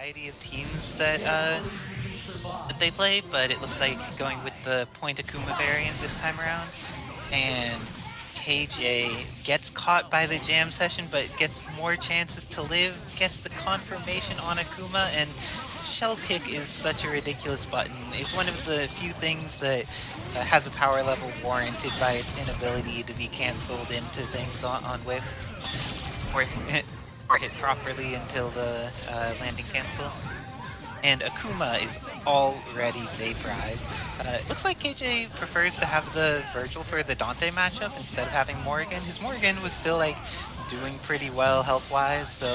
variety of teams that they play, but it looks like going with the point Akuma variant this time around. And KJ gets caught by the jam session, but gets more chances to live, gets the confirmation on Akuma, and Shell Kick is such a ridiculous button. It's one of the few things that has a power level warranted by its inability to be cancelled into things on whip or hit properly until the landing cancel. And Akuma is already vaporized. Looks like KJ prefers to have the Vergil for the Dante matchup instead of having Morrigan. His Morrigan was still like doing pretty well health-wise, so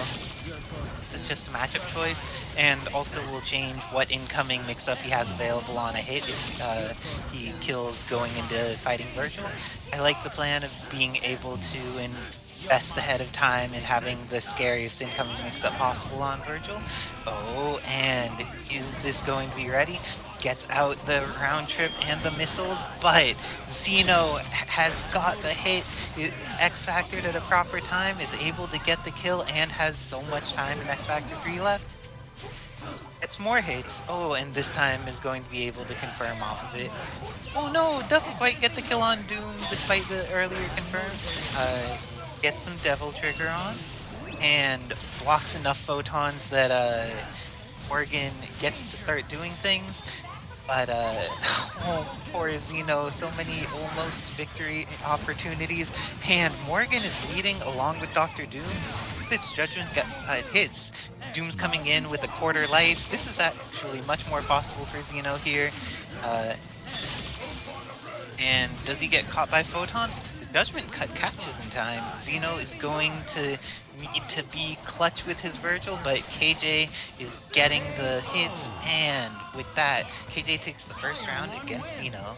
this is just a matchup choice, and also will change what incoming mix-up he has available on a hit if he kills going into fighting Vergil. I like the plan of being able to invest ahead of time and having the scariest incoming mix-up possible on Vergil. Oh, and is this going to be ready? Gets out the round trip and the missiles, but Xeno has got the hit, X Factored at a proper time, is able to get the kill, and has so much time in X Factor 3 left. It's more hits. Oh, and this time is going to be able to confirm off of it. Oh no, doesn't quite get the kill on Doom despite the earlier confirm. Gets some Devil Trigger on, and blocks enough photons that Morrigan gets to start doing things. But, oh, poor Xeno, so many almost victory opportunities, and Morrigan is leading along with Dr. Doom. If this Judgment hits, Doom's coming in with a quarter life. This is actually much more possible for Xeno here. And does he get caught by photons? The Judgment Cut catches in time. Xeno is going to need to be clutch with his Vergil, but KJ is getting the hits, and with that, KJ takes the first round against Xeno.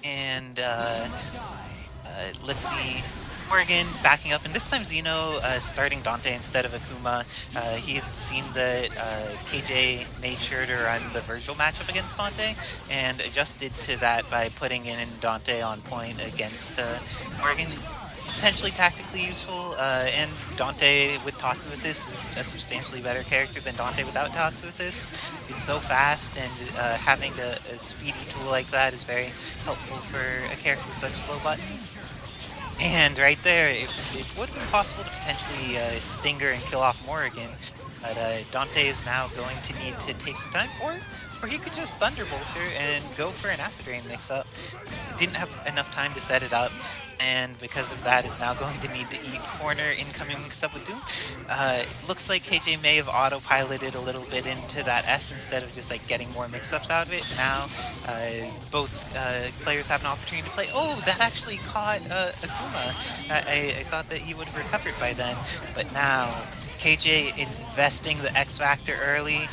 And let's see, Morrigan backing up, and this time Xeno starting Dante instead of Akuma. He had seen that KJ made sure to run the Vergil matchup against Dante, and adjusted to that by putting in Dante on point against Morrigan. Potentially tactically useful, and Dante with Tatsu Assist is a substantially better character than Dante without Tatsu Assist. It's so fast, and having a speedy tool like that is very helpful for a character with such slow buttons. And right there, it would have been possible to potentially stinger and kill off Morrigan, but Dante is now going to need to take some time, or he could just Thunderbolt her and go for an Acid Rain mix-up. Didn't have enough time to set it up, and because of that is now going to need to eat corner incoming mix-up with Doom. Looks like KJ may have autopiloted a little bit into that S instead of just like getting more mix-ups out of it. Now both players have an opportunity to play. Oh, that actually caught Akuma. I thought that he would have recovered by then, but now KJ investing the X Factor early.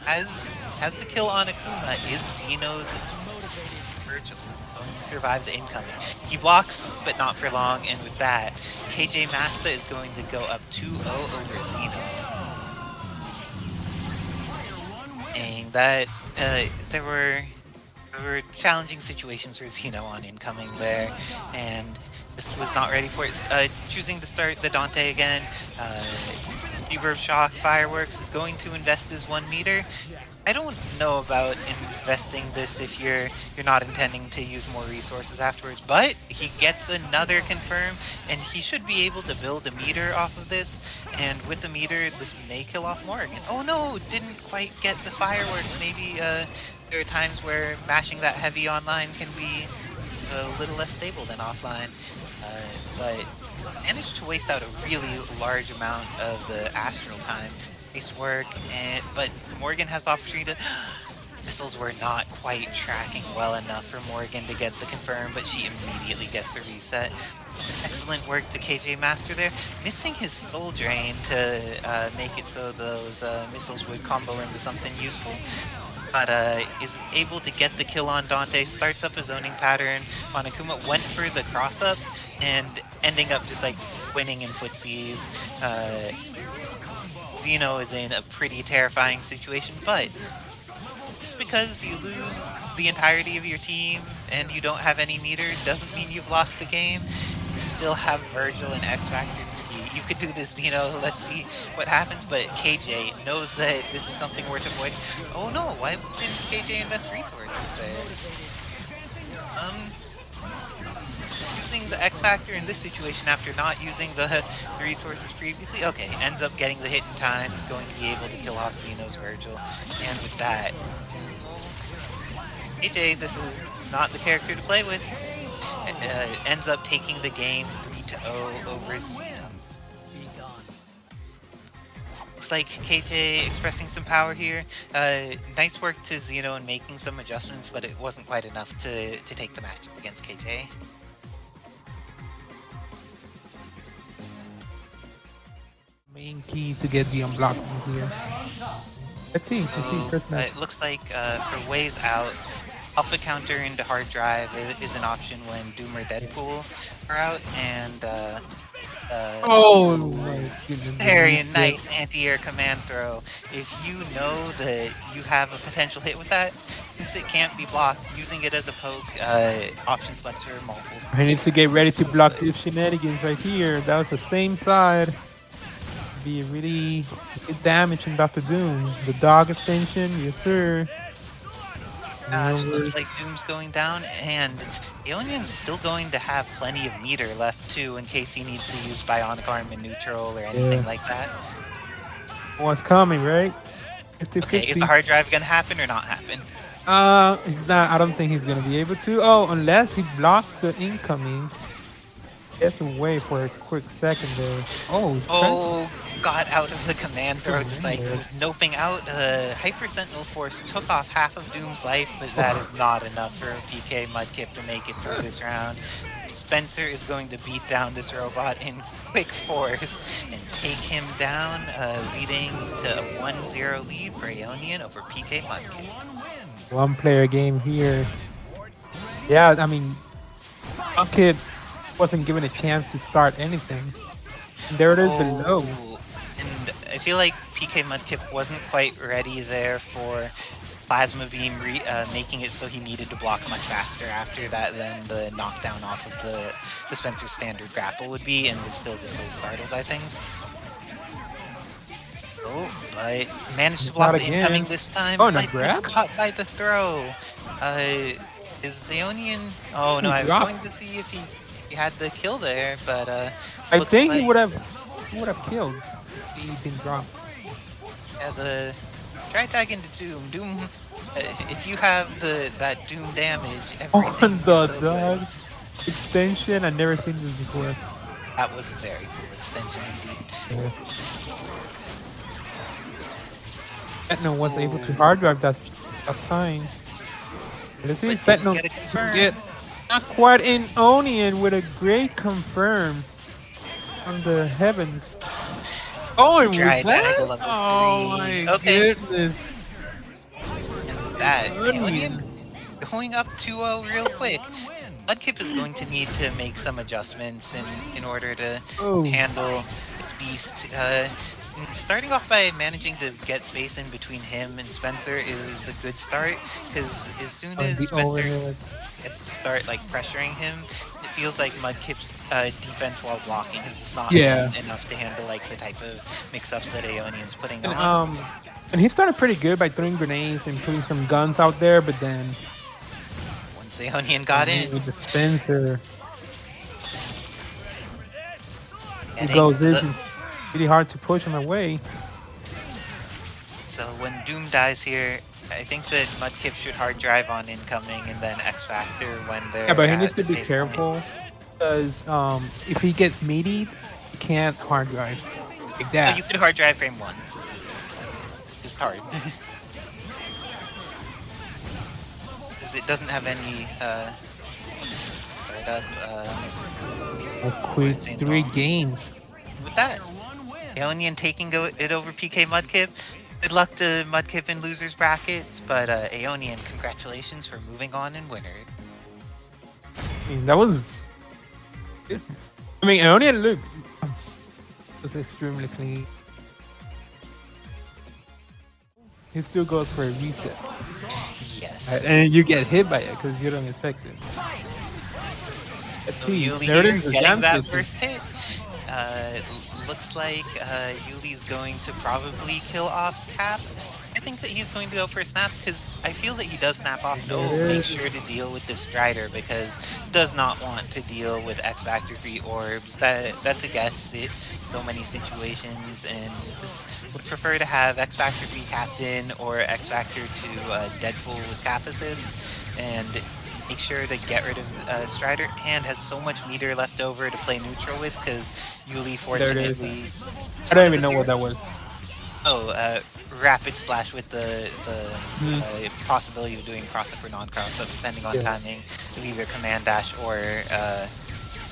Has the kill on Akuma. Is Xeno's Vergil going to survive the incoming? He blocks, but not for long, and with that, KJMasta is going to go up 2-0 over Xeno. And that there were challenging situations for Xeno on incoming there, and just was not ready for it. Choosing to start the Dante again. Reverb Shock Fireworks is going to invest his 1 meter. I don't know about investing this if you're not intending to use more resources afterwards, but he gets another confirm, and he should be able to build a meter off of this, and with the meter, this may kill off Morrigan. Oh no, didn't quite get the fireworks. Maybe there are times where mashing that heavy online can be a little less stable than offline, but managed to waste out a really large amount of the astral time. Nice work, but Morrigan has the opportunity to... Missiles were not quite tracking well enough for Morrigan to get the confirm, but she immediately gets the reset. Excellent work to KJMasta there, missing his soul drain to make it so those missiles would combo into something useful. But is able to get the kill on Dante, starts up a zoning pattern on Akuma, went for the cross-up, and ending up just like winning in footsies. Xeno is in a pretty terrifying situation, but just because you lose the entirety of your team and you don't have any meter doesn't mean you've lost the game. still have Vergil and X Factor 3. You could do this, let's see what happens, but KJ knows that this is something worth avoiding. Oh no, why didn't KJ invest resources there? Using the X Factor in this situation after not using the resources previously. Okay, ends up getting the hit in time. He's going to be able to kill off Xeno's Vergil. And with that, KJ, this is not the character to play with. Ends up taking the game 3-0 over Xeno. Looks like KJ expressing some power here. Nice work to Xeno in making some adjustments, but it wasn't quite enough to take the match against KJ. Main key to get the unblocking here. Let's see. It looks like for ways out, alpha counter into hard drive is an option when Doom or Deadpool are out, and oh my goodness. Very nice anti-air command throw. If you know that you have a potential hit with that, since it can't be blocked, using it as a poke, option selects for multiple. I need to get ready to block these shenanigans right here. That was the same side. Be really good damage in Dr. Doom. The dog extension, yes sir. Gosh, looks like Doom's going down, and Aonien's still going to have plenty of meter left too in case he needs to use Bionic Arm in neutral or anything like that. What's coming, right? 50, okay, 50. Is the hard drive gonna happen or not happen? It's not. I don't think he's gonna be able to. Oh, unless he blocks the incoming. Gets away for a quick second there. Oh, got out of the command throw, just like was noping out. Hyper Sentinel Force took off half of Doom's life, but that is not enough for PKMudkip to make it through this round. Spencer is going to beat down this robot in quick force and take him down, leading to a 1-0 lead for Aonien over PKMudkip. One player game here. Yeah, I mean, Mudkip wasn't given a chance to start anything. And there it is below. And I feel like PKMudkip wasn't quite ready there for Plasma Beam making it so he needed to block much faster after that than the knockdown off of the Spencer standard grapple would be, and was still just a little startled by things. Oh, but managed to block the incoming this time. Oh, but it's caught by the throw. Is Aonien? Oh no, I was going to see if he had the kill there, but I think he would have killed if he didn't drop. Yeah, the try tag into Doom. If you have that Doom damage, everything on the dog extension, I've never seen this before. That was a very cool extension indeed. Sentinel was able to hard drive that time. Let's see, Sentinel get not quite in Aonien with a great confirm on the heavens. Oh, and tried that? Level Oh 3. my goodness. And that Aonien going up 2-0 real quick. Mudkip is going to need to make some adjustments in order to handle this beast. Starting off by managing to get space in between him and Spencer is a good start, because as soon as Spencer gets to start like pressuring him, it feels like Mudkip's defense while blocking is just not enough to handle like the type of mix-ups that Aonien's putting on. And he started pretty good by throwing grenades and putting some guns out there, but then once Aonien got in with the Spencer, he goes in. Really hard to push him away. So when Doom dies here, I think that Mudkip should hard drive on incoming and then X Factor when they're. Yeah, but he needs to be careful, because if he gets meaty, he can't hard drive like that. Oh, you could hard drive frame 1. Just hard. Because it doesn't have any startup. A quick 3 games. With that, Aonien taking it over PKMudkip. Good luck to Mudkip in losers brackets, but Aonien, congratulations for moving on and winner. I mean, that was. I mean, Aonien looked was extremely clean. He still goes for a reset. Yes. And you get hit by it because you don't expect it. Let's So see. Yuli There here it is. getting that first hit. Looks like Yuli's going to probably kill off Cap. I think that he's going to go for a snap because I feel that he does snap off. No, make sure to deal with this Strider because does not want to deal with X Factor 3 orbs. That's a guess in so many situations, and just would prefer to have X Factor 3 Captain or X Factor 2 Deadpool with Cap assist, and make sure to get rid of Strider, and has so much meter left over to play neutral with because Yuli fortunately. I don't even know what that was. Oh, rapid slash with the possibility of doing cross-up or non-cross-up depending on timing of either command dash or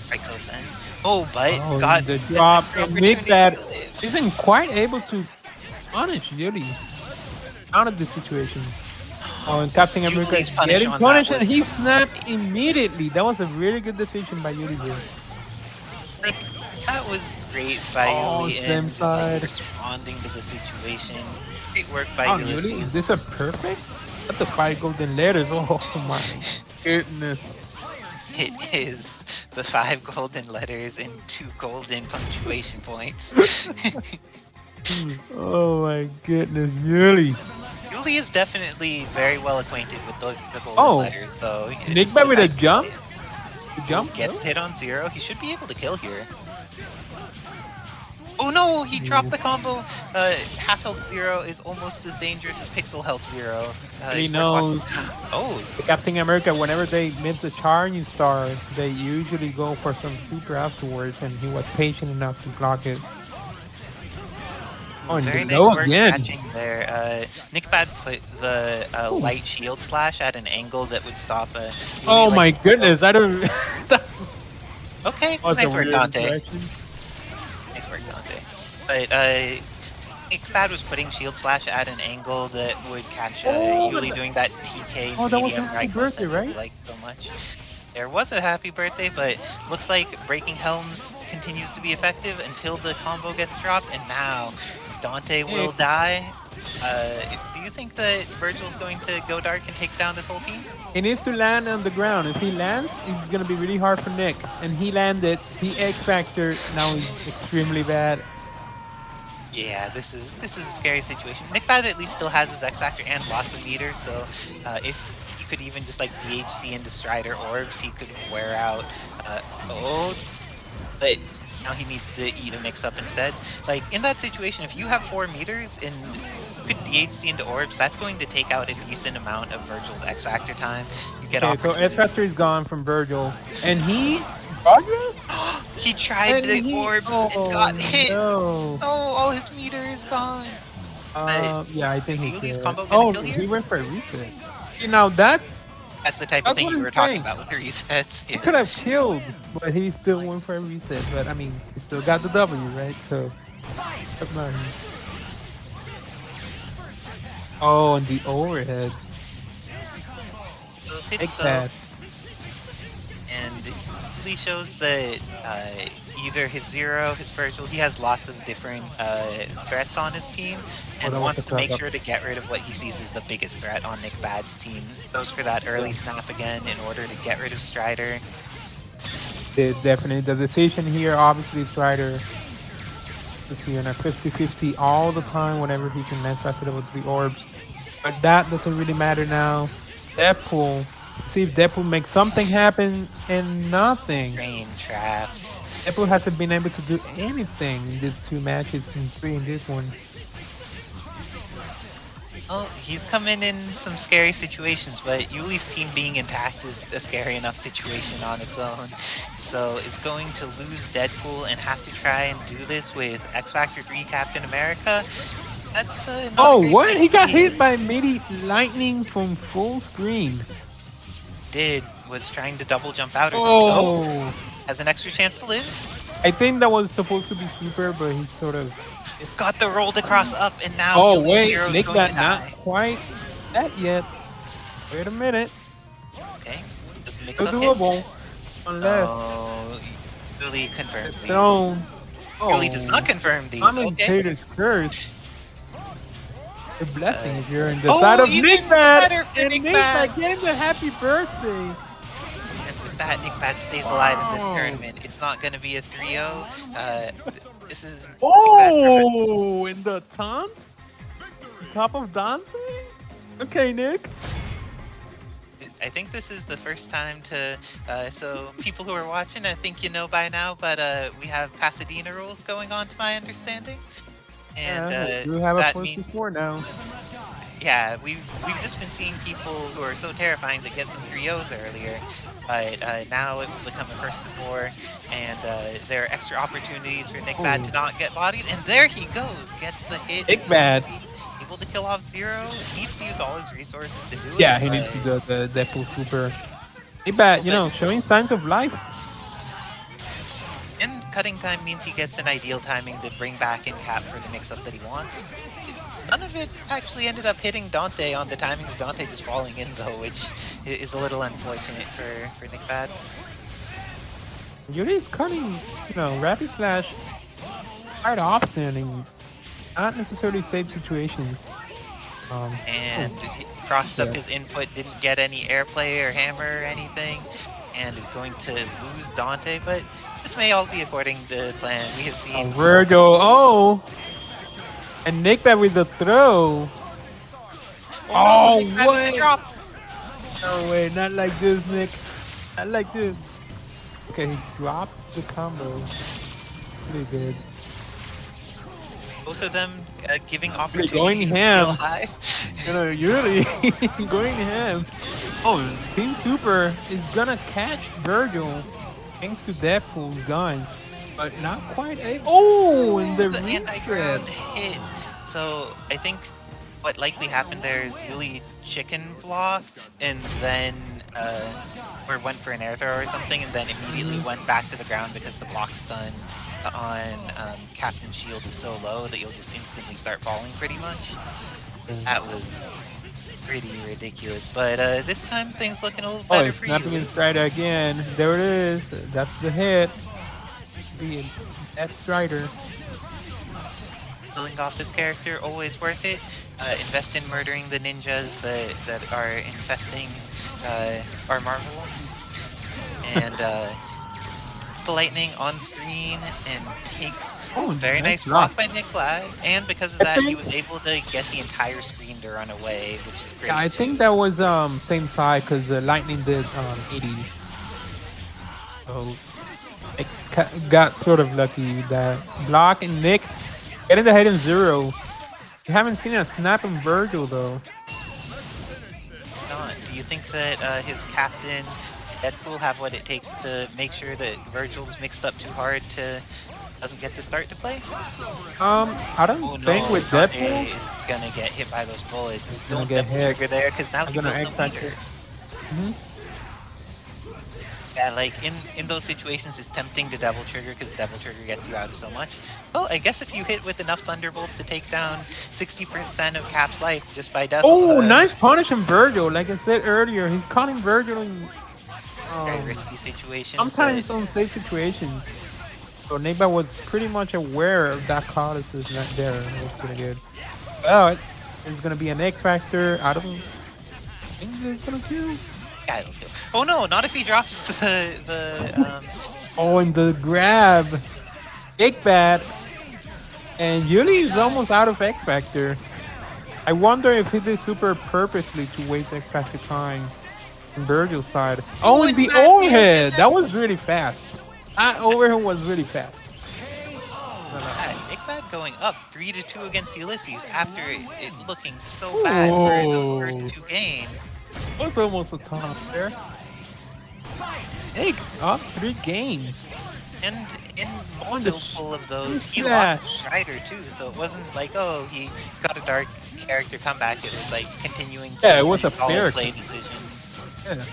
Raikosen. Oh, but got the drop and NickBad isn't quite able to punish Yuli out of the situation. Oh, and Captain America is getting punished and he snapped immediately. That was a really good decision by Yullizhez. Like, that was great by Yuli and just like responding to the situation. Great work by Yullizhez. Is this a perfect? That's the 5 golden letters. Oh my goodness. It is the 5 golden letters and 2 golden punctuation points. Oh my goodness, Yuli. Yuli is definitely very well acquainted with the golden letters, though. NickBad with a jump? Jump? Gets hit on 0. He should be able to kill here. Oh no, he dropped the combo. Half health 0 is almost as dangerous as pixel health 0. He knows. Oh. The Captain America, whenever they miss the charging star, they usually go for some super afterwards, and he was patient enough to block it. Oh, very nice work catching there. NickBad put the light shield slash at an angle that would stop a... Oh my goodness, I don't... That's... Okay, nice work, Dante. Nice work, Dante. But NickBad was putting shield slash at an angle that would catch Yuli doing that TK medium right that I like so much. There was a happy birthday, but looks like Breaking Helms continues to be effective until the combo gets dropped, and now Dante will die. Do you think that Vergil's going to go dark and take down this whole team? He needs to land on the ground. If he lands, it's going to be really hard for Nick. And he landed. He X-Factor. Now he's extremely bad. Yeah, this is a scary situation. NickBad at least still has his X-Factor and lots of meters, so if he could even just like DHC into Strider orbs, he could wear out. But now he needs to eat a mix-up instead. Like, in that situation, if you have 4 meters and you could DHC into orbs, that's going to take out a decent amount of Vergil's X-Factor time. You get so X-Factor is gone from Vergil. And he... he tried the orbs and got hit! No. Oh, all his meter is gone! Yeah, I think he did. Oh, he went for a reset. You know, that's the type of thing you were talking about with the resets. He could have killed, but he still went for a reset. But I mean, he still got the W, right? So that's not him. Oh, and the overhead. Those hits, though, and really shows that either his Zero, his Vergil, he has lots of different threats on his team, and wants to make sure to get rid of what he sees as the biggest threat on NickBad's team. Goes for that early snap again in order to get rid of Strider. Definitely the decision here, obviously Strider is here in a 50-50 all the time whenever he can mess up with the orbs. But that doesn't really matter now. Deadpool. See if Deadpool makes something happen, and nothing. Rain traps. Deadpool hasn't been able to do anything in these 2 matches and 3 in this one. Well, he's coming in some scary situations, but Yuli's team being intact is a scary enough situation on its own. So is going to lose Deadpool and have to try and do this with X Factor 3 Captain America. That's what? He got hit by midi lightning from full screen. Was trying to double jump out or something. Has an extra chance to live. I think that was supposed to be super, but he sort of got the rolled across up, and now NickBad not quite that yet. Wait a minute. Okay, just mix up doable, unless Yuli confirms these. Yuli does not confirm these. Commentator's curse. The blessing if you're in the side of NickBad, and NickBad gave him a happy birthday. And with that that NickBad stays alive in this tournament. It's not going to be a 3-0. This is Oh, in the taunt? Top of Dante? Okay, Nick. I think this is the first time to, so people who are watching, I think you know by now, but we have Pasadena rules going on to my understanding. And we have a that plus means, 4 now. yeah, we've just been seeing people who are so terrifying to get some 3-0s earlier, but now it will become a first to 4, and there are extra opportunities for NickBad to not get bodied, and there he goes, gets the hit. NickBad. Able to kill off Zero, needs to use all his resources to do it. Yeah, he needs to do the Deadpool super. NickBad, you know, showing signs of life. And cutting time means he gets an ideal timing to bring back in Cap for the mix-up that he wants. None of it actually ended up hitting Dante on the timing of Dante just falling in though, which is a little unfortunate for NickBad. Yuri's cutting, you know, rapid slash quite often and not necessarily safe situations. And he crossed up his input, didn't get any airplay or hammer or anything, and is going to lose Dante, but this may all be according to plan. We have seen Vergil, and NickBad with the throw. Oh, wait. No way, not like this, Nick. Not like this. Okay, he dropped the combo. Pretty good. Both of them giving opportunities going ham. to You know, Yuri going ham. Oh, Team Super is gonna catch Vergil thanks to Deadpool's gun, but not quite able. Oh, and the anti-ground hit. So I think what likely happened there is Yuli chicken blocked and then or went for an air throw or something, and then immediately went back to the ground because the block stun on Captain's shield is so low that you'll just instantly start falling pretty much. That was pretty ridiculous, but this time things looking a little better for you. Snapping his Strider again. There it is. That's the hit. That Strider. Killing off this character, always worth it. Invest in murdering the ninjas that are infesting our Marvel. And it's the lightning on screen and takes very nice block by NickBad. And because of that, he was able to get the entire screen to run away, which is great. Yeah, I think that was same side because the lightning did 80. So it got sort of lucky with that block, and Nick getting the head in 0. You haven't seen a snap in Vergil though. Do you think that his captain Deadpool have what it takes to make sure that Vergil's mixed up too hard to doesn't get to start to play? I don't think with Deadpool is gonna get hit by those bullets. Don't get double trigger there because now he goes no meter. Yeah, like in those situations, it's tempting to double trigger because double trigger gets you out of so much. Well, I guess if you hit with enough thunderbolts to take down 60% of Cap's life just by double. Oh, nice punish from Vergil. Like I said earlier, he's caught Vergil in very risky situations. Sometimes on safe situations. So NickBad was pretty much aware of that call. This is not there. It was pretty good. Well, it's gonna be an X factor. I don't think it's gonna kill. Yeah, it'll kill. Oh no, not if he drops the Oh, and the grab. NickBad. And Yuli is almost out of X Factor. I wonder if he did super purposely to waste X Factor time on Vergil's side. Oh, and the overhead! That was really fast. That overhead was really fast. NickBad going up 3-2 against Yullizhez after it looking so bad for the first 2 games. That's almost a top there. Nick up 3 games. And in multiple of those, he lost Strider too, so it wasn't like, oh, he got a dark character comeback. It was like continuing to it was a fair play decision. Yeah.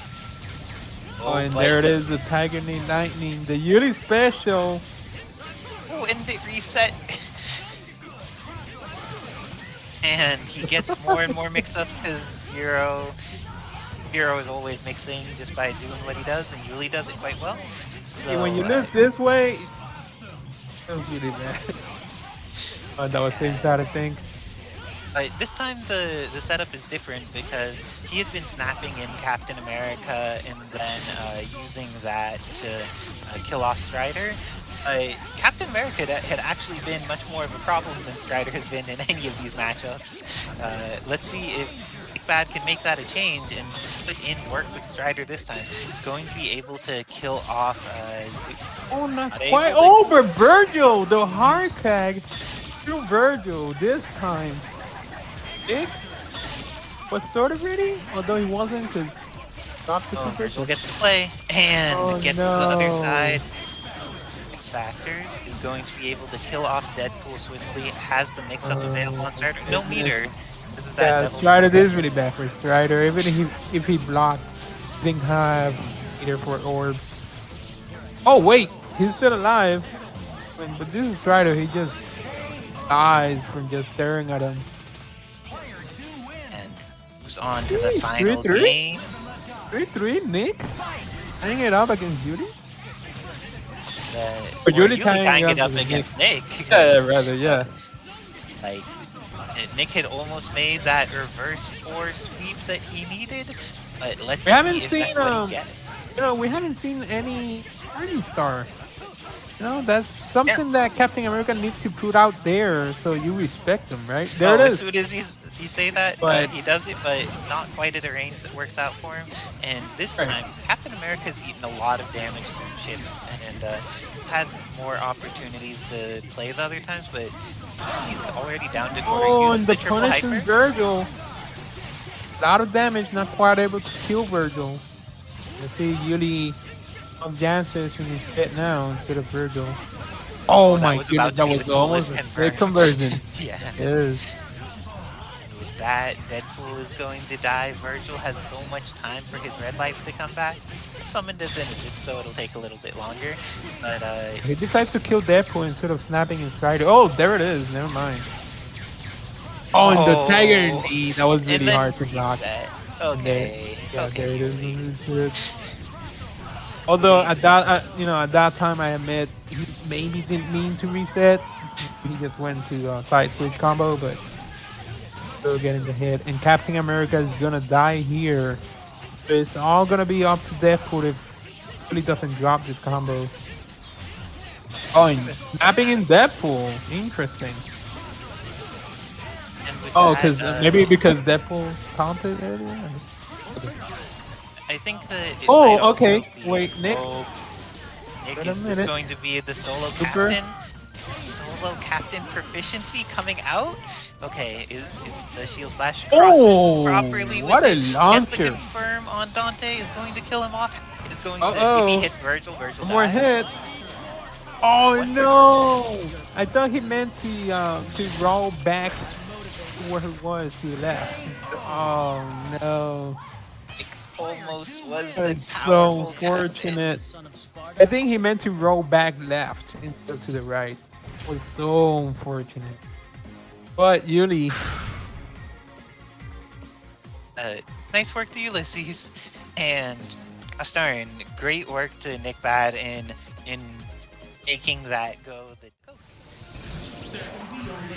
Oh, and there it is, the Tiger Knee Lightning, the Yuri special. Oh, and it reset. And he gets more and more mix-ups because Zero is always mixing just by doing what he does, and Yuli does it quite well. So, when you live this way, it was really bad. That was same side, I think. But this time the setup is different because he had been snapping in Captain America and then using that to kill off Strider. Captain America had actually been much more of a problem than Strider has been in any of these matchups. Let's see if NickBad can make that a change and put in work with Strider this time. He's going to be able to kill off... oh, not quite over! Vergil! The hard tag through Vergil this time. Nick was sort of ready, although he wasn't, because dropped the super. Vergil gets to play and gets to the other side. Factors is going to be able to kill off Deadpool swiftly, has the mix-up available on Strider. No meter. This is that Strider is really bad for Strider. Even if he blocked, he didn't have meter for orbs. Oh wait, he's still alive. But this is Strider, he just dies from just staring at him. And moves on to the final game. 3-3, Nick? Hanging it up against Yuli? But Yuli tying it up against Nick. Yeah, rather, yeah. Like, Nick had almost made that reverse 4 sweep that he needed, but let's see if that's what he gets. You know, we haven't seen any Party Star. You know, that's something that Captain America needs to put out there so you respect him, right? There it is. As soon as he say that, he does it, but not quite at a range that works out for him. And this time, Captain America's eaten a lot of damage through chip and had more opportunities to play the other times, but he's already down to and the punish from Vergil. A lot of damage, not quite able to kill Vergil. Let's see Yuli of Jancis in his pit now instead of Vergil. Oh my goodness, that was almost a great conversion. Yeah. It is. With that, Deadpool is going to die. Vergil has so much time for his red life to come back. Summoned as Nemesis, so it'll take a little bit longer. But he decides to kill Deadpool instead of snapping his Strider. Oh, there it is. Never mind. Oh, and the Tiger indeed. That was really hard to block. Okay. Yeah, there it is. Although at that, at that time, I admit he maybe didn't mean to reset. He just went to side switch combo, but still getting the hit. And Captain America is gonna die here. It's all gonna be up to Deadpool if he really doesn't drop this combo. Oh, and snapping in Deadpool. Interesting. Oh, because maybe because Deadpool taunted earlier. I think that. Okay. Wait, Nick. Nick, is this going to be the solo captain? Solo captain proficiency coming out? Okay, is the shield slash crosses properly? What a launcher! Gets the confirm on Dante is going to kill him off. Is going to, if he hits Vergil dies. More hit. Oh no! I thought he meant to roll back to where he was to the left. Oh no! Almost was the so unfortunate. I think he meant to roll back left instead to the right. It was so unfortunate. But Yuli. Nice work to Yullizhez. And gosh darn, great work to NickBad in making that go the coast.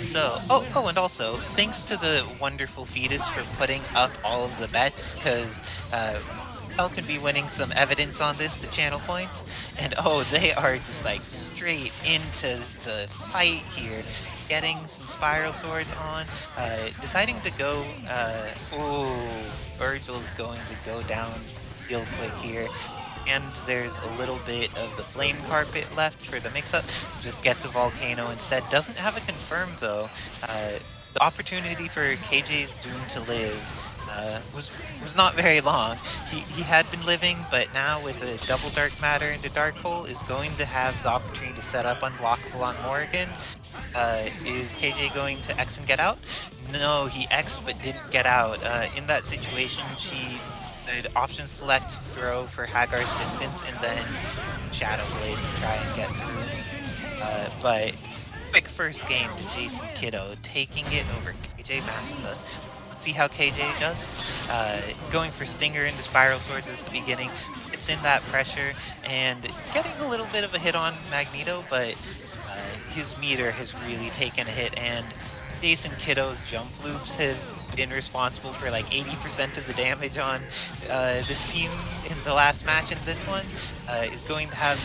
So, and also, thanks to the wonderful fetus for putting up all of the bets, because Hell can be winning some evidence on this, the channel points, and they are just like straight into the fight here, getting some spiral swords on, deciding to go, Vergil is going to go down real quick here. And there's a little bit of the flame carpet left for the mix-up. Just gets a volcano instead. Doesn't have a confirm though. The opportunity for KJ's Doom to live was not very long. He had been living, but now with a double dark matter into dark hole is going to have the opportunity to set up unblockable on Morrigan. Is KJ going to X and get out? No, he X but didn't get out. In that situation, she could option select throw for Haggar's distance and then Shadow Blade to try and get through. But quick first game to JasonKido, taking it over KJMasta. Let's see how KJ does. Going for Stinger into Spiral Swords at the beginning. It's in that pressure and getting a little bit of a hit on Magneto, but his meter has really taken a hit, and JasonKido's jump loops have been responsible for like 80% of the damage on this team in the last match, and this one is going to have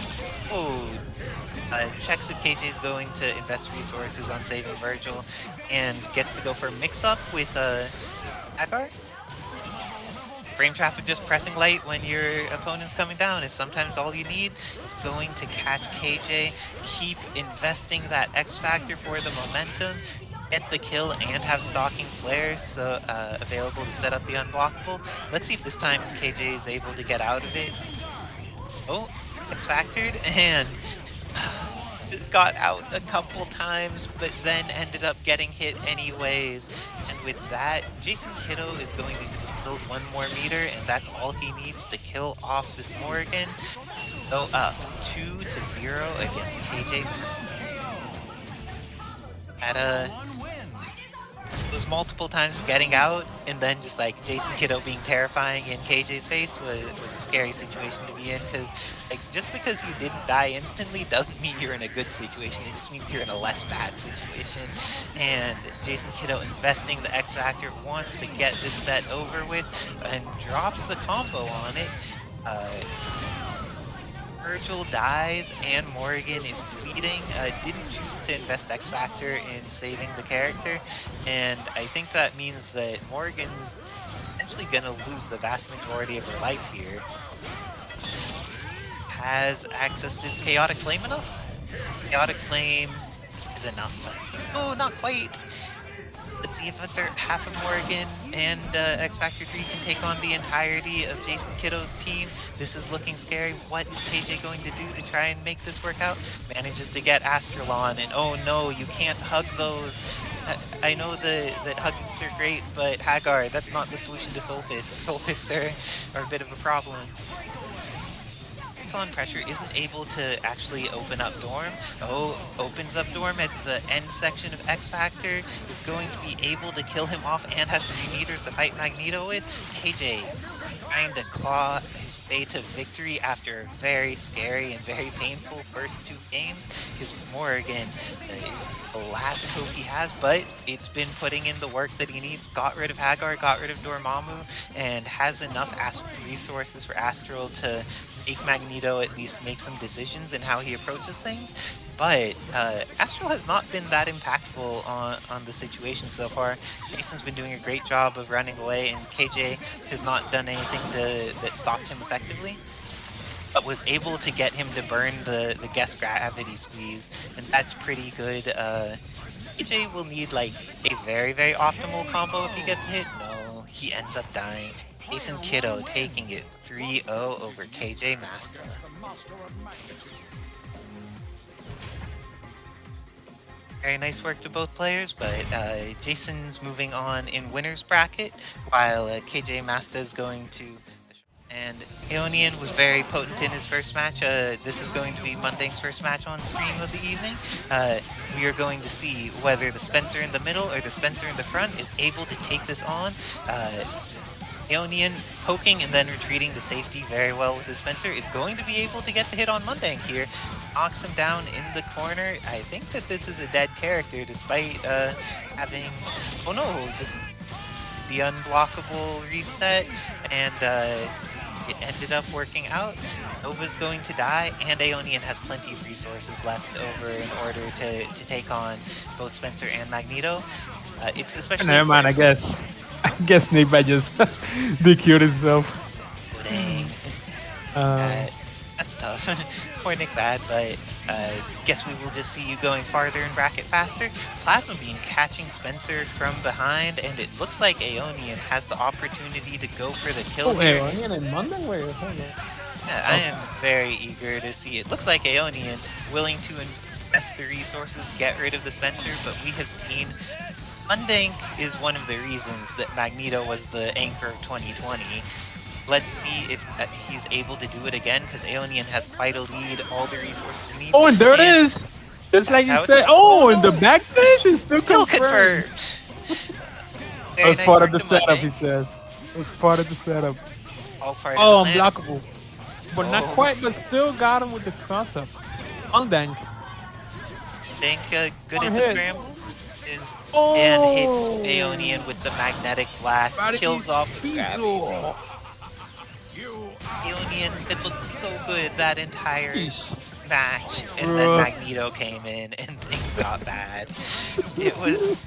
checks if KJ is going to invest resources on saving Vergil and gets to go for a mix-up with Haggar. Frame trap of just pressing light when your opponent's coming down is sometimes all you need. Is going to catch KJ, keep investing that X factor for the momentum, get the kill and have stalking flares so available to set up the unblockable. Let's see if this time KJ is able to get out of it. Oh, X factored and got out a couple times, but then ended up getting hit anyways. And with that, JasonKido is going to build one more meter, and that's all he needs to kill off this Morrigan. Go up 2-0 against KJMasta. At those multiple times of getting out, and then just like JasonKido being terrifying in KJ's face was a scary situation to be in, because like just because you didn't die instantly doesn't mean you're in a good situation. It just means you're in a less bad situation. And JasonKido investing the X Factor, wants to get this set over with, and drops the combo on it. Vergil dies and Morrigan is bleeding. Didn't choose to invest X Factor in saving the character, and I think that means that Morrigan's essentially gonna lose the vast majority of her life here. Has access to his Chaotic Flame enough? Chaotic Flame is enough. Oh, not quite. Let's see if a third half of Morrigan and X Factor 3 can take on the entirety of JasonKido's team. This is looking scary. What is KJ going to do to try and make this work out? Manages to get Astralon, and oh no, you can't hug those. I know that huggings are great, but Haggar, that's not the solution to Soulfist. Soulfists are a bit of a problem. On pressure, isn't able to actually open up Dorm. Oh, opens up Dorm at the end section of X Factor, is going to be able to kill him off and has 3 meters to fight Magneto with. KJ trying to claw his way to victory after a very scary and very painful first 2 games. His Morrigan is the last hope he has, but it's been putting in the work that he needs. Got rid of Haggar, got rid of Dormammu, and has enough resources for Astral to make Magneto at least make some decisions in how he approaches things. But Astral has not been that impactful on the situation so far. Jason's been doing a great job of running away, and KJ has not done anything that stopped him effectively, but was able to get him to burn the guest gravity squeeze, and that's pretty good. KJ will need like a very, very optimal combo if he gets hit. No, he ends up dying. JasonKido taking it 3-0 over KJMasta. Very nice work to both players, but Jason's moving on in winner's bracket, while KJMasta is going to... And Aonien was very potent in his first match. This is going to be Mundank's first match on stream of the evening. We are going to see whether the Spencer in the middle or the Spencer in the front is able to take this on. Aonien poking and then retreating to safety very well with the Spencer is going to be able to get the hit on Mundank here. Knocks him down in the corner. I think that this is a dead character despite having... Oh no, just the unblockable reset, and it ended up working out. Nova's going to die, and Aonien has plenty of resources left over in order to take on both Spencer and Magneto. It's especially... Never mind, I guess NickBad just DQ'd himself. Dang. That's tough. Poor NickBad, but guess we will just see you going farther in bracket faster. Plasma Beam catching Spencer from behind, and it looks like Aonien has the opportunity to go for the kill here. Aonien and Mundank? Wait, yeah, I am very eager to see it. Looks like Aonien willing to invest the resources, get rid of the Spencer, but we have seen Mundank is one of the reasons that Magneto was the anchor of 2020. Let's see if he's able to do it again, because Aonien has quite a lead, all the resources he needs. Oh, and there it is! Just like you said. Oh, and the backstage is still confirmed. That was part of the setup, he says. It was part of the setup. All part of the plan. Unblockable. But not quite, but still got him with the concept. Mundank. Think good at the scramble? and hits Aonien with the magnetic blast, kills off the gravity. Aonien, it looked so good that entire match, and then Magneto came in and things got bad. It was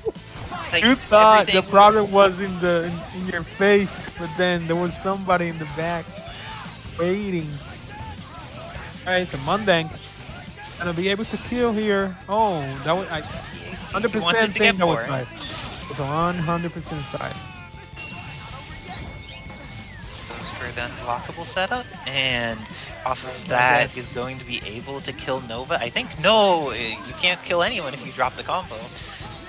like you thought the problem was in your face, but then there was somebody in the back waiting. Alright, so Mundank gonna be able to kill here. Oh, that was 100% think that was side. It's 100% side. Goes for the unblockable setup, and off of that is going to be able to kill Nova. I think no, you can't kill anyone if you drop the combo.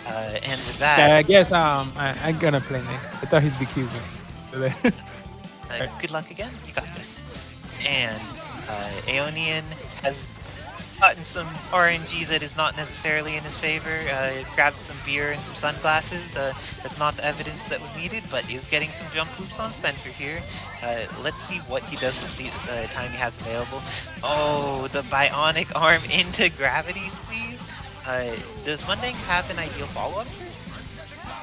And with that, yeah, I guess I'm gonna play next. I thought he'd be cubing. Good luck again. You got this. And Aonien has gotten some RNG that is not necessarily in his favor. Grabbed some beer and some sunglasses. That's not the evidence that was needed, but is getting some jump loops on Spencer here. Let's see what he does with the time he has available. Oh, the bionic arm into gravity squeeze. Does Mundank have an ideal follow-up?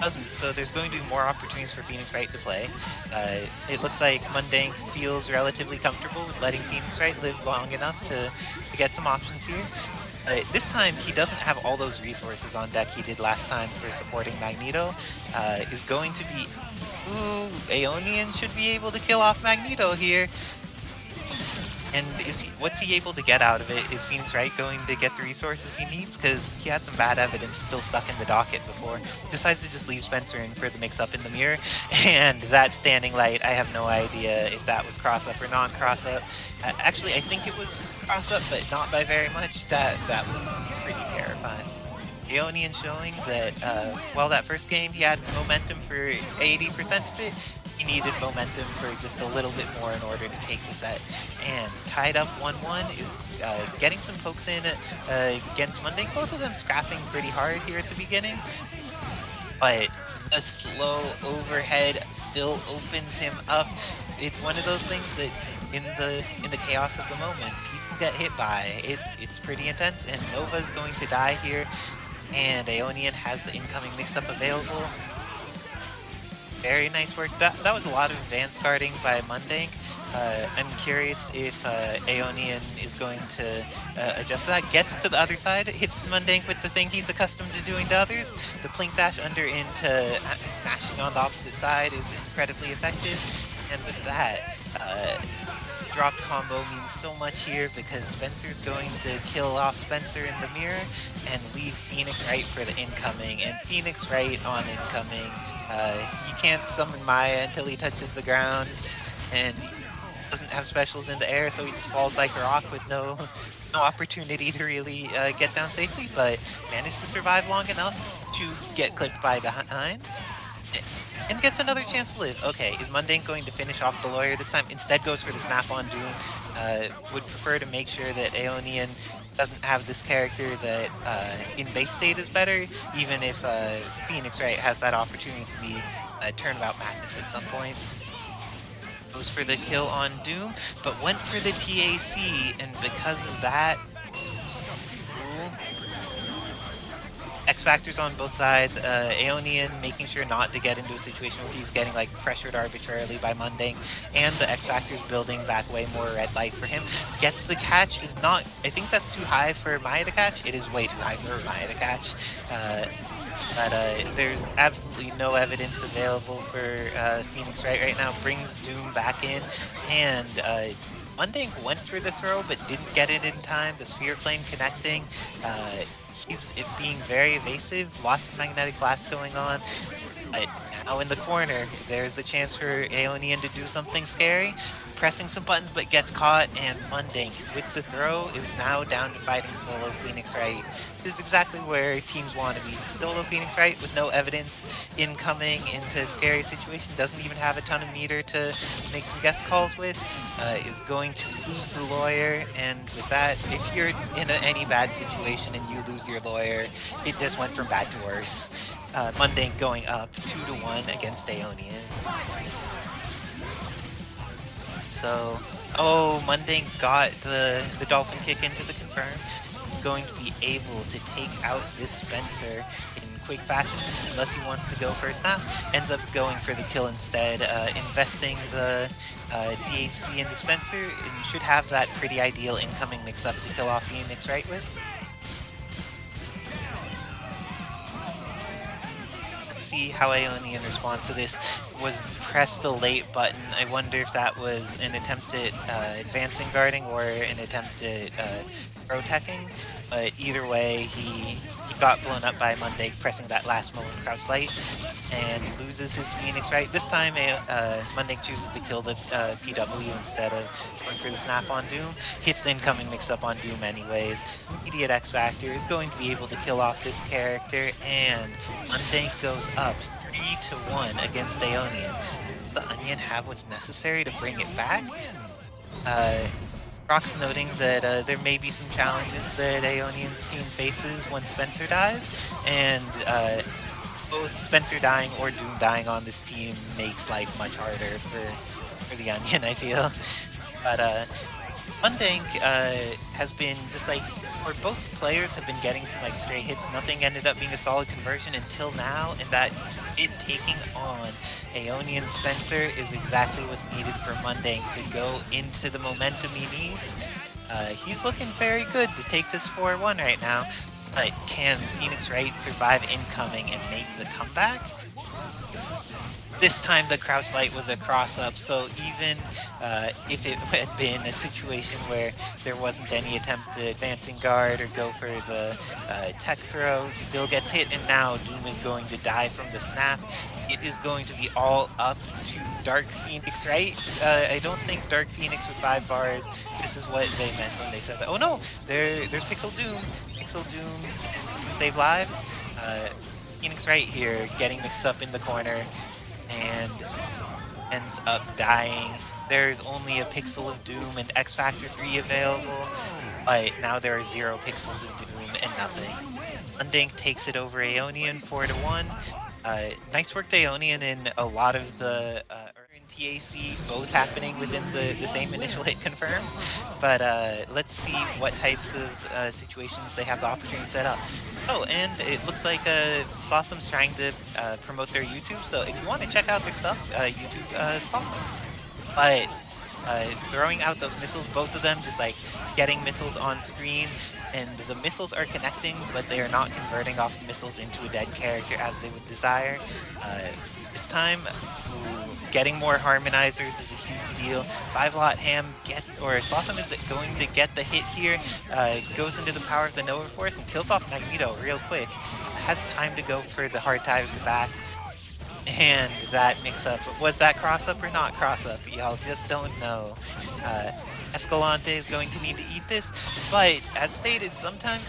Doesn't, so there's going to be more opportunities for Phoenix Wright to play. It looks like Mundank feels relatively comfortable with letting Phoenix Wright live long enough to get some options here. This time he doesn't have all those resources on deck he did last time for supporting Magneto. Is going to be... Ooh, Aonien should be able to kill off Magneto here. And what's he able to get out of it? Is Phoenix Wright going to get the resources he needs? Because he had some bad evidence still stuck in the docket before. Decides to just leave Spencer in for the mix-up in the mirror. And that standing light, I have no idea if that was cross-up or non-cross-up. Actually, I think it was cross-up, but not by very much. That was pretty terrifying. Aonien showing that, well, that first game he had momentum for 80% of it. He needed momentum for just a little bit more in order to take the set. And tied up 1-1 is getting some pokes in against Mundank. Both of them scrapping pretty hard here at the beginning. But the slow overhead still opens him up. It's one of those things that in the chaos of the moment, people get hit by. It's pretty intense, and Nova's going to die here. And Aonien has the incoming mix-up available. Very nice work. That was a lot of advanced guarding by Mundank. I'm curious if Aonien is going to adjust that. Gets to the other side, hits Mundank with the thing he's accustomed to doing to others. The Plink Dash under into mashing on the opposite side is incredibly effective. And with that, dropped combo means so much here because Spencer's going to kill off Spencer in the mirror and leave Phoenix Wright for the incoming. And Phoenix Wright on incoming, he can't summon Maya until he touches the ground, and he doesn't have specials in the air, so he just falls like a rock with no opportunity to really get down safely, but managed to survive long enough to get clipped by behind. And gets another chance to live. Okay, is Mundank going to finish off the lawyer this time? Instead goes for the snap-on Doom. Would prefer to make sure that Aonien doesn't have this character that in base state is better, even if Phoenix Wright has that opportunity to be Turnabout Madness at some point. Goes for the kill on Doom, but went for the TAC, and because of that, X factors on both sides. Aonien making sure not to get into a situation where he's getting like pressured arbitrarily by Mundank, and the X factors building back way more red light for him. Gets the catch, is not, I think that's too high for Maya to catch. It is way too high for Maya to catch. But there's absolutely no evidence available for Phoenix right now. Brings Doom back in, and Mundank went for the throw but didn't get it in time. The Sphere Flame connecting. He's being very evasive, lots of magnetic blast going on. Now in the corner, there's the chance for Aonien to do something scary. Pressing some buttons, but gets caught, and Mundank with the throw is now down to fighting solo Phoenix Wright. This is exactly where teams want to be. Solo Phoenix Wright with no evidence incoming into a scary situation, doesn't even have a ton of meter to make some guest calls with, is going to lose the lawyer, and with that, if you're in any bad situation and you lose your lawyer, it just went from bad to worse. Mundank going up 2-1 against Aonien. So, Mundank got the dolphin kick into the confirm. He's going to be able to take out this Spencer in quick fashion, unless he wants to go for a snap, ends up going for the kill instead, investing the DHC in dispenser, and should have that pretty ideal incoming mix-up to kill off Phoenix Wright with. See how Aonien responds to this. Was pressed the late button. I wonder if that was an attempt at advancing guarding or an attempt at pro-teching, but either way he got blown up by Mundank pressing that last moment crouch light and loses his Phoenix Wright. This time Mundank chooses to kill the PW instead of going for the snap on Doom. Hits the incoming mix up on Doom anyways. Immediate X Factor is going to be able to kill off this character, and Mundank goes up 3-1 against Aonien. Does the Onion have what's necessary to bring it back? Rock's noting that there may be some challenges that Aonien's team faces when Spencer dies, and both Spencer dying or Doom dying on this team makes life much harder for the Onion, I feel. But Mundank has been just like, where both players have been getting some like stray hits. Nothing ended up being a solid conversion until now, and that it taking on Aonien Spencer is exactly what's needed for Mundank to go into the momentum he needs. He's looking very good to take this 4-1 right now, but can Phoenix Wright survive incoming and make the comeback? This time the crouch light was a cross-up, so even if it had been a situation where there wasn't any attempt to advancing guard or go for the tech throw, still gets hit, and now Doom is going to die from the snap. It is going to be all up to Dark Phoenix, right? I don't think Dark Phoenix with 5 bars, this is what they meant when they said that. Oh no, there's Pixel Doom. Pixel Doom can save lives. Phoenix Wright here getting mixed up in the corner and ends up dying. There's only a Pixel of Doom and X Factor 3 available, but now there are 0 pixels of Doom and nothing. Mundank takes it over Aonien 4-1. Nice work to Aonien in a lot of the TAC, both happening within the same initial hit confirm. But let's see what types of situations they have the opportunity set up. Oh, and it looks like Slotham's trying to promote their YouTube, so if you want to check out their stuff, YouTube Slotham. But throwing out those missiles, both of them just like getting missiles on screen, and the missiles are connecting, but they are not converting off missiles into a dead character as they would desire. This time, getting more harmonizers is a huge deal. 5-lot ham Slotham is going to get the hit here, goes into the power of the Nova Force and kills off Magneto real quick. Has time to go for the hard tie with the back. And that mix-up, was that cross-up or not cross-up? Y'all just don't know. Escalante is going to need to eat this, but as stated, sometimes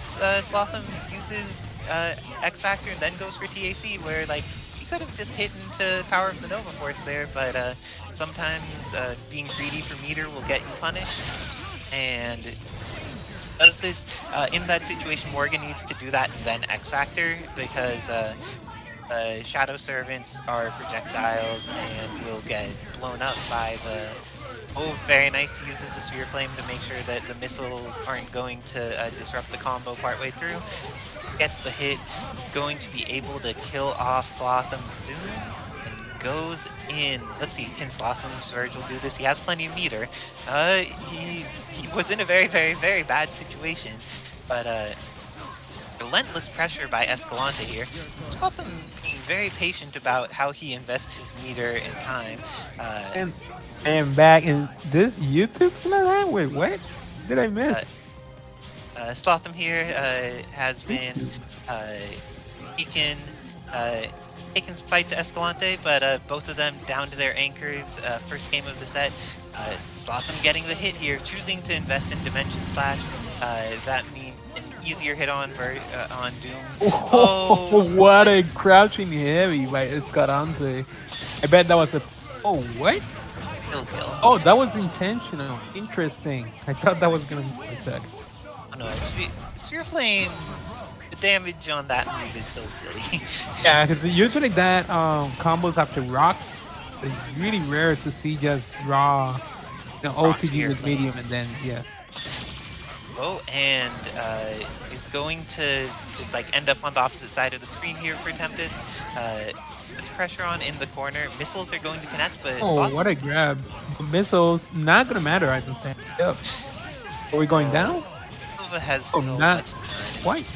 Slotham uses X Factor and then goes for TAC, where like he could have just hit into power of the Nova Force there, but sometimes being greedy for meter will get you punished. And does this in that situation, Morrigan needs to do that and then X Factor, because Shadow Servants are projectiles and will get blown up by the... Oh, very nice. He uses the Sphere Flame to make sure that the missiles aren't going to disrupt the combo partway through. Gets the hit. He's going to be able to kill off Slotham's Doom. And goes in. Let's see, can Slotham's Vergil do this? He has plenty of meter. He was in a very, very, very bad situation. But relentless pressure by Escalante here. Slotham being very patient about how he invests his meter and time. And back in this YouTube channel? Wait, what? Did I miss? Slotham here has been taking some fight to Escalante, but both of them down to their anchors. First game of the set. Slotham getting the hit here, choosing to invest in Dimension Slash. That means an easier hit on Doom. Oh, what a crouching heavy by Escalante. I bet that was a... Oh, what? Kill. Oh, that was intentional. Interesting. I thought that was gonna be a sec. Oh no, Sphere Flame, the damage on that move is so silly. Yeah, because usually that combos after rocks, it's really rare to see just raw, OTG with medium and then, yeah. Oh, and is going to just like end up on the opposite side of the screen here for Tempest. Puts pressure on in the corner. Missiles are going to connect, but Oh, what a grab. The missiles, not gonna matter, I don't think. Yep. Are we going down? Nova has Oh, so not much time. quite.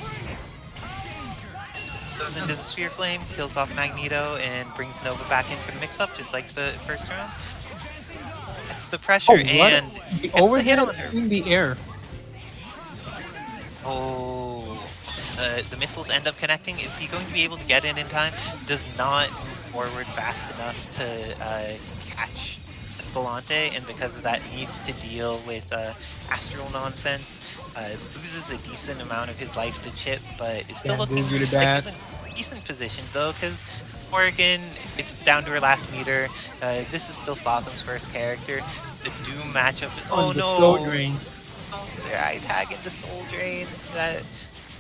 Goes into the Sphere Flame, kills off Magneto, and brings Nova back in for the mix-up, just like the first round. Gets the pressure, and the gets overhead the hit on her. in the air. Oh, the missiles end up connecting. Is he going to be able to get in time? Does not move forward fast enough to catch Escalante, and because of that needs to deal with astral nonsense. Loses a decent amount of his life to chip, but is still looking really like bad. he's in a decent position though, because Morrigan, it's down to her last meter. This is still Slotham's first character. The Doom matchup is, oh no! Soul drains. Their eye tag into Soul Drain. That's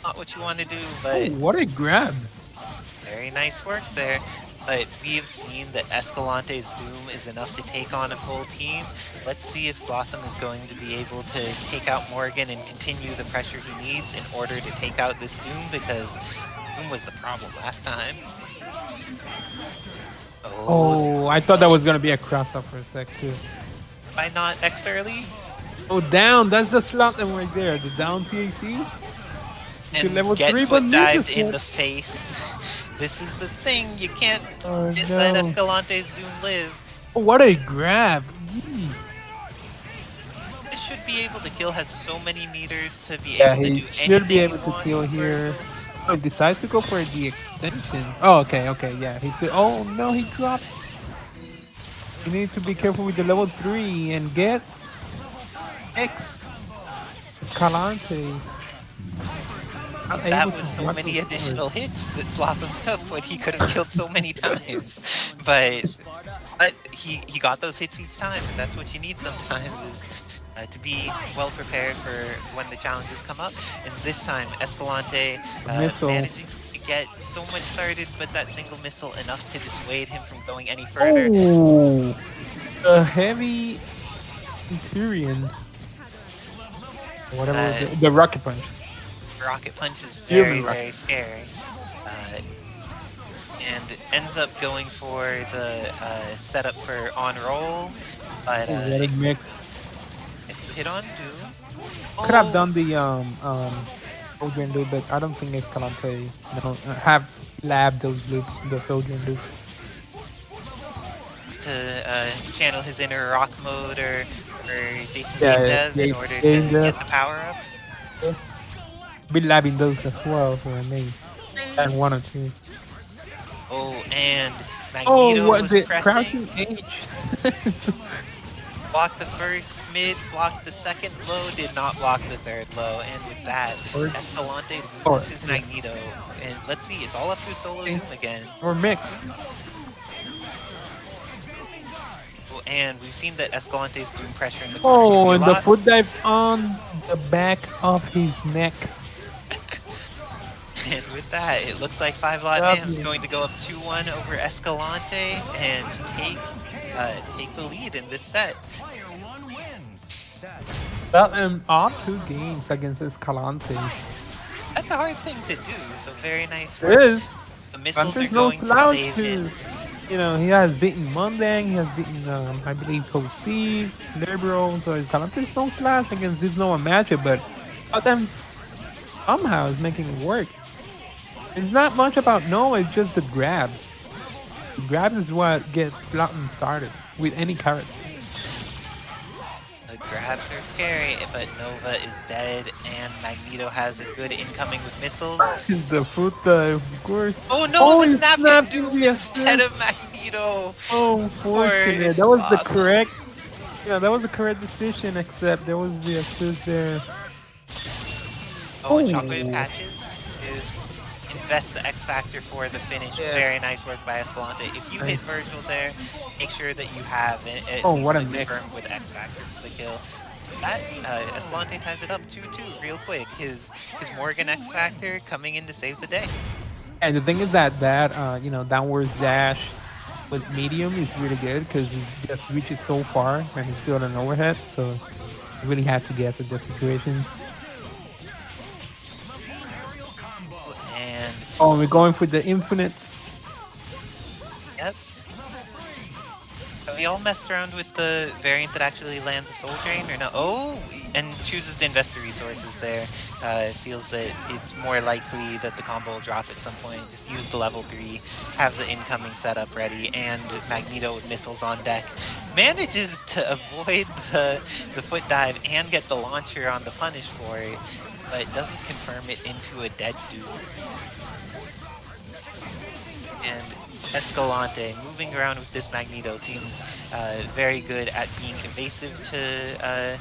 not what you want to do, Oh, but what a grab. very nice work there. But we have seen that Escalante's Doom is enough to take on a full team. Let's see if Slotham is going to be able to take out Morrigan and continue the pressure he needs in order to take out this Doom, because Doom was the problem last time. Oh, I thought that was gonna be a cross-up for a sec too. Why not X early? Oh, down. That's the Slotham right there. The down TAC. And level get 3, foot but dived Ninja in the face. This is the thing, you can't Oh, let no. Escalante's Doom live. Oh, what a grab. Yee. This should be able to kill, has so many meters to be Yeah, able to he do should anything be able he to wants kill with here. Vergil. Oh, he decides to go for the extension. Oh, okay, yeah. He said, oh no, he dropped. You need to be careful with the level 3 and get X. Escalante. That was so many additional hits that Slotham took when he could have killed so many times. But he got those hits each time, and that's what you need sometimes, is to be well prepared for when the challenges come up. And this time, Escalante managing to get so much started, but that single missile enough to dissuade him from going any further. Oh, the heavy Centurion. Whatever was it? The rocket punch. Rocket punch is very scary. And ends up going for the setup for on roll, but it's a hit on Doom. Could have done the soldier and loop, but I don't think Escalante have labbed those loops, the soldier and loop. To channel his inner rock mode or JasonKido in order to get the power up. Yes. Be labbing those as well for me. And 1 or 2. Oh, and Magneto was pressing. Crouching H. Blocked the first mid, blocked the second low, did not block the third low, and with that, Escalante loses his Magneto. And let's see, it's all up to solo Doom again. Or mix. Oh, and we've seen that Escalante's Doom pressure in the corner. Oh, and the foot dive on the back of his neck. And with that, it looks like 5 Lot Ham is going to go up 2-1 over Escalante and take the lead in this set. Well, off 2 games against Escalante. That's a hard thing to do, so very nice work. It is. The missiles are going to save him. You know, he has beaten Mundank, he has beaten, I believe, Coach Steve, Libero, so Escalante's no slouch against this no matchup, but them somehow is making it work. It's not much about Noah, it's just the grabs. The grabs is what gets Slotham started with any character. The grabs are scary, but Nova is dead, and Magneto has a good incoming with missiles. The foot dive, of course. Oh no, the snap and Doom instead of Magneto! Oh, unfortunate. That was the correct... Yeah, that was the correct decision, except there was the assist there. Oh, and Shockwave Patches is invest the X Factor for the finish. Yeah. Very nice work by Escalante. If you hit Vergil there, make sure that you have at least what a confirm with X Factor for the kill. That Escalante ties it up 2-2 real quick. His Morrigan X Factor coming in to save the day. And the thing is that downward dash with medium is really good because he just reaches so far and he's still on an overhead, so you really have to guess at the situation. and Oh, we're going for the infinites. yep. Have we all messed around with the variant that actually lands a Soul Drain or no? Oh, and chooses to invest the resources there. Feels that it's more likely that the combo will drop at some point. Just use the level 3, have the incoming setup ready, and Magneto with missiles on deck. Manages to avoid the foot dive and get the launcher on the punish for it, but doesn't confirm it into a dead dude. And Escalante moving around with this Magneto seems very good at being evasive to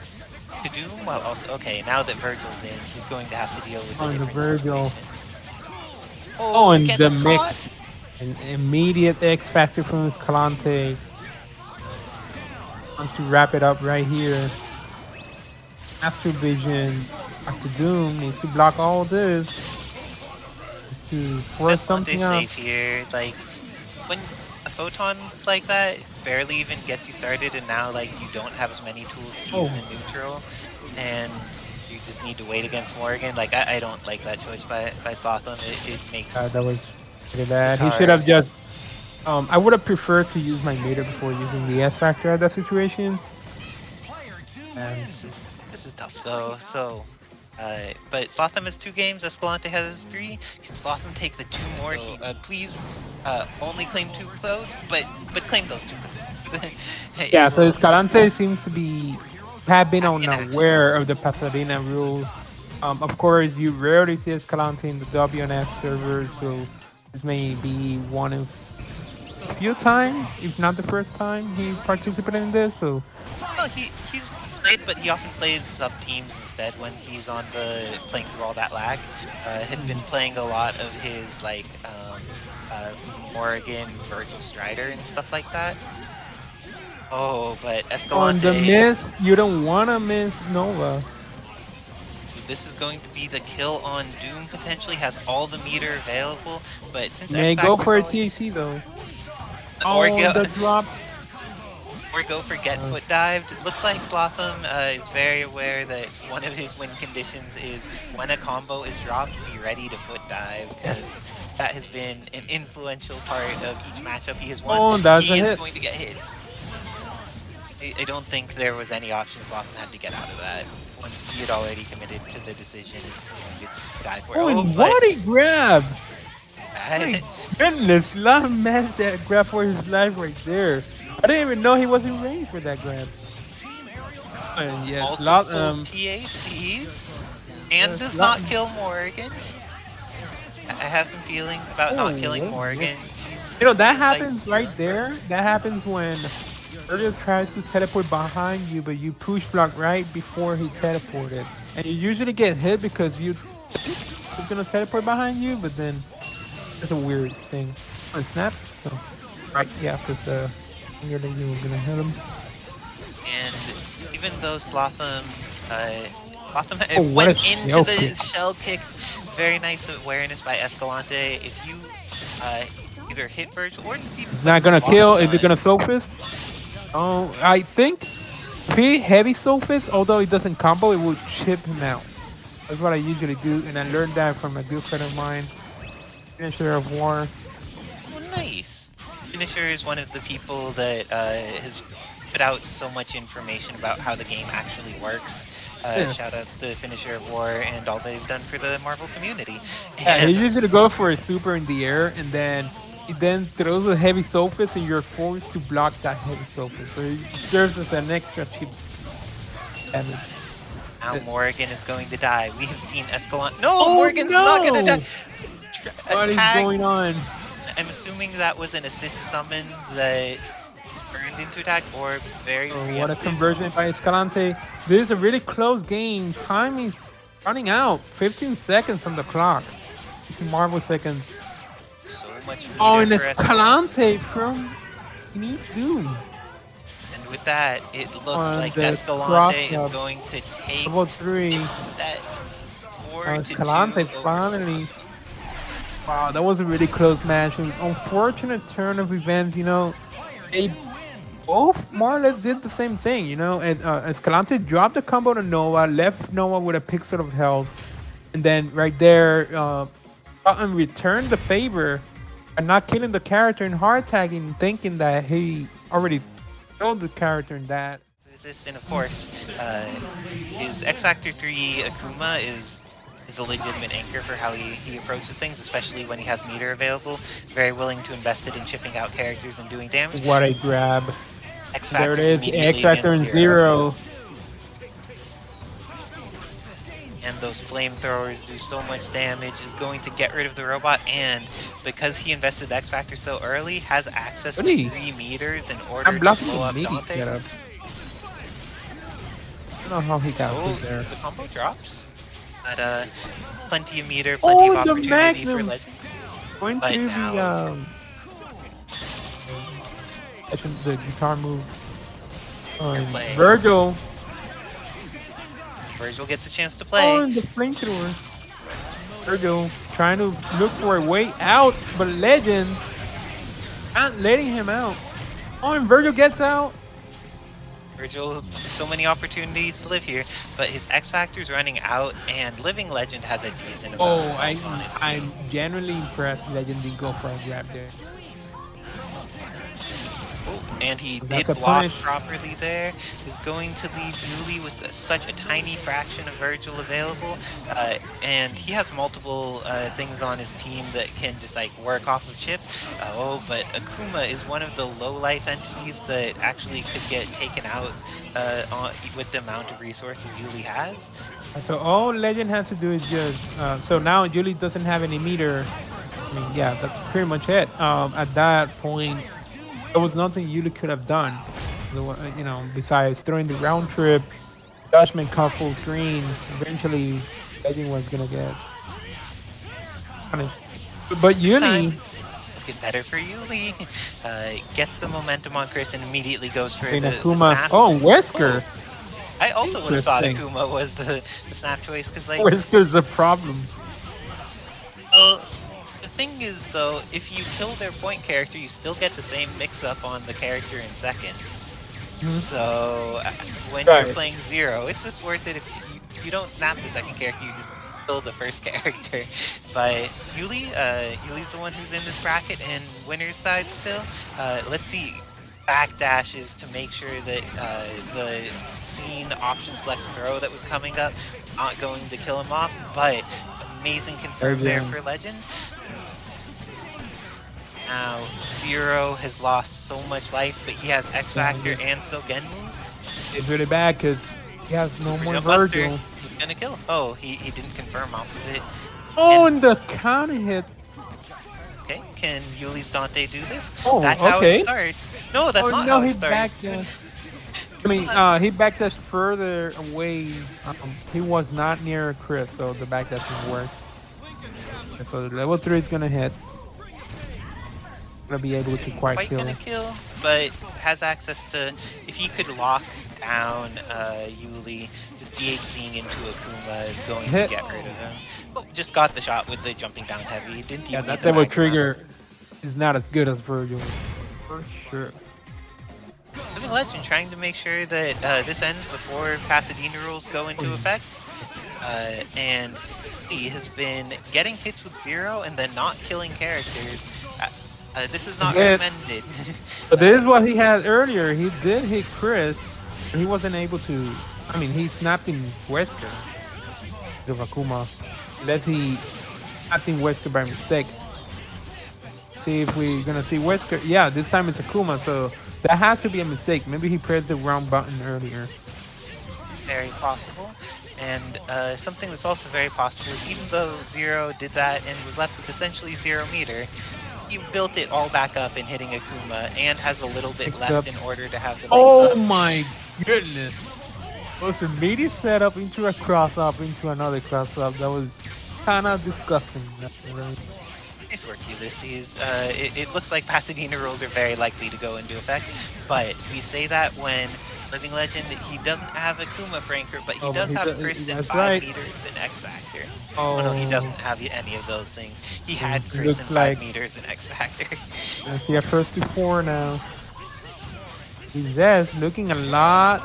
Doom, while also okay. Now that Vergil's in, he's going to have to deal with a different Vergil. situation. Oh, and the caught. mix, an immediate X factor from Escalante. Wants to wrap it up right here. Master Vision after Doom needs to block all this to force something out. Safe here, like when a photon like that barely even gets you started, and now like you don't have as many tools to use in neutral, and you just need to wait against Morrigan. Like I don't like that choice by Slotham. It makes that was pretty bad. He should have just. I would have preferred to use my meter before using the S factor at that situation. And this is tough though. So. But Slotham has 2 games, Escalante has 3. Can Slotham take the 2 more? So, please only claim 2 clothes, but claim those 2 clothes. Yeah, so Escalante seems to have been unaware of the Pasadena rules. Of course, you rarely see Escalante in the WNF server, so this may be one of a few times, if not the first time, he participated in this. So, well, he's played, but he often plays sub teams instead when he's on the playing through all that lag. Had been playing a lot of his like Morrigan, Vergil Strider and stuff like that. Oh, but Escalante. On the miss, you don't want to miss Nova. This is going to be the kill on Doom. Potentially has all the meter available, but since may go for a THC though. The drop. Or go for get foot dived. It looks like Slotham is very aware that one of his win conditions is when a combo is dropped, be ready to foot dive, because that has been an influential part of each matchup he has won. He is going to get hit. I don't think there was any option Slotham had to get out of that when he had already committed to the decision and dive for it. Oh, and what a grab! My goodness, Slotham managed that grab for his life right there. I didn't even know he was in range for that grab. And yes, TACs and does not kill Morrigan. I have some feelings about not killing Morrigan. You know, that happens right there. That happens when Vergil tries to teleport behind you, but you push block right before he teleported. And you usually get hit because he's gonna teleport behind you, but then it's a weird thing. On snap, so right, yeah, because you're gonna hit him. And even though Slotham went into the shell kick, very nice awareness by Escalante. If you either hit Vergil or just even... It's not gonna kill, is it gonna soul fist? Oh, I think if he heavy soul fist, although it doesn't combo, it will chip him out. That's what I usually do, and I learned that from a good friend of mine, Finisher of War. Oh, nice. Finisher is one of the people that has put out so much information about how the game actually works. Shoutouts to Finisher of War and all they've done for the Marvel community. Yeah, he usually go for a super in the air, and then he then throws a heavy soul fist, and you're forced to block that heavy soul fist. So it serves as an extra cheap damage. Now Morrigan is going to die. We have seen Escalante. No, Morrigan's not going to die. What is going on? I'm assuming that was an assist summon that turned into attack or very what a conversion by Escalante. This is a really close game. Time is running out. 15 seconds on the clock. 15 Marvel seconds. So much and Escalante from Doom. And with that, it looks like Escalante is going to take level 3. Set. Escalante finally. Wow, that was a really close match. An unfortunate turn of events, you know. They both more or less did the same thing, you know. And Escalante dropped the combo to Nova, left Nova with a pixel of health. And then right there, and return the favor and not killing the character and hard tagging, thinking that he already killed the character in that. And of course, his X Factor 3 Akuma is a legitimate anchor for how he approaches things, especially when he has meter available. Very willing to invest it in chipping out characters and doing damage. What a grab. X There it Factor's is, X Factor and Zero. And those flamethrowers do so much damage, is going to get rid of the robot, and because he invested the X Factor so early, has access to 3 meters in order to blow up Dante. I don't know how he got there. The combo drops. But plenty of meter, plenty of opportunity for Legend. Going but to now, the guitar move. Vergil. Vergil gets a chance to play. Oh, and the flamethrower. Vergil trying to look for a way out, but Legend not letting him out. Oh, and Vergil gets out. Vergil, so many opportunities to live here, but his X Factor's running out, and Living Legend has a decent amount of health on his team. I'm genuinely impressed Legend didn't go for a grab there. And he did block properly there. Is going to leave Yuli with such a tiny fraction of Vergil available. And he has multiple things on his team that can just like work off of chip. But Akuma is one of the low life entities that actually could get taken out with the amount of resources Yuli has. So all Legend has to do is just so now Yuli doesn't have any meter. I mean, yeah, that's pretty much it. At that point, there was nothing Yuli could have done, you know, besides throwing the round trip, judgment cut full screen. Eventually, Legend was gonna get punished. But Yuli, get better for Yuli. Gets the momentum on Chris and immediately goes for the snap. Oh, Wesker. I also would have thought Akuma was the snap choice because like Wesker's a problem. Well, the thing is, though, if you kill their point character, you still get the same mix-up on the character in second. So when you're playing Zero, it's just worth it if you don't snap the second character, you just kill the first character. But Yuli's the one who's in this bracket and winner's side still. Let's see backdashes to make sure that the scene option select throw that was coming up not going to kill him off, but amazing confirm there for Legend. Now, Zero has lost so much life, but he has X Factor and Sogenmu. It's really bad because he has no more Vergil. He's gonna kill him. Oh, he didn't confirm off of it. Oh, and the counter hit. Okay, can Yuli's Dante do this? Oh, that's how it starts. No, that's not how it starts. I mean, he backdashed further away. He was not near Chris, so the backdash didn't work. So the level 3 is gonna hit. Gonna be able to quite kill, but has access to, if he could lock down Yuli, just DHCing into Akuma is going to get rid of him. Oh, just got the shot with the jumping down heavy. Didn't even that level trigger is not as good as Vergil, for sure. Living Legend trying to make sure that this ends before Pasadena rules go into effect, and he has been getting hits with Zero and then not killing characters. This is not recommended. But this is what he had earlier. He did hit Chris, but he wasn't able to. I mean, he snapped in Wesker, the Akuma. Unless he snapped in Wesker by mistake. See if we're gonna see Wesker. Yeah, this time it's Akuma, so that has to be a mistake. Maybe he pressed the wrong button earlier. Very possible. And something that's also very possible is even though Zero did that and was left with essentially 0 meter, he built it all back up in hitting Akuma and has a little bit left in order to have the Oh my goodness. It was a immediate setup into a cross-up into another cross-up. That was kind of disgusting. Nice work, Yullizhez. It looks like Pasadena rules are very likely to go into effect, but we say that when Living Legend, he doesn't have Akuma for anchor, but he does have Chris in 5 meters and X Factor. Oh no, he doesn't have any of those things. He had Chris in 5 meters and X Factor. Let's see, our first to 4 now. Yullizhez looking a lot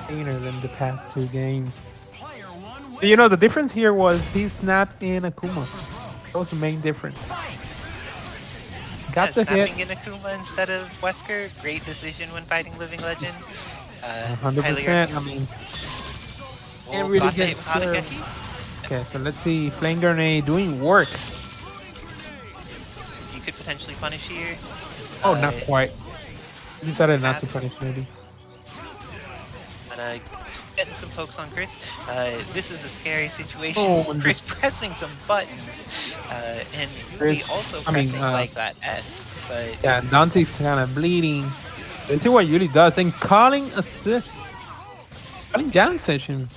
cleaner than the past 2 games. You know, the difference here was he snapped in Akuma. That was the main difference. Yeah, Got the hit. snapping in Akuma instead of Wesker, great decision when fighting Living Legend. 100%. I mean, can't really got the get hit with Haggar. Okay, so let's see. Flame Grenade doing work. You could potentially punish here. Oh, not quite. He decided not to punish, maybe. But getting some pokes on Chris. This is a scary situation. Oh, Chris pressing some buttons, and Chris, also pressing like that S. But yeah, Dante's kind of bleeding. Let's see what Yuli does. And calling assist, calling jam session.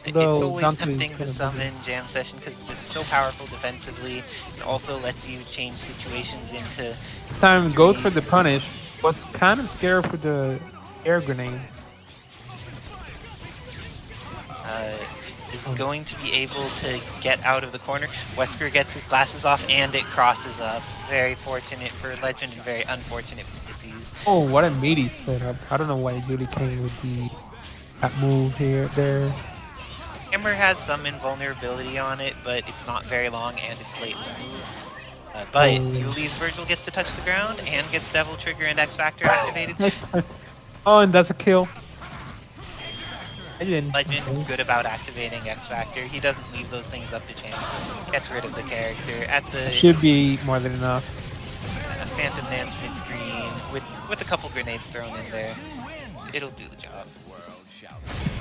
It's always tempting to summon jam session because it's just so powerful defensively. It also lets you change situations into. Time goes for the punish. Was kind of scared for the air grenade. Is going to be able to get out of the corner. Wesker gets his glasses off and it crosses up. Very fortunate for Legend and very unfortunate for Ulysses. Oh, what a meaty setup. I don't know why Yuli came with that move there. Hammer has some invulnerability on it, but it's not very long and it's late in the move. But Yullizhez Vergil gets to touch the ground and gets Devil Trigger and X Factor activated. Oh, and that's a kill. Legend good about activating X Factor. He doesn't leave those things up to chance. Gets rid of the character at the. Should be more than enough. A Phantom Dance mid screen with a couple grenades thrown in there. It'll do the job.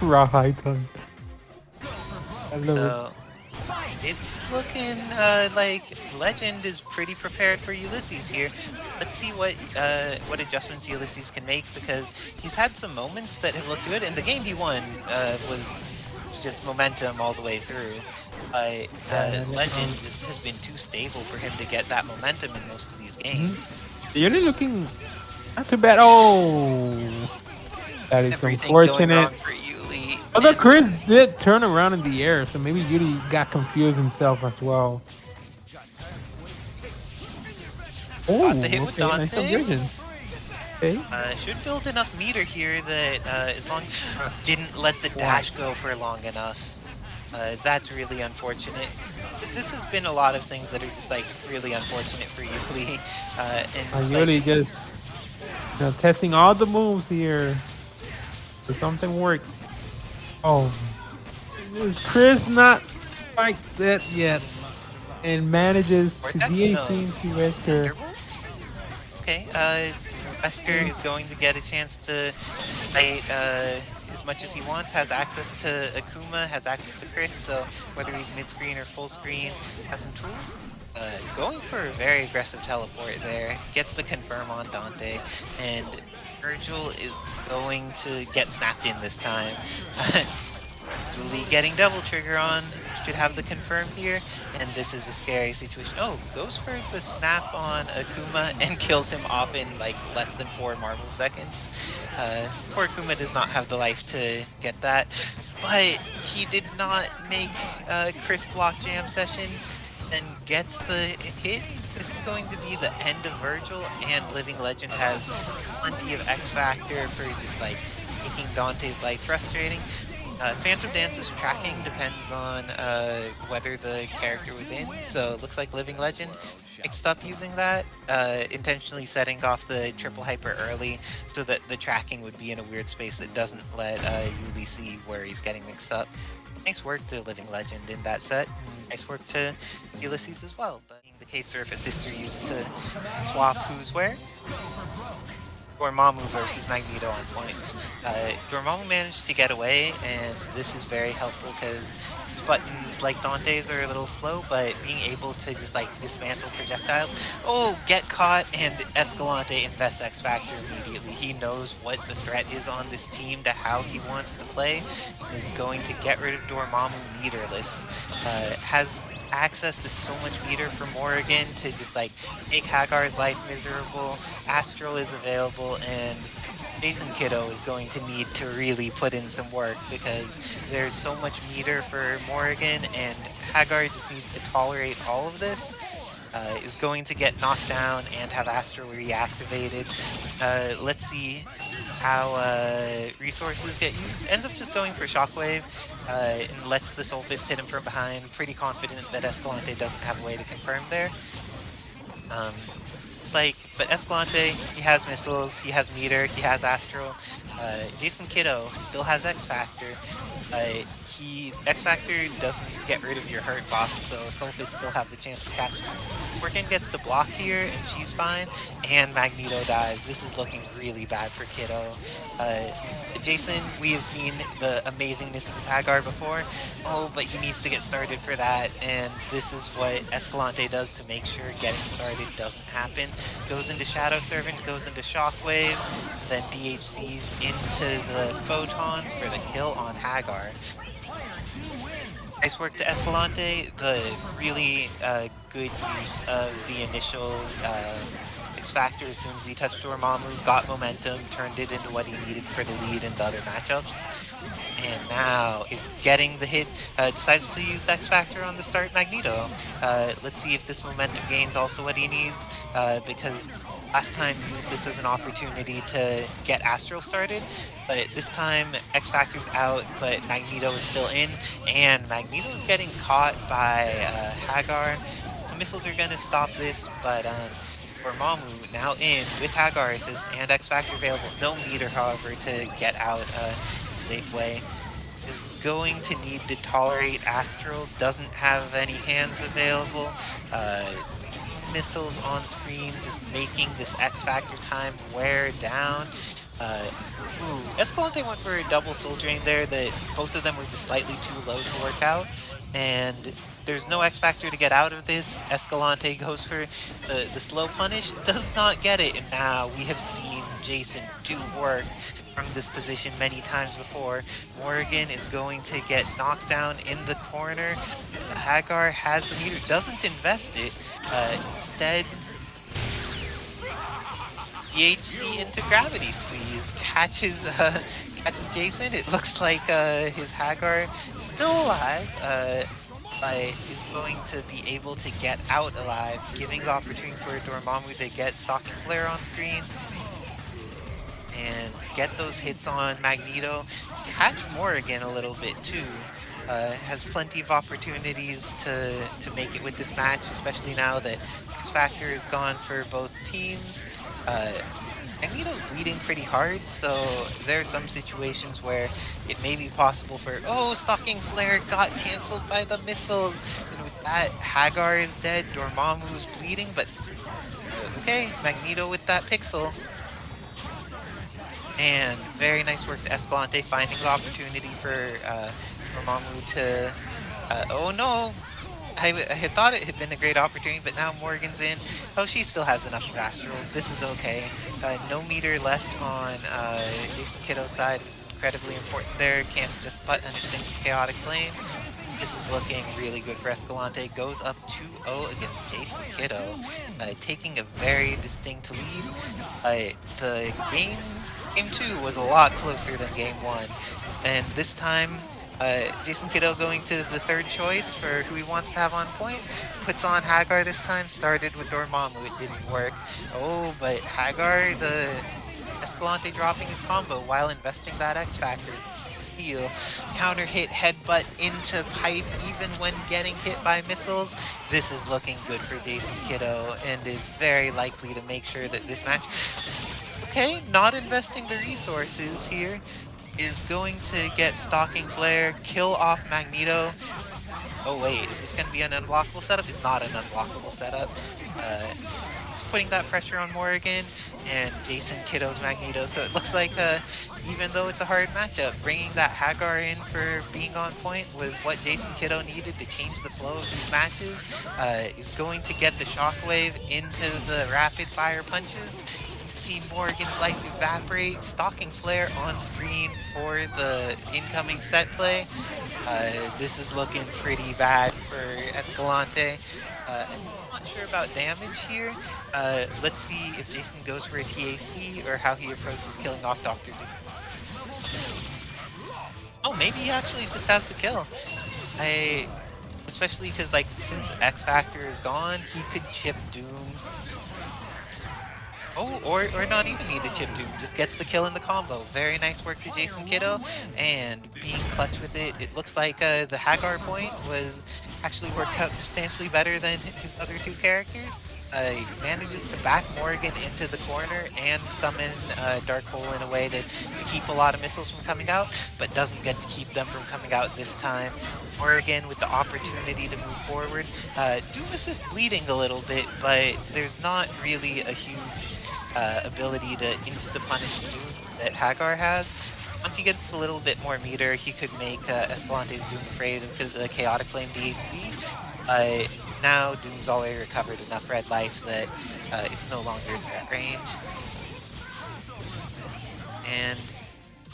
Raw high time. So it's looking like Legend is pretty prepared for Yullizhez here. Let's see what adjustments Yullizhez can make, because he's had some moments that have looked good, and the game he won was just momentum all the way through. Legend just has been too stable for him to get that momentum in most of these games. You're really looking not too bad. Oh, that is unfortunate. Although Chris did turn around in the air, so maybe Yuli got confused himself as well. Oh, the hit with Dante. Nice okay. Should build enough meter here that as long didn't let the dash go for long enough. That's really unfortunate. This has been a lot of things that are just like really unfortunate for Yuli. And Yuli just testing all the moves here. So something works. Oh, is Chris not like that yet? And manages to DAC into Wesker. Okay, Wesker is going to get a chance to fight as much as he wants, has access to Akuma, has access to Chris, so whether he's mid-screen or full screen, has some tools. Going for a very aggressive teleport there, gets the confirm on Dante, and Vergil is going to get snapped in this time. Yuli getting Devil Trigger on, should have the confirm here, and this is a scary situation. Oh, goes for the snap on Akuma and kills him off in like less than 4 Marvel seconds. Poor Akuma does not have the life to get that, but he did not make Chris block jam session and gets the hit. This is going to be the end of Vergil, and Living Legend has plenty of X Factor for just like making Dante's life frustrating. Phantom Dance's tracking depends on whether the character was in, so it looks like Living Legend mixed up using that, intentionally setting off the triple hyper early so that the tracking would be in a weird space that doesn't let Yuli see where he's getting mixed up. Nice work to Living Legend in that set, and nice work to Yullizhez as well. But the K-Surface are used to swap who's where. Dormammu versus Magneto on point. Dormammu managed to get away, and this is very helpful because his buttons, like Dante's, are a little slow, but being able to just like dismantle projectiles. Oh, get caught, and Escalante invests X Factor immediately. He knows what the threat is on this team to how he wants to play. Is going to get rid of Dormammu meterless. Has access to so much meter for Morrigan to just like make Haggar's life miserable. Astral is available, and JasonKido is going to need to really put in some work because there's so much meter for Morrigan, and Haggar just needs to tolerate all of this. Is going to get knocked down and have Astral reactivated. Let's see how resources get used. Ends up just going for Shockwave. and lets the Soul Fist hit him from behind. Pretty confident that Escalante doesn't have a way to confirm there. It's like, but Escalante, he has missiles, he has meter, he has astral. JasonKido still has X Factor. X Factor doesn't get rid of your hurt box, so Soul Fist still have the chance to catch him. Morrigan gets the block here, and she's fine, and Magneto dies. This is looking really bad for Kiddo. Jason, we have seen the amazingness of his Haggar before. Oh, but he needs to get started for that, and this is what Escalante does to make sure getting started doesn't happen. Goes into Shadow Servant, goes into Shockwave, then DHCs into the Photons for the kill on Haggar. Nice work to Escalante. The really good use of the initial X Factor as soon as he touched Dormammu, got momentum, turned it into what he needed for the lead in the other matchups. And now is getting the hit, decides to use the X Factor on the start Magneto. Let's see if this momentum gain's also what he needs, because last time he used this as an opportunity to get Astral started, but this time X Factor's out, but Magneto is still in, and Magneto's getting caught by Haggar. The missiles are going to stop this, but Dormammu now in with Haggar assist and X Factor available. No meter, however, to get out a safe way. Is going to need to tolerate Astral, doesn't have any hands available. Missiles on screen, just making this X Factor time wear down. Escalante went for a double soul drain there that both of them were just slightly too low to work out, and there's no X Factor to get out of this. Escalante goes for the slow punish, does not get it, and now we have seen Jason do work from this position many times before. Morrigan is going to get knocked down in the corner. Haggar has the meter, doesn't invest it. Instead, DHC into gravity squeeze, catches Jason. It looks like his Haggar still alive, but is going to be able to get out alive, giving the opportunity for Dormammu to get Stalking Flare on screen and get those hits on Magneto. Catch Morrigan a little bit too. Has plenty of opportunities to make it with this match, especially now that X Factor is gone for both teams. Magneto's bleeding pretty hard, so there are some situations where it may be possible for, oh, Stalking Flare got cancelled by the missiles, and with that, Haggar is dead, Dormammu is bleeding, but okay, Magneto with that pixel. And very nice work to Escalante, finding the opportunity for Dormammu to... oh no! I had thought it had been a great opportunity, but now Morrigan's in. Oh, she still has enough Astral. This is okay. No meter left on JasonKido's side. It was incredibly important there. Can't just punish things with Chaotic Flame. This is looking really good for Escalante. Goes up 2-0 against JasonKido, taking a very distinct lead. The game 2 was a lot closer than game 1, and this time JasonKido going to the third choice for who he wants to have on point. Puts on Haggar this time, started with Dormammu, it didn't work. Oh, but Haggar, the Escalante dropping his combo while investing that X Factor. Heal. Counter hit, headbutt into pipe even when getting hit by missiles. This is looking good for JasonKido and is very likely to make sure that this match... Okay, not investing the resources here. Is going to get Stalking Flare, kill off Magneto. Oh wait, is this going to be an unblockable setup? It's not an unblockable setup. Just putting that pressure on Morrigan and JasonKido's Magneto. So it looks like even though it's a hard matchup, bringing that Haggar in for being on point was what JasonKido needed to change the flow of these matches. Is going to get the Shockwave into the rapid fire punches. See Morrigan's life evaporate, Stalking Flare on screen for the incoming set play. This is looking pretty bad for Escalante. I'm not sure about damage here. Let's see if Jason goes for a TAC or how he approaches killing off Dr. Doom. Oh, maybe he actually just has to kill. Especially because, like, since X Factor is gone, he could chip Doom. Oh, or not even need a chip Doom, just gets the kill in the combo. Very nice work to JasonKido, and being clutch with it. It looks like the Haggar point was actually worked out substantially better than his other two characters. Manages to back Morrigan into the corner and summon Dark Hole in a way to keep a lot of missiles from coming out, but doesn't get to keep them from coming out this time. Morrigan with the opportunity to move forward. Doom assist bleeding a little bit, but there's not really a huge ability to insta-punish Doom that Haggar has. Once he gets a little bit more meter, he could make Escalante's Doom afraid of the Chaotic Flame DHC. Now Doom's already recovered enough red life that it's no longer in that range. And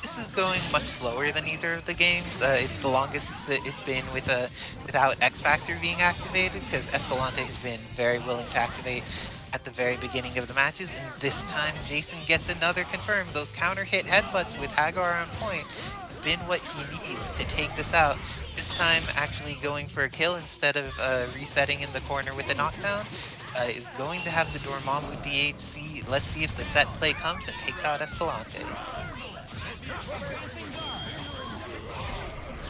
this is going much slower than either of the games. It's the longest that it's been without X Factor being activated, because Escalante has been very willing to activate at the very beginning of the matches, and this time Jason gets another confirm. Those counter hit headbutts with Haggar on point have been what he needs to take this out. This time actually going for a kill instead of resetting in the corner with a knockdown. Is going to have the Dormammu DHC. Let's see if the set play comes and takes out Escalante.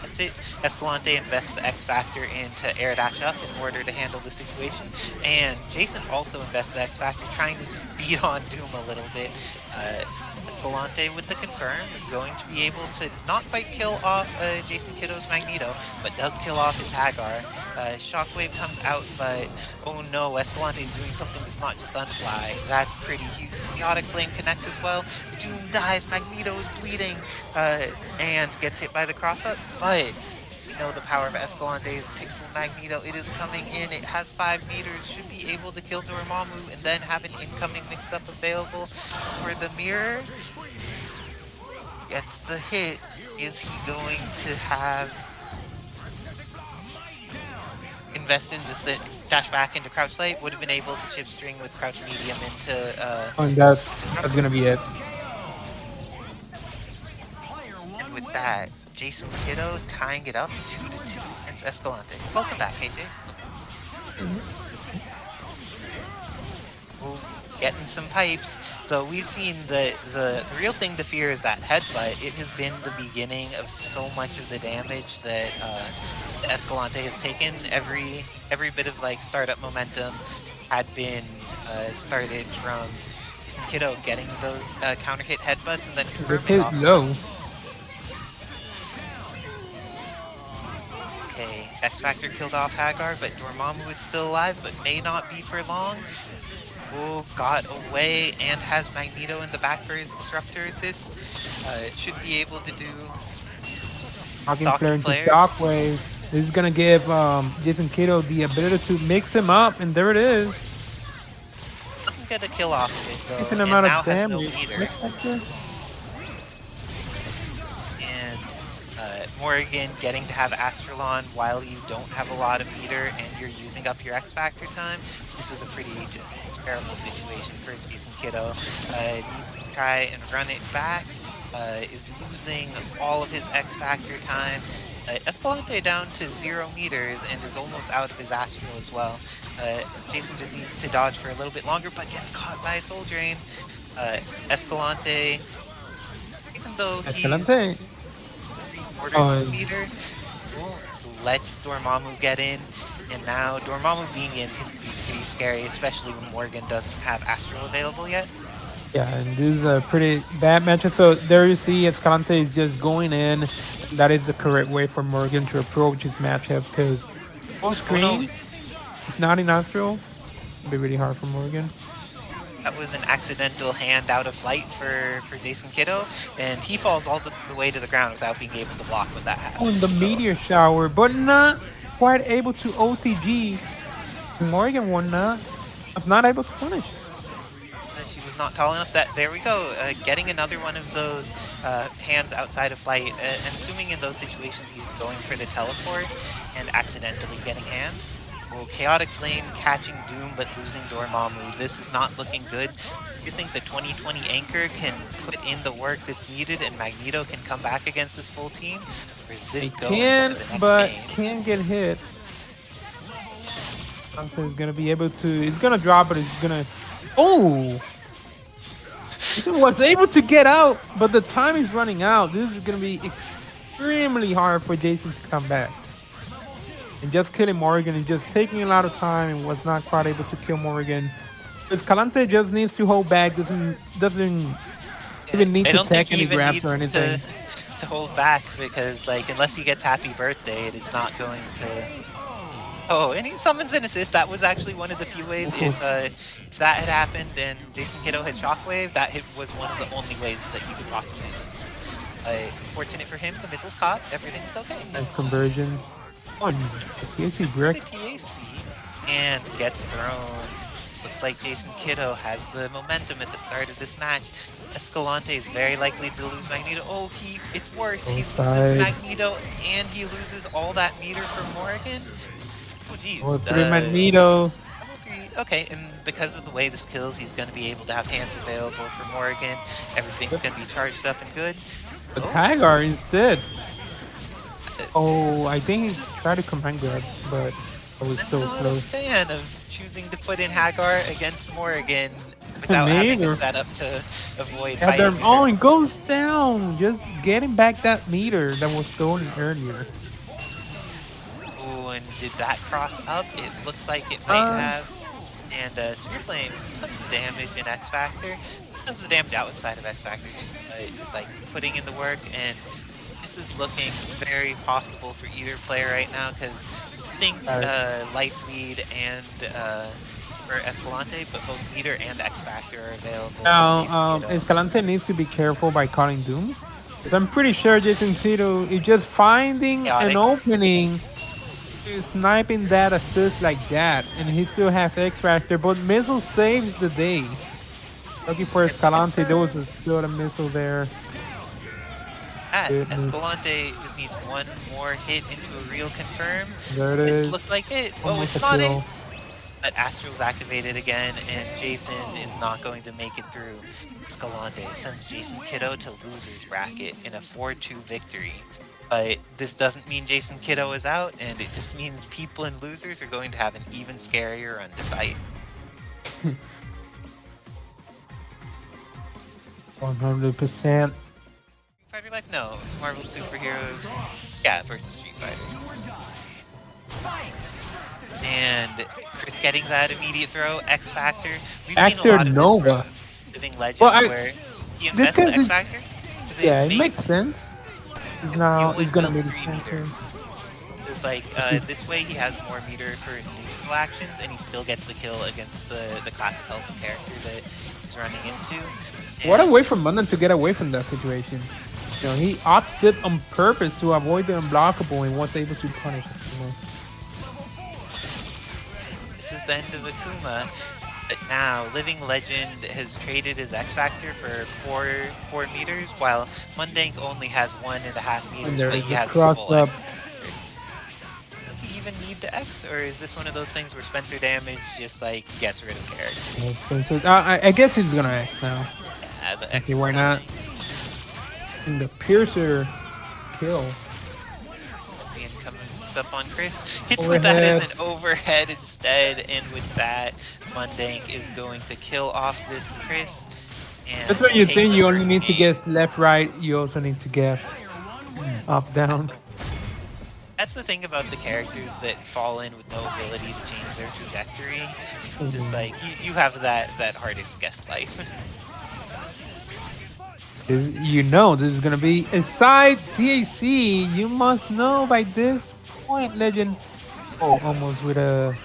That's it. Escalante invests the X Factor into air dash up in order to handle the situation, and Jason also invests the X Factor trying to just beat on Doom a little bit. Escalante with the confirm is going to be able to not quite kill off JasonKido's Magneto, but does kill off his Haggar. Shockwave comes out, but oh no, Escalante is doing something that's not just unfly. That's pretty huge. Chaotic Flame connects as well. Doom dies, Magneto is bleeding, and gets hit by the cross-up, but you know the power of Escalante's Pixel Magneto. It is coming in. It has 5 meters. Should be able to kill Dormammu and then have an incoming mix-up available for the mirror. Gets the hit. Is he going to have invest in just the dash back into crouch light? Would have been able to chip string with crouch medium into and that's gonna be it. And with that, JasonKido tying it up 2-2 against Escalante. Welcome back, KJ. Ooh, getting some pipes, though we've seen the real thing to fear is that headbutt. It has been the beginning of so much of the damage that Escalante has taken. Every bit of like startup momentum had been started from JasonKido getting those counter hit headbutts and then confirming off. Low. Okay, X Factor killed off Haggar, but Dormammu is still alive, but may not be for long. Oh, got away and has Magneto in the back for his disruptor assist. Should be able to do Stalking Flare. Shockwave. This is gonna give JasonKido the ability to mix him up, and there it is. Doesn't get a kill off of it though. Decent amount of damage. No meter. Morrigan getting to have Astralon while you don't have a lot of meter and you're using up your X Factor time. This is a pretty terrible situation for JasonKido. Needs to try and run it back. Is losing all of his X Factor time. Escalante down to 0 meters and is almost out of his Astral as well. Jason just needs to dodge for a little bit longer, but gets caught by a Soul Drain. Escalante, even though he's meter, lets Dormammu get in, and now Dormammu being in can be pretty scary, especially when Morrigan doesn't have Astral available yet. Yeah, and this is a pretty bad matchup. So there you see Escalante is just going in. That is the correct way for Morrigan to approach his matchup, because full screen, it's not in Astral. It'll be really hard for Morrigan. That was an accidental hand out of flight for JasonKido, and he falls all the way to the ground without being able to block when that happens. Oh, and the meteor shower, but not quite able to OTG. Morrigan was not able to punish. She was not tall enough. There we go. Getting another one of those hands outside of flight. I'm assuming in those situations he's going for the teleport and accidentally getting hand. Well, Chaotic Flame catching Doom but losing Dormammu. This is not looking good. Do you think the 2020 Anchor can put in the work that's needed and Magneto can come back against this full team? Or is this going to the next but game? Can get hit. Dante is going to be able to... He's going to drop, but he's going to... Oh! Jason was able to get out, but the time is running out. This is going to be extremely hard for Jason to come back. And just killing Morrigan is just taking a lot of time and was not quite able to kill Morrigan. Escalante just needs to hold back, doesn't even need to tech any grabs or anything. To hold back, because like unless he gets Happy Birthday, it's not going to. Oh, and he summons an assist. That was actually one of the few ways. If that had happened and JasonKido had Shockwave, that hit was one of the only ways that he could possibly lose. Fortunate for him, the missile's caught. Everything's okay. Nice conversion. Oh, TAC brick. The TAC and gets thrown. Looks like JasonKido has the momentum at the start of this match. Escalante is very likely to lose Magneto. Oh, it's worse. He loses Magneto and he loses all that meter from Morrigan. Oh, geez. Magneto. Okay, and because of the way this kills, he's going to be able to have hands available for Morrigan. Everything's going to be charged up and good. But Haggar instead. Oh, I think he tried to command grab, but I was so close. I'm not a fan of choosing to put in Haggar against Morrigan without having a setup to avoid fighting. Oh, it goes down. Just getting back that meter that was stolen earlier. Oh, and did that cross up? It looks like it might have. And Sphere Flame, tons of damage in X Factor. Tons of damage out inside of X Factor. Just like putting in the work, and this is looking very possible for either player right now because distinct life lead and for Escalante, but both meter and X Factor are available. Now, Escalante needs to be careful by calling Doom. Because I'm pretty sure JasonKido is just finding an opening to sniping that assist like that, and he still has X Factor, but missile saves the day. Lucky for Escalante, there was still a missile there. Escalante just needs one more hit into a real confirm. There it is. This looks like it. Oh, it's not it. But Astral's activated again, and Jason is not going to make it through. Escalante sends JasonKido to loser's bracket in a 4-2 victory. But this doesn't mean JasonKido is out, and it just means people in losers are going to have an even scarier run to fight. 100%. Fighter Life? No. Marvel Superheroes. Yeah, versus Street Fighter. And Chris getting that immediate throw. X Factor. We've seen a lot of Nova. Living Legend where he invests the X Factor. Yeah, it makes sense. He's gonna be the center. It's like this way he has more meter for neutral actions, and he still gets the kill against the classic health character that he's running into. And what a way for Mundank to get away from that situation. You know, he opts it on purpose to avoid the unblockable and was able to punish Akuma. This is the end of Akuma, but now Living Legend has traded his X Factor for 4 meters, while Mundank only has 1.5 meters, but he has a full X. Does he even need the X, or is this one of those things where Spencer Damage just like gets rid of characters? I guess he's gonna X now. Yeah, the X. Okay, why not? And the Piercer kill. The incoming up on Chris. Hits with that as an overhead instead, and with that, Mundank is going to kill off this Chris. And that's what you think. You only need to guess left, right. You also need to guess up, down. That's the thing about the characters that fall in with no ability to change their trajectory. It's just like you have that hardest guess life. You know this is gonna be a side TAC. You must know by this point, Legend. Oh, almost with a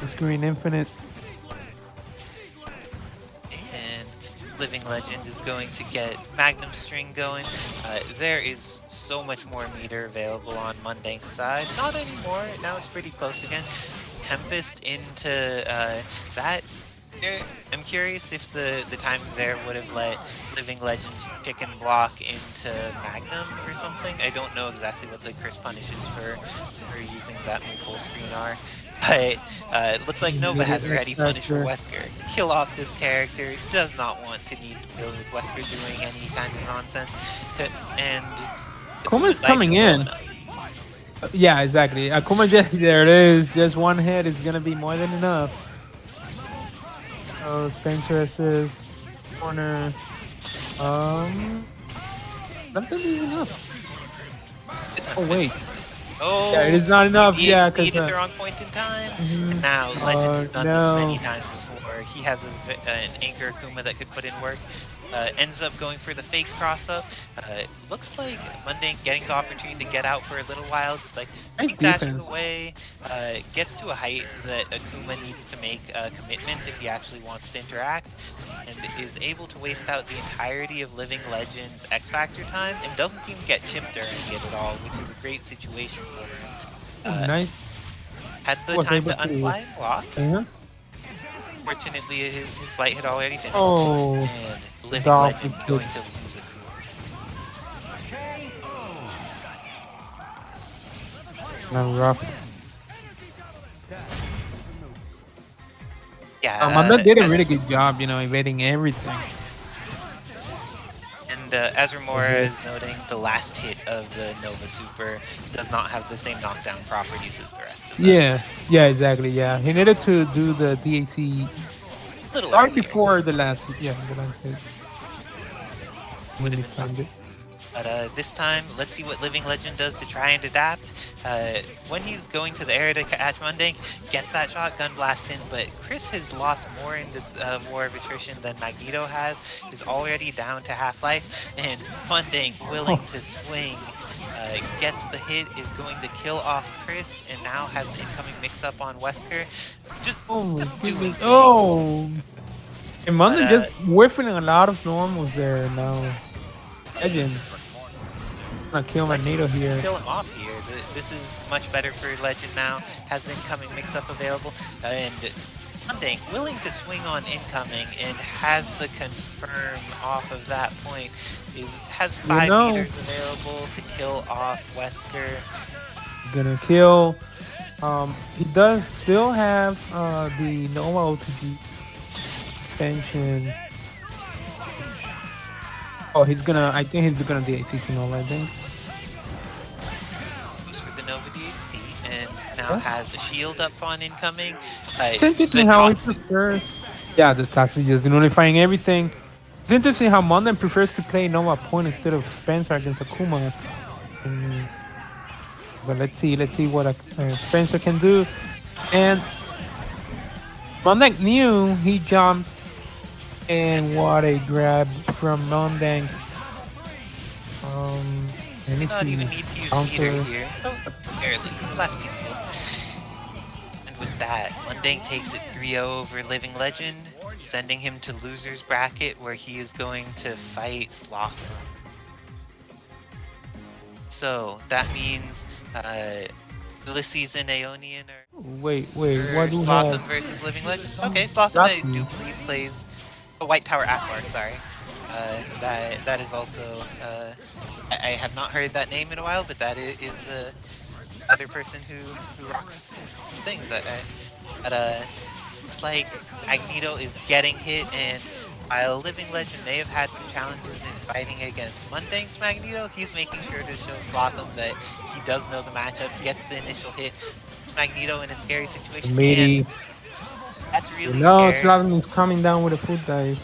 screen infinite. And Living Legend is going to get Magnum String going. There is so much more meter available on Mundank's side. Not anymore. Now it's pretty close again. Tempest into that. I'm curious if the timing there would have let Living Legend pick and block into Magnum or something. I don't know exactly what the Chris punishes for using that move full screen are. But it looks like Nova has already punished for Wesker. Kill off this character. Does not want to need to deal with Wesker doing any kind of nonsense. And Akuma's coming in. Yeah, exactly. Akuma, there it is. Just one hit is going to be more than enough. Oh, Spencer assist. corner. That doesn't even enough. Oh wait. Oh, Yeah, it is not enough. he Yeah, DHC'd because at the wrong point in time. And now Legend has done this many times before. He has an anchor Akuma that could put in work. Ends up going for the fake cross-up. Looks like Mundank getting the opportunity to get out for a little while, just like dashing away. Gets to a height that Akuma needs to make a commitment if he actually wants to interact, and is able to waste out the entirety of Living Legend's X Factor time, and doesn't even get chipped during it at all, which is a great situation for him. Nice. Had the time to unfly and block. Fortunately, his flight had already finished. And Living Legend going to lose Akuma. Not rough. Yeah, Amanda did a really good job, you know, evading everything. And as Remora is noting, the last hit of the Nova Super does not have the same knockdown properties as the rest of them. Yeah, exactly. Yeah, he needed to do the DAC right before the last hit. When he found it. But this time, let's see what Living Legend does to try and adapt. When he's going to the area to catch Mundank, gets that shotgun blast in, but Chris has lost more in this war of attrition than Magneto has. He's already down to half-life, and Mundank willing to swing. Gets the hit, is going to kill off Chris, and now has the incoming mix-up on Wesker. Just doing things. And Mundank just whiffing a lot of normals there now. Legend. Gonna kill Magneto here. Kill him off here. This is much better for Legend now. Has the incoming mix-up available, and Mundank willing to swing on incoming and has the confirm off of that point. Has 5 meters available to kill off Wesker. He's gonna kill. He does still have the Nova OTG extension. Oh, I think he's gonna DHC Nova, I think. Goes for the Nova DHC and now has the shield up on incoming. It's interesting how he prefers. Yeah, the Tatsu just nullifying everything. It's interesting how Mundank prefers to play Nova point instead of Spencer against Akuma. But let's see what Spencer can do. And Mundank knew he jumped. And what a grab from Mundank. Not even need to use meter here. Oh, barely. Last pixel. And with that, Mundank takes it 3-0 over Living Legend, sending him to loser's bracket where he is going to fight Slotham. So that means Yullizhez and Aonien are. Wait, what do Slotham versus Living Legend? Okay, Slotham plays. White Tower Akbar, sorry. That is also, I have not heard that name in a while, but that is other person who rocks some things. Looks like Magneto is getting hit, and while Living Legend may have had some challenges in fighting against Mundank's Magneto, he's making sure to show Slotham that he does know the matchup, gets the initial hit. It's Magneto in a scary situation. And that's really scary. Slotham is coming down with a foot dive.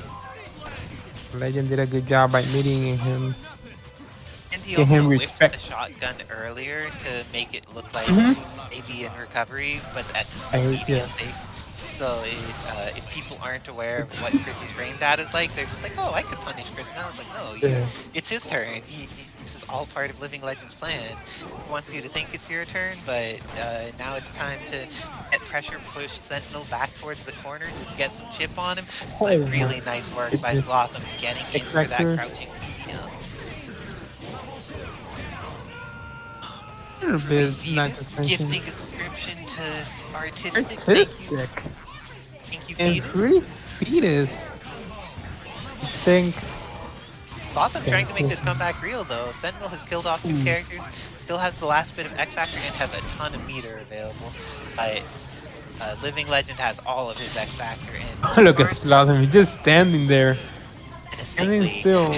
Legend did a good job by meeting him. And he also whipped the shotgun earlier to make it look like maybe in recovery, but the S is still medium safe. So if people aren't aware of what Chris's frame data is like, they're just like, oh, I could punish Chris now. It's like, no, it's his turn. This is all part of Living Legend's plan. He wants you to think it's your turn, but now it's time to get pressure, push Sentinel back towards the corner, just get some chip on him. But really nice work by Slotham getting in for that crouching medium. Venus gifting description to artistic. Thank you, and pretty Fetus. I think. Slotham trying to make this comeback real though. Sentinel has killed off 2 characters, still has the last bit of X Factor, and has a ton of meter available. Living Legend has all of his X Factor. And look at Slotham, he's just standing there. Standing still.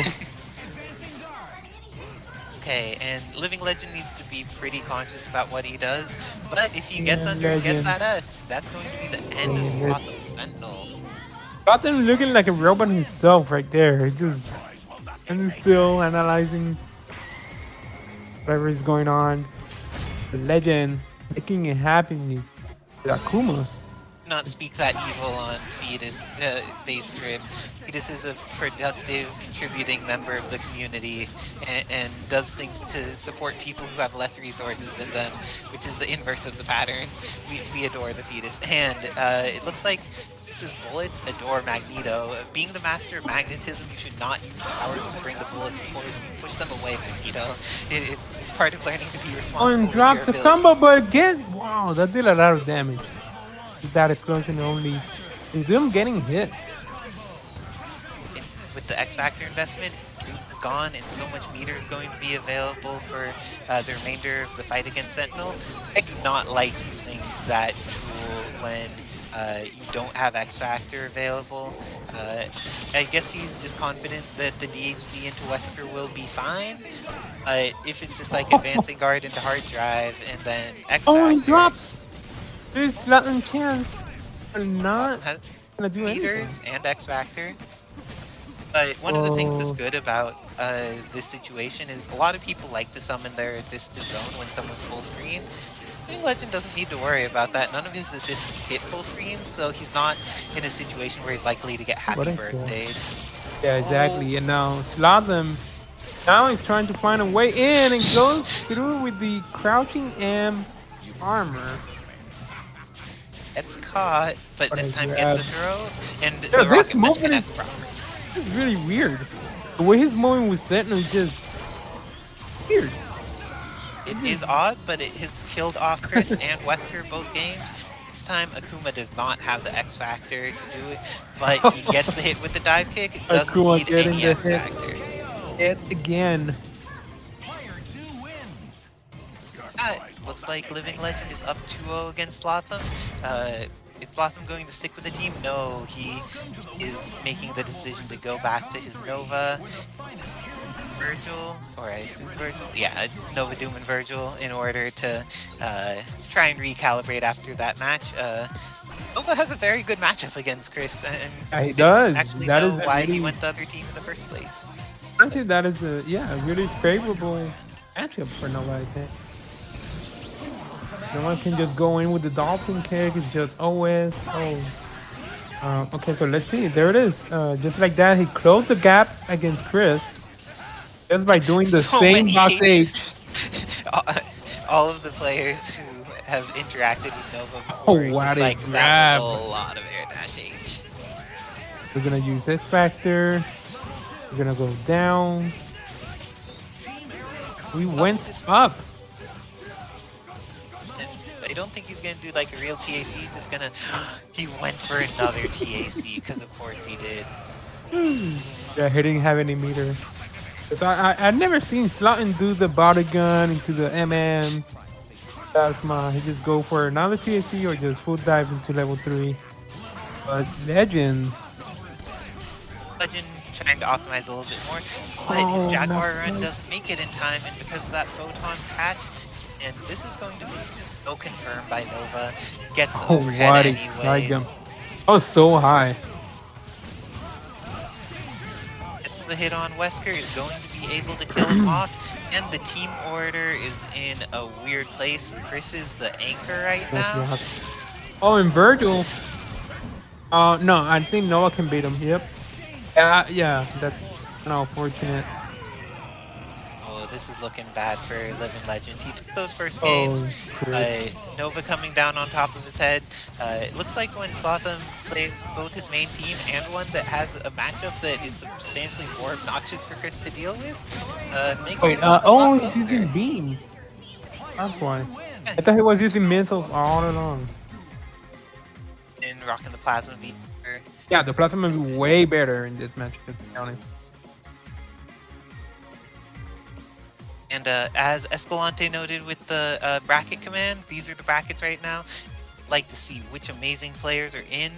Okay, and Living Legend needs to be pretty conscious about what he does, but if he gets under and gets at us, that's going to be the end of Slotham's Sentinel. Gotham looking like a robot himself right there. He just and still analyzing whatever is going on. The legend making it happen with Akuma. Not speak that evil on Fetus base trip. Fetus is a productive, contributing member of the community and does things to support people who have less resources than them, which is the inverse of the pattern. We adore the Fetus, and it looks like Fetus's bullets adore Magneto. Being the master of magnetism, you should not use powers to bring the bullets towards you. Push them away, Magneto. It's part of learning to be responsible. Oh, and drops the combo, but again, wow, that did a lot of damage. That explosion only is them getting hit. With the X Factor investment, is gone, and so much meter is going to be available for the remainder of the fight against Sentinel. I do not like using that tool when you don't have X Factor available. I guess he's just confident that the DHC into Wesker will be fine. If it's just like advancing guard into hard drive and then X Factor. Oh, he drops. There's Latin chance. Not gonna do meters anything. And X Factor. But one of the things that's good about this situation is a lot of people like to summon their assisted zone when someone's full screen. Legend doesn't need to worry about that. None of his assists hit full screens, so he's not in a situation where he's likely to get happy birthday. Yeah, exactly. And now Slotham, now he's trying to find a way in and goes through with the crouching M armor. Gets caught, but this time gets the throw, and the rocket punch connects properly. It's really weird. The way he's moving with Sentinel is just weird. It is odd, but it has killed off Chris and Wesker both games. This time, Akuma does not have the X Factor to do it, but he gets the hit with the dive kick. It doesn't need any X Factor. Yet again. Looks like Living Legend is up 2-0 against Slotham. Is Slotham going to stick with the team? No, he is making the decision to go back to his Nova, Vergil, or I assume Vergil? Yeah, Nova Doom and Vergil in order to try and recalibrate after that match. Nova has a very good matchup against Chris, and he does. Actually that know why he went the other team in the first place. Actually, that is a really favorable matchup for Nova, I think. No one can just go in with the dolphin kick. It's just OS. Okay, so let's see. There it is. Just like that, he closed the gap against Chris just by doing the same box H. All of the players who have interacted with Nova before, what like grab. That was a lot of air dash H. We're gonna use X Factor. We're gonna go down. We went up. I don't think he's gonna do like a real TAC. Just gonna. He went for another TAC because of course he did. Yeah, he didn't have any meter. I've never seen Slotin do the body gun into the MM. That's he just go for another TAC or just full dive into level 3. But Legend trying to optimize a little bit more, but his Jaguar run doesn't make it in time, and because of that Photon's catch, and this is going to be no confirm by Nova. Gets the overhead anyway. Oh, so high. Gets the hit on Wesker, is going to be able to kill him off, and the team order is in a weird place. Chris is the anchor right now. Oh, and Vergil. No, I think Nova can beat him. Yep. Yeah, that's unfortunate. Oh, this is looking bad for Living Legend. He took those first games. Nova coming down on top of his head. It looks like when Slotham plays both his main team and one that has a matchup that is substantially more obnoxious for Chris to deal with. He's using Beam. That's why. I thought he was using missiles all along. And rocking the Plasma Beam. Yeah, the Plasma is way better in this match, to be honest. And as Escalante noted with the bracket command, these are the brackets right now. Like to see which amazing players are in,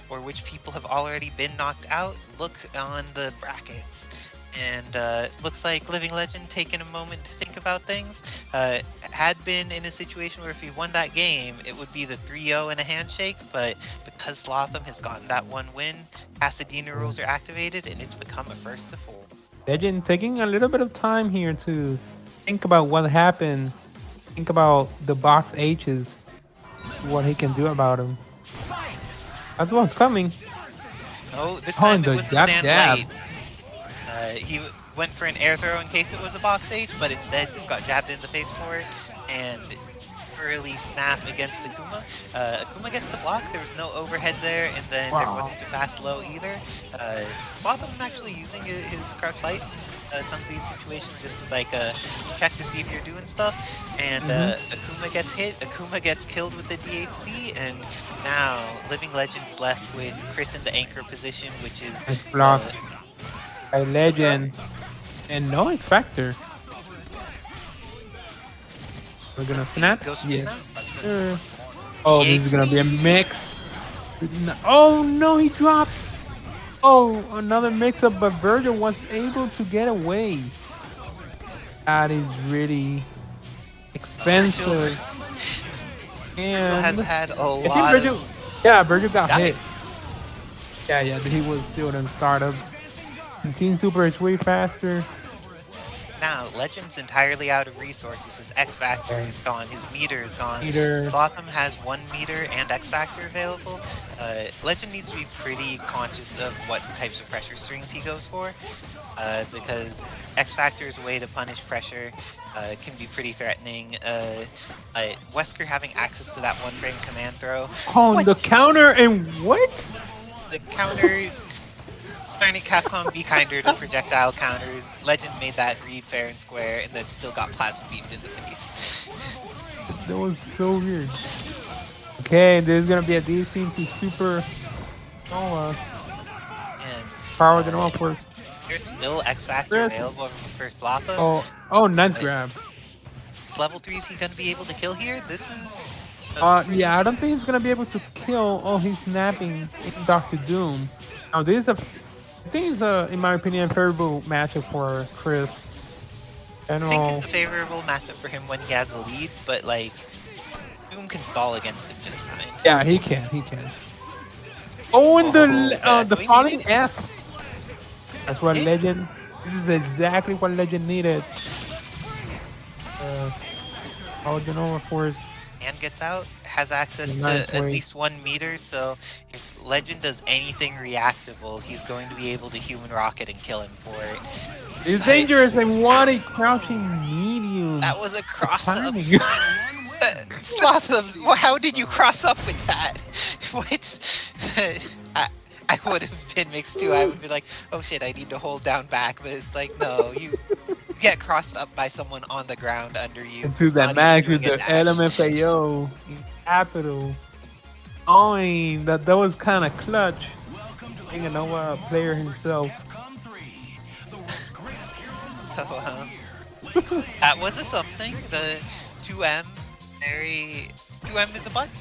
or which people have already been knocked out. Look on the brackets. And looks like Living Legend taking a moment to think about things. Had been in a situation where if he won that game, it would be the 3-0 and a handshake, but because Slotham has gotten that one win, Pasadena rules are activated, and it's become a first to 4. Legend taking a little bit of time here to think about what happened. Think about the box H's, what he can do about them. That's what's coming. Oh, this time it was the stand jab. late. He went for an air throw in case it was a box H, but instead just got jabbed in the face for it, and early snap against Akuma. Akuma gets the block, there was no overhead there, and then there wasn't a fast low either. Slotham actually using his crouch light some of these situations just as like a check to see if you're doing stuff, and Akuma gets hit, Akuma gets killed with the DHC, and now Living Legend's left with Chris in the anchor position, which is blocked by Legend, and no X Factor. We're gonna snap? Yes. Oh, this is gonna be a mix. Oh no, he drops. Oh, another mix-up, but Vergil was able to get away. That is really expensive. And has had a lot Vergil got hit. Yeah, he was still in startup. And Team Super is way faster. Now, Legend's entirely out of resources. His X Factor is gone. His meter is gone. Slotham has 1 meter and X Factor available. Legend needs to be pretty conscious of what types of pressure strings he goes for, because X Factor is a way to punish pressure. Can be pretty threatening. Wesker having access to that 1-frame command throw. Oh, the counter and what? The counter. Trying to Capcom be kinder to projectile counters. Legend made that read fair and square, and then still got plasma beamed in the face. That was so weird. Okay, there's gonna be a DC into Super Nova. And power the normal force. There's still X Factor available for Slotham. Oh, nice grab. Level 3, is he gonna be able to kill here? This is. Yeah, I don't think he's gonna be able to kill. Oh, he's snapping in Doctor Doom. Now this is I think it's in my opinion, a favorable matchup for Chris. I think it's a favorable matchup for him when he has a lead, but like, Doom can stall against him just fine. Yeah, he can. Oh, and the falling F. That's what Legend. This is exactly what Legend needed. The normal force. And gets out, has access to at least 1 meter, so if Legend does anything reactable, he's going to be able to human rocket and kill him for it. It's dangerous and what a crouching medium. That was a cross-up. Slotham, how did you cross up with that? What? I would have been mixed too. I would be like, oh shit, I need to hold down back, but it's like, no, you get crossed up by someone on the ground under you. Into that max with the LMFAO in capital. That was kind of clutch. Being a Nova player himself. So, that was a something. The 2M, 2M is a button.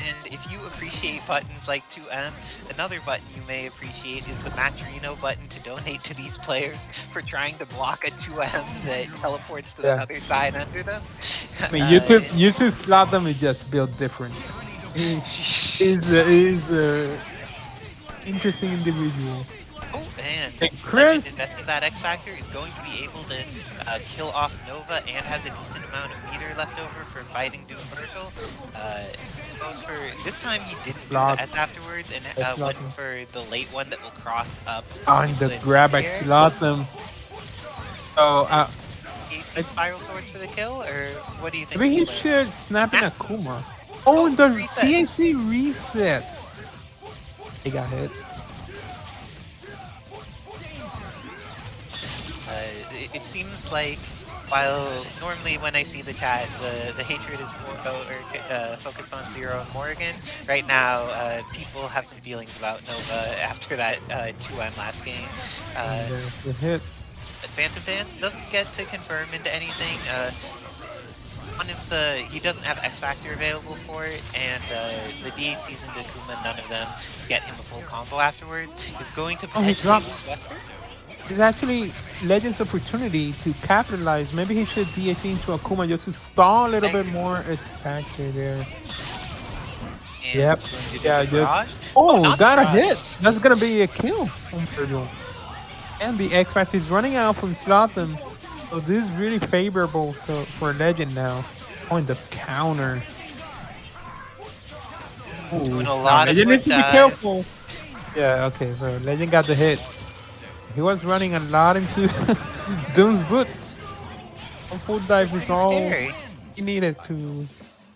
And if you appreciate buttons like 2M, another button you may appreciate is the Maturino button to donate to these players for trying to block a 2M that teleports to the other side under them. I mean, YouTube Slotham is just built different. He's a interesting individual. Oh, and Chris investing that X Factor is going to be able to kill off Nova and has a decent amount of meter left over for fighting Doom Vergil. Goes for this time he didn't do the S afterwards and went for the late one that will cross up. On the grab at Slotham. So spiral swords for the kill, or what do you think? Maybe he should snap in Akuma. Oh, the THC reset. He got hit. It seems like while normally when I see the chat, the hatred is focused on Zero and Morrigan, right now people have some feelings about Nova after that 2M last game. The hit. Phantom Dance doesn't get to confirm into anything. One of he doesn't have X Factor available for it, and the DHCs into Akuma, none of them get him a full combo afterwards. Is going to potentially lose Wesker. it's actually Legend's opportunity to capitalize. Maybe he should DH into Akuma just to stall a little bit more. Exactly there. And Yep. going to do Yeah, the barrage. just Not got the a barrage. hit. That's gonna be a kill from Vergil. And the X Factor is running out from Slotham. So this is really favorable for Legend now. On the counter. Doing a Now, lot of Legend foot needs to be dives. careful. Yeah, okay, so Legend got the hit. He was running a lot into Doom's boots. One full dive is Pretty all scary. he needed to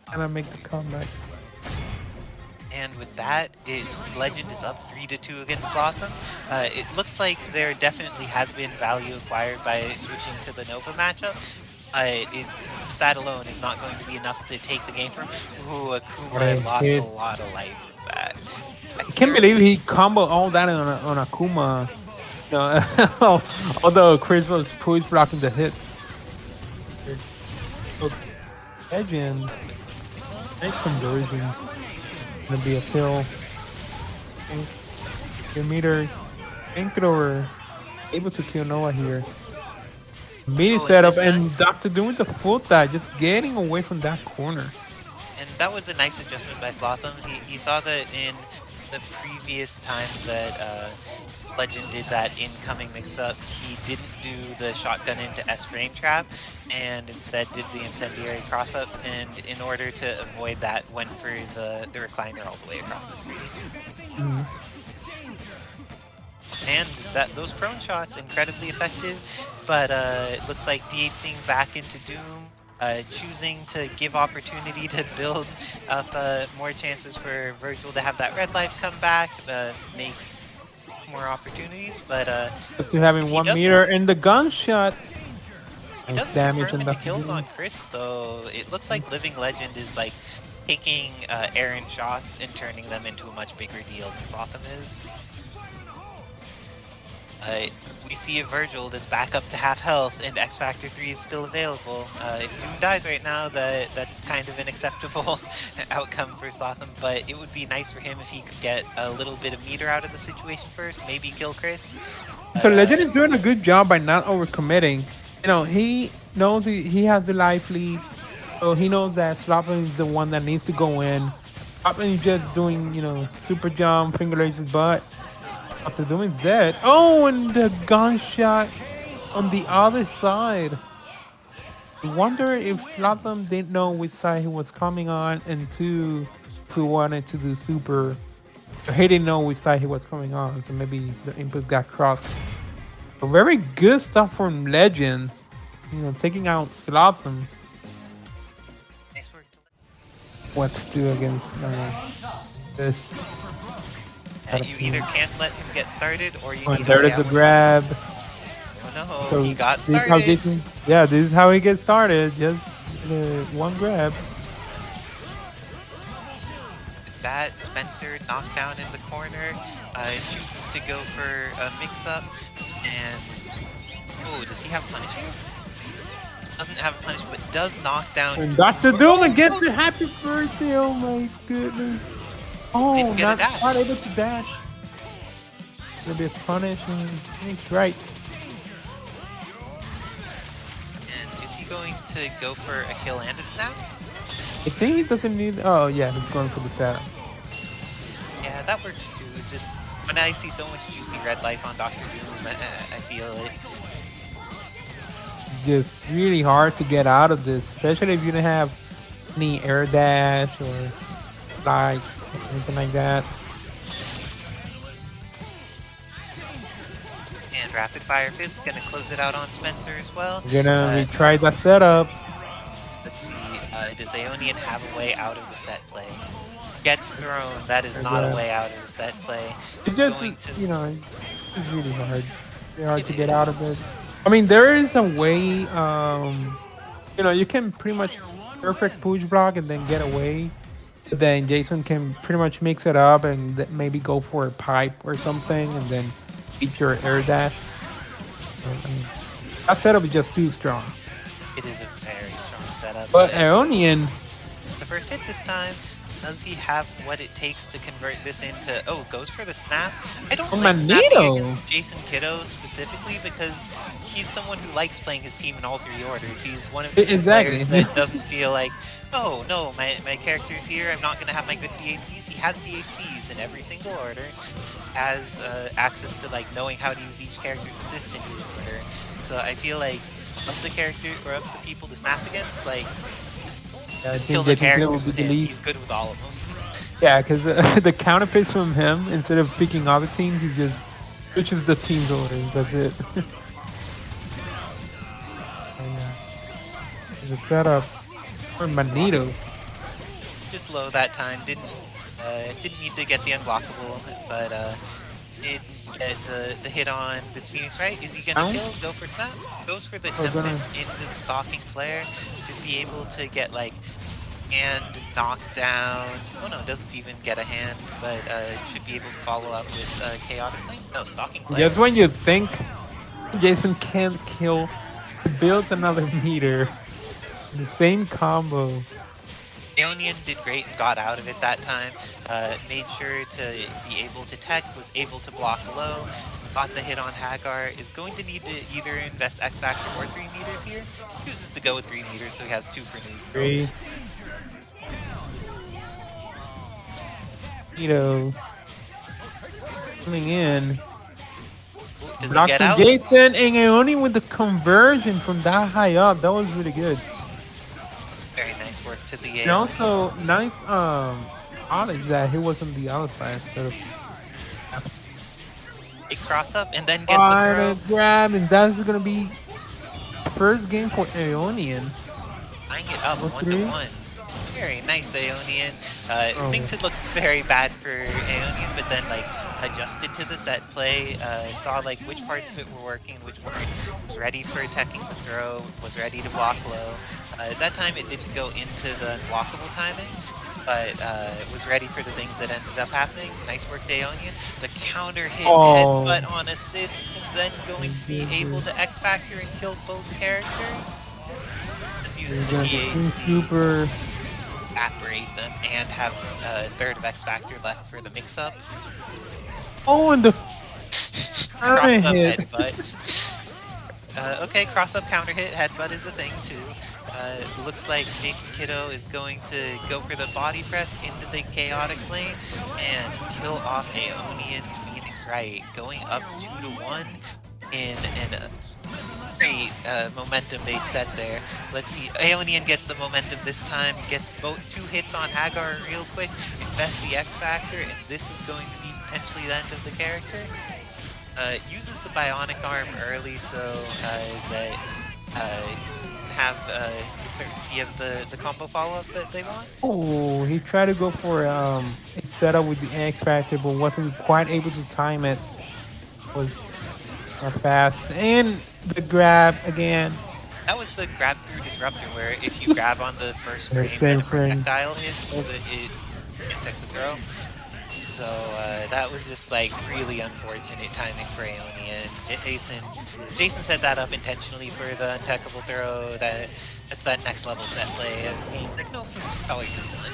kind of make the comeback. And with that, Legend is up 3-2 against Slotham. It looks like there definitely has been value acquired by switching to the Nova matchup. That alone is not going to be enough to take the game from. Ooh, Akuma lost a lot of life with that. I can't believe he comboed all that on Akuma. No, although Chris was push blocking the hits. Legend, nice conversion. Gonna be a kill. Your meter, Inkrover, able to kill Noah here. Mini setup and Dr. doing the full dive, just getting away from that corner. And that was a nice adjustment by Slotham. He saw that in the previous time that Legend did that incoming mix-up, he didn't do the shotgun into S-frame trap, and instead did the incendiary cross-up, and in order to avoid that, went for the recliner all the way across the screen. Mm-hmm. And those prone shots, incredibly effective, but it looks like DHing back into Doom, choosing to give opportunity to build up more chances for Vergil to have that red life come back, make more opportunities, but still having 1 meter in the gunshot. He doesn't confirm the kills on Chris, though. It looks like Living Legend is like taking errant shots and turning them into a much bigger deal than Slotham is. We see a Vergil that's back up to half health, and X Factor 3 is still available. If Doom dies right now, that's kind of an acceptable outcome for Slotham, but it would be nice for him if he could get a little bit of meter out of the situation first, maybe kill Chris. So Legend is doing a good job by not overcommitting. You know, he knows he has the life lead, so he knows that Slotham is the one that needs to go in. Slotham is just doing, super jump, finger lays his butt. After doing that, and the gunshot on the other side. I wonder if Slotham didn't know which side he was coming on, and two wanted to do super. He didn't know which side he was coming on, so maybe the inputs got crossed. But very good stuff from Legend, taking out Slotham. Nice work. What to do against this? You either can't let him get started, or you need there is a grab. Oh no, So he got started. This is how he gets started. Just one grab. That Spencer knocked down in the corner, chooses to go for a mix-up, and does he have punish? Doesn't have a punish, but does knock down. And Dr. Doom gets the happy birthday. Oh my goodness. Oh, not able to dash. Gonna be a punish and thanks, right. And is he going to go for a kill and a snap? I think he doesn't need. Oh yeah, he's going for the setup. Yeah, that works too. It's just when I see so much juicy red life on Dr. Doom, I feel it. Just really hard to get out of this, especially if you don't have any air dash or like anything like that. And Rapid Fire Fist is going to close it out on Spencer as well. We're gonna retry that setup. Let's see, does Aonien have a way out of the set play? Gets thrown, that is not a way out of the set play. It's just, it's really hard. It's hard to get out of it. I mean, there is a way, you can pretty much perfect push block and then get away. But then Jason can pretty much mix it up and maybe go for a pipe or something and then beat your air dash. That setup is just too strong. It is a very strong setup. But Aonien, it's the first hit this time. does he have what it takes to convert this into... Oh, goes for the snap. I don't Oh, like snapping Magneto. against JasonKido specifically because he's someone who likes playing his team in all 3 orders. He's one of the Exactly. players that doesn't feel like, oh no, my character's here, I'm not going to have my good DHCs. He has DHCs in every single order, has access to like knowing how to use each character's assist in each order. So I feel like of the character or of the people to snap against, like just kill the characters with him. He's good with all of them. Yeah, because the counter picks from him, instead of picking other teams, he just switches the team's orders. That's it. The setup for Magneto. Just low that time. Didn't need to get the unblockable, but did get the hit on this Phoenix, right? Is he gonna kill? Go for snap? Goes for the Tempest into the stalking flare to be able to get like hand knockdown. Oh no, doesn't even get a hand, but should be able to follow up with chaotic flame. No, stalking flare. Just when you think Jason can't kill, he builds another meter. The same combo. Aonien did great and got out of it that time. Made sure to be able to tech, was able to block low, got the hit on Haggar, is going to need to either invest X Factor or 3 meters here. Chooses to go with 3 meters, so he has 2 for neutral. 3. Magneto coming in. Does he get out? Jason and Aonien with the conversion from that high up. That was really good. Very nice work to the And also nice knowledge that he was on the other side. So a cross up and then gets the throw. Grab, and that's gonna be first game for Aonien. Tying it up 1-1. Very nice Aonien. Thinks it looks very bad for Aonien, but then like adjusted to the set play, saw like which parts of it were working, which weren't, was ready for attacking the throw, was ready to block low. That time it didn't go into the unblockable timing, but was ready for the things that ended up happening. Nice work to Aonien. The counter hit headbutt on assist, and then going to be able to X Factor and kill both characters. Just use the DHC, evaporate them, and have a third of X Factor left for the mix-up. Oh, and the cross-up headbutt. Okay, cross-up counter hit, headbutt is a thing too. Looks like JasonKido is going to go for the body press into the chaotic lane and kill off Aonien's Phoenix Wright, going up 2-1 in a great momentum-based set there. Let's see, Aonien gets the momentum this time, gets both 2 hits on Haggar real quick, invests the X Factor, and this is going to be potentially the end of the character. Uses the bionic arm early so that have the certainty of the combo follow-up that they want. Oh, he tried to go for a setup with the X Factor, but wasn't quite able to time it. Was not fast. And the grab again. That was the grab through disruptor, where if you grab on the first frame and a projectile hits, it protect the throw. So that was just like really unfortunate timing for Aonien. Jason set that up intentionally for the untechable throw. That's that next level set play. I mean, like no probably just done.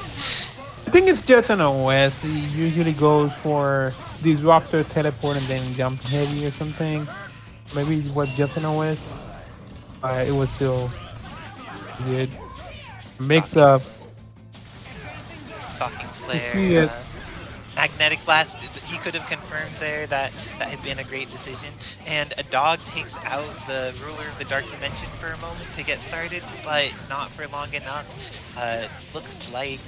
I think it's just an OS. He usually goes for disruptor, teleport, and then jump heavy or something. Maybe it was just an OS. It was still good. Mix up. Stalking flare. Magnetic blast, he could have confirmed there that had been a great decision. And a dog takes out the ruler of the dark dimension for a moment to get started, but not for long enough. Looks like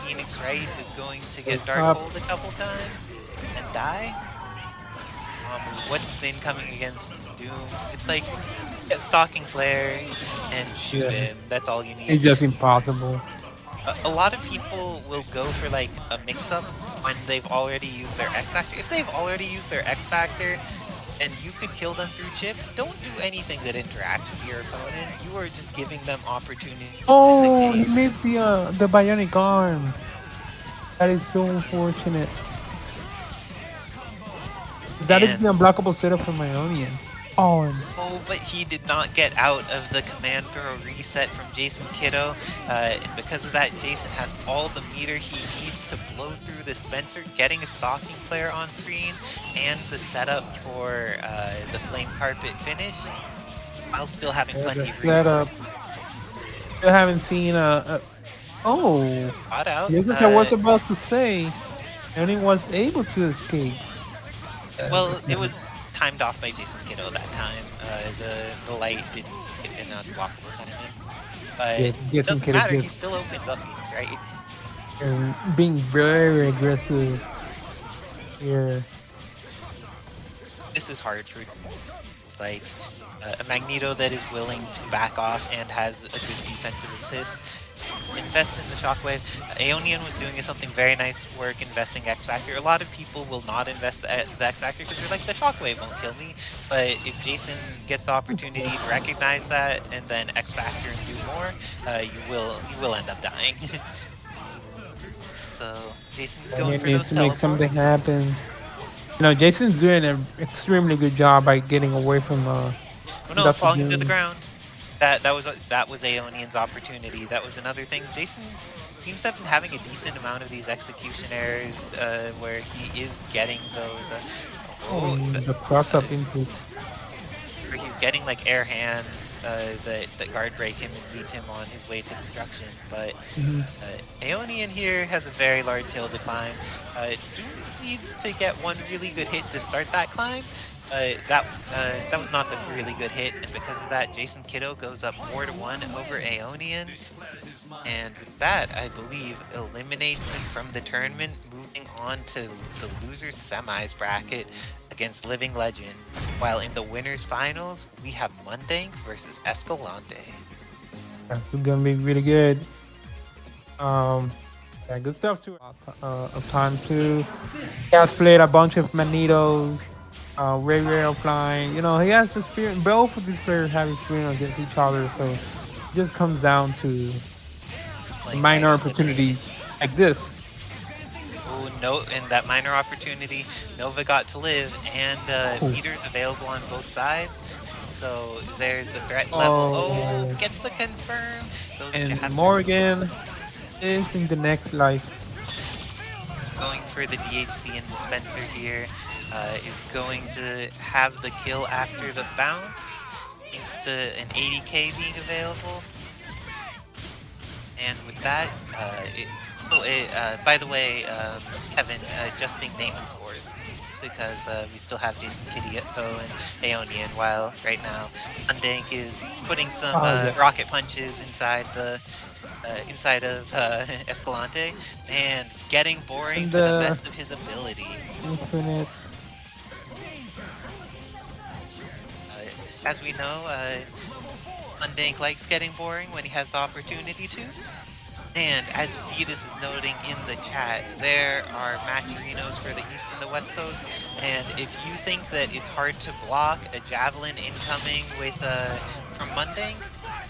Phoenix Wright is going to get dark pulled a couple times and die. What's the incoming against Doom? It's like get stalking flare and shoot him. That's all you need. It's just impossible. A lot of people will go for like a mix-up when they've already used their X Factor. If they've already used their X Factor and you could kill them through chip, don't do anything that interacts with your opponent. You are just giving them opportunity. Oh, he missed the bionic arm. That is so unfortunate. That is the unblockable setup for my Aonien. Oh, and Oh, but he did not get out of the command throw reset from JasonKido, and because of that, Jason has all the meter he needs to blow through the Spencer, getting a stalking flare on screen, and the setup for the flame carpet finish, while still having plenty of setup. Still haven't seen oh, caught out. yes, I was about to say, and he was able to escape. Well, it was timed off by JasonKido that time. The light didn't hit in unblockable timing. But it doesn't matter, he still opens up Phoenix, right? And being very aggressive here. This is hard for it's like a Magneto that is willing to back off and has a good defensive assist. Just invest in the Shockwave. Aonien was doing something very nice work investing X Factor. A lot of people will not invest the X Factor because they're like, the Shockwave won't kill me. But if Jason gets the opportunity to recognize that and then X Factor and do more, you will end up dying. So Jason's going for those teleports. To make something happen. You know, Jason's doing an extremely good job by getting away from falling to the ground. That was Aonien's opportunity. That was another thing. Jason seems to have been having a decent amount of these execution errors where he is getting those. The cross-up input. Where he's getting like air hands that guard break him and lead him on his way to destruction. But Aonien here has a very large hill to climb. Dooms needs to get one really good hit to start that climb. That was not the really good hit, and because of that, JasonKido goes up 4-1 over Aonien, and with that, I believe eliminates him from the tournament, moving on to the losers semis bracket against Living Legend. While in the winners finals, we have Mundank versus Escalante. That's gonna be really good. Yeah, good stuff too. Of time too. He has played a bunch of Magnetos. Ray flying, you know, he has experience. Both of these players have experience against each other, so it just comes down to minor opportunities like this. Oh no! And that minor opportunity, Nova got to live, and meters available on both sides. So there's the threat level. Oh, gets the confirm. Those and Morrigan is in the next life. Going for the DHC and dispenser here. Is going to have the kill after the bounce, thanks to an 80k being available. And with that, by the way, Kevin, adjusting name and score because we still have JasonKido and Aonien, while right now Mundank is putting some rocket punches inside the inside of Escalante and getting boring to the best of his ability. Infinite. As we know, Mundank likes getting boring when he has the opportunity to. And as Fetus is noting in the chat, there are matcherinos for the East and the West Coast. And if you think that it's hard to block a Javelin incoming with from Mundank,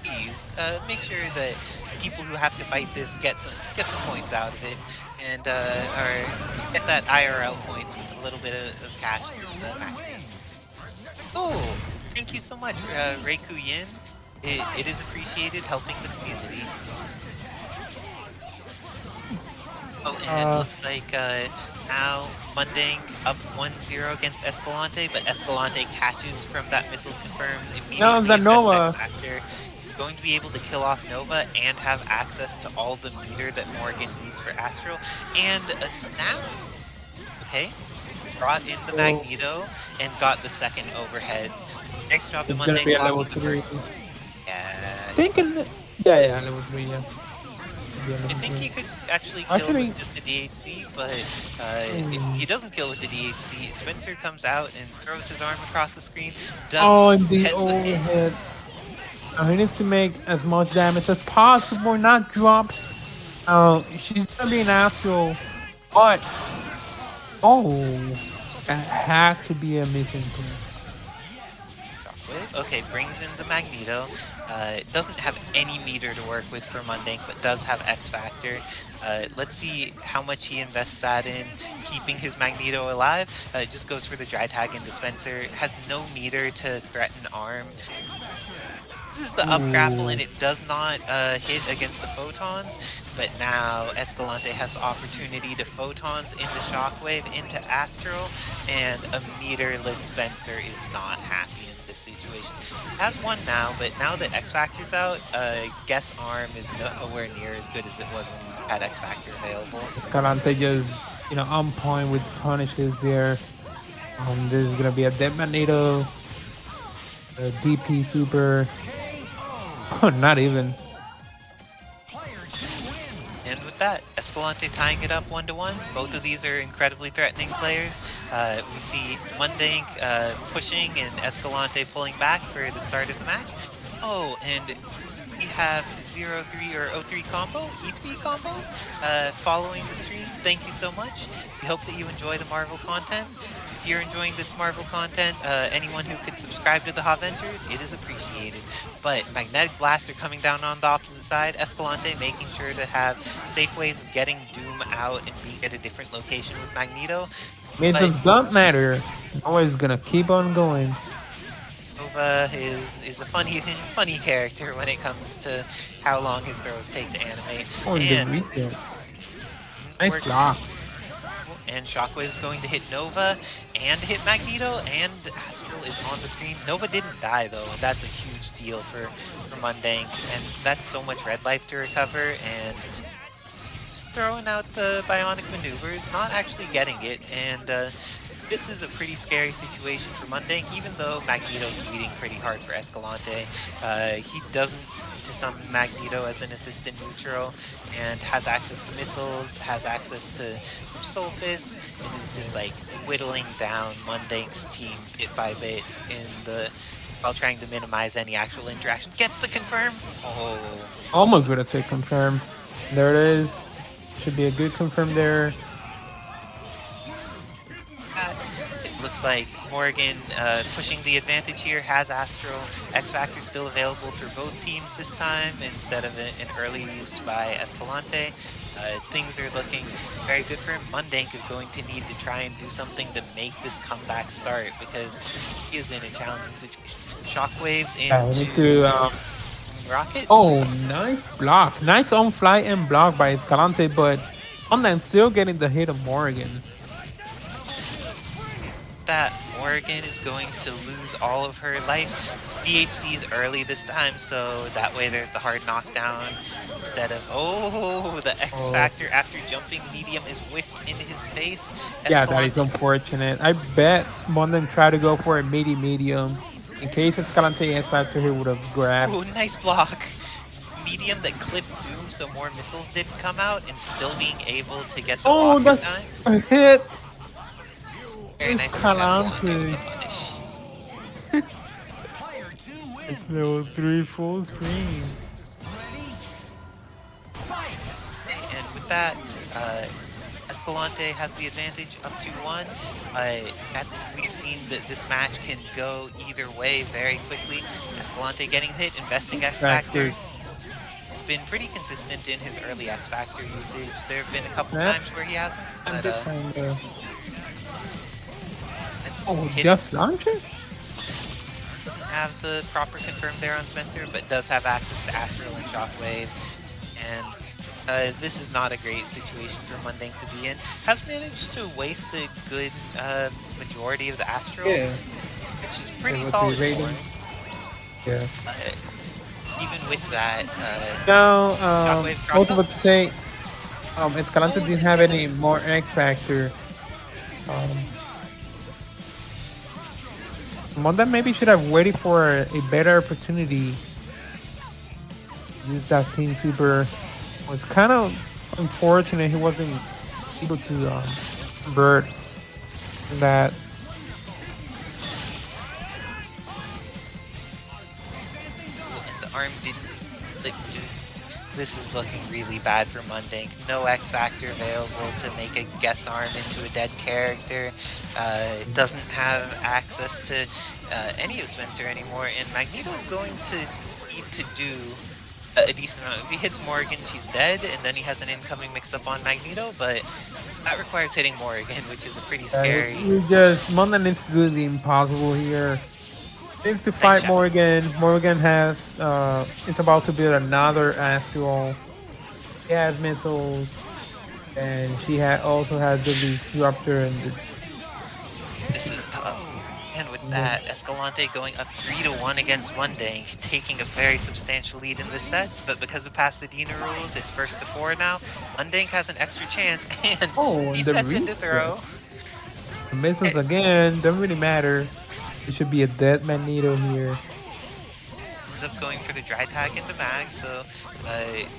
please make sure that people who have to fight this get some points out of it, and or get that IRL points with a little bit of cash through the match. Oh, thank you so much, Reiku Yin. It is appreciated helping the community. Oh, and it looks like now Mundank up 1-0 against Escalante, but Escalante catches from that missiles confirmed immediately. No, the Nova. Going to be able to kill off Nova and have access to all the meter that Morrigan needs for Astro, and a snap. Okay, brought in the Magneto and got the second overhead. Next job to Mundank. Gonna be a level 3. Yeah. Level 3. Yeah. I think he could actually kill with just the DHC, but if he doesn't kill with the DHC, Spencer comes out and throws his arm across the screen. And the overhead. He needs to make as much damage as possible, not drop. She's gonna be an Astro, but that had to be a missing point. Okay, brings in the Magneto. Doesn't have any meter to work with for Mundank, but does have X Factor. Let's see how much he invests that in keeping his Magneto alive. Just goes for the dry tag and dispenser. Has no meter to threaten arm. This is the up grapple, and it does not hit against the photons. But now Escalante has the opportunity to photons into Shockwave, into Astral, and a meterless Spencer is not happy in this situation. Has one now, but now that X Factor's out, Guess Arm is nowhere near as good as it was when he had X Factor available. Escalante just, on point with punishes there. This is gonna be a dead Magneto, a DP super. Oh, not even. And with that, Escalante tying it up 1-1. Both of these are incredibly threatening players. We see Mundank pushing and Escalante pulling back for the start of the match. Oh, and we have 0-3 or 0-3 combo, E3 combo, following the stream. Thank you so much. We hope that you enjoy the Marvel content. If you're enjoying this Marvel content, anyone who could subscribe to the Haventures, it is appreciated. But Magnetic Blaster coming down on the opposite side, Escalante making sure to have safe ways of getting Doom out and being at a different location with Magneto. It does not matter. Always gonna keep on going. Nova is a funny character when it comes to how long his throws take to animate. Oh, and nice block. And Shockwave's going to hit Nova and hit Magneto, and Astral is on the screen. Nova didn't die though, and that's a huge deal for Mundank, and that's so much red life to recover, and just throwing out the bionic maneuvers, not actually getting it, and this is a pretty scary situation for Mundank, even though Magneto's beating pretty hard for Escalante. He doesn't to summon Magneto as an assistant neutral, and has access to missiles, has access to some Soul Fist, and is just like whittling down Mundank's team bit by bit while trying to minimize any actual interaction. Gets the confirm. Oh, almost gonna take confirm. There it is. Should be a good confirm there. It looks like Morrigan pushing the advantage here, has Astral. X Factor still available for both teams this time instead of an early use by Escalante. Things are looking very good for him. Mundank is going to need to try and do something to make this comeback start because he is in a challenging situation. Shockwaves into Rocket. Oh, nice block. Nice on fly and block by Escalante, but Mundank still getting the hit of Morrigan. That Morrigan is going to lose all of her life. DHC's early this time, so that way there's the hard knockdown instead of the X Factor after jumping medium is whiffed into his face. Yeah, that is unfortunate. I bet Mundank tried to go for a medium. In case Escalante X Factor, he would have grabbed. Oh, nice block. Medium that clipped Doom so more missiles didn't come out, and still being able to get the block that's time. A hit. Very nice. Escalante. It's level 3 full screen. And with that, Escalante has the advantage up to 1. We've seen that this match can go either way very quickly. Escalante getting hit, investing X Factor. He's been pretty consistent in his early X Factor usage. There have been a couple times where he hasn't. But, just launch it? Doesn't have the proper confirm there on Spencer, but does have access to Astral and Shockwave. And this is not a great situation for Mundank to be in. Has managed to waste a good majority of the Astral, which is pretty solid for him. Yeah. Even with that, now, I was about to say, Escalante didn't have any more X Factor. Mundank maybe should have waited for a better opportunity. Use that team super. It was kind of unfortunate he wasn't able to convert that. And the arm didn't clip This is looking really bad for Mundank. No X Factor available to make a guess arm into a dead character. Doesn't have access to any of Spencer anymore, and Magneto is going to need to do a decent amount. If he hits Morrigan, she's dead, and then he has an incoming mix-up on Magneto, but that requires hitting Morrigan, which is a pretty scary... Mundank needs to do the impossible here. Needs to fight Morrigan. Morrigan has, it's about to build another Astral. He has missiles, and she also has the Disruptor and the... This is tough. And with that, Escalante going up 3-1 against Mundank, taking a very substantial lead in this set, but because of Pasadena rules, it's 1st to 4 now. Mundank has an extra chance, and he sets into throw. The missiles again, doesn't really matter. It should be a dead Magneto here. Ends up going for the dry tag into Mag, so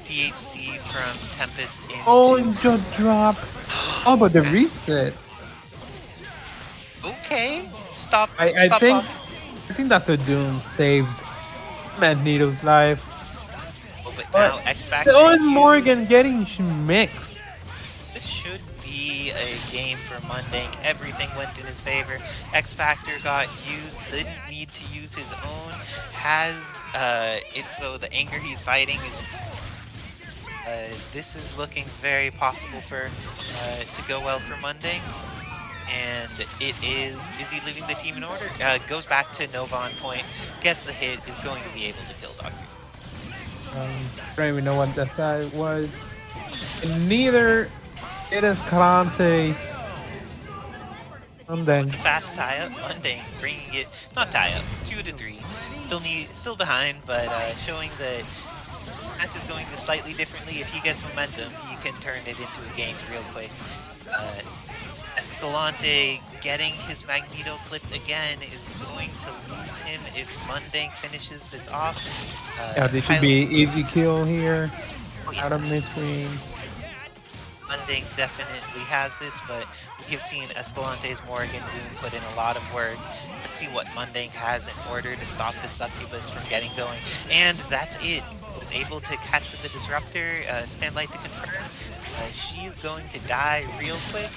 DHC from Tempest into... Oh, and just drop. Oh, but the reset. Okay, stop. I think that the Doom saved Magneto's life. Oh, but now X Factor. Oh, and Morrigan getting mixed. This should be a game for Mundank. Everything went in his favor. X Factor got used. Didn't need to use his own. Has it so the anger he's fighting is. This is looking very possible for to go well for Mundank. And it is he leaving the team in order? Goes back to Nova on point, gets the hit, is going to be able to kill Doctor. I don't even know what that side was. And neither it is Escalante. It's a fast tie-up. Mundank bringing it, not tie-up, 2-3. Still behind, but showing that match is going just slightly differently. If he gets momentum, he can turn it into a game real quick. Escalante getting his Magneto clipped again is going to lose him if Mundank finishes this off. Yeah, this should be an easy kill here. Out of mid-range. Mundank definitely has this, but we have seen Escalante's Morrigan Doom put in a lot of work. Let's see what Mundank has in order to stop the Succubus from getting going. And that's it. Was able to catch with the Disruptor, stand light to confirm. She's going to die real quick,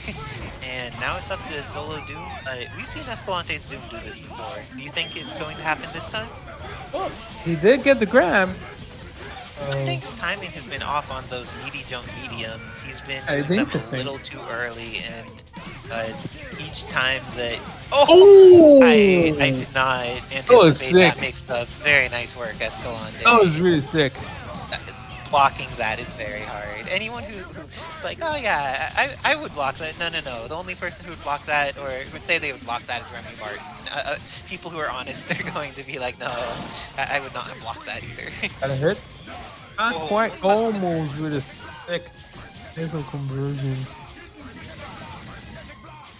and now it's up to solo Doom. We've seen Escalante's Doom do this before. Do you think it's going to happen this time? Oh, he did get the grab. Mundank's timing has been off on those meaty jump mediums. He's been doing them a little too early, and each time that... Oh! I did not anticipate that mixed up. Very nice work, Escalante. That was really sick. Blocking that is very hard. Anyone who's like, oh yeah, I would block that. No. The only person who would block that, or would say they would block that, is Remy Martin. People who are honest are going to be like, no, I would not have blocked that either. Got a hit? Not quite, almost with a sick missile conversion.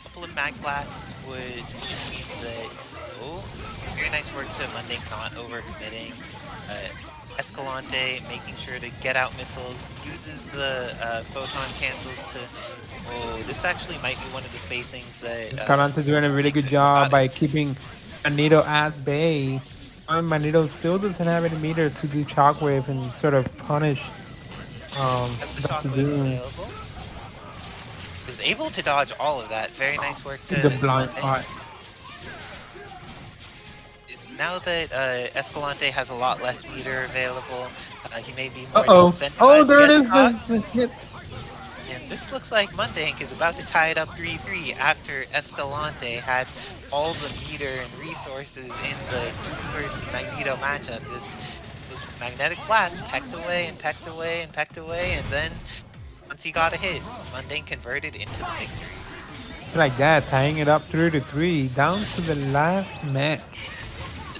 A couple of Mag Blasts would mean that, very nice work to Mundank not overcommitting. Escalante making sure to get out missiles, uses the photon cancels to... this actually might be one of the spacings that... Escalante doing a really good job by keeping Magneto at bay. Magneto still doesn't have any meter to do Shockwave and sort of punish Dr. Doom. Is able to dodge all of that. Very nice work to... The blind spot. Now that Escalante has a lot less meter available, he may be more incentivized. Oh, there it is. The hit. And this looks like Mundank is about to tie it up 3-3 after Escalante had all the meter and resources in the Doom versus Magneto matchup. Just was magnetic blast, pecked away and pecked away and pecked away, and then once he got a hit, Mundank converted into the victory. Like that, tying it up 3-3, down to the last match.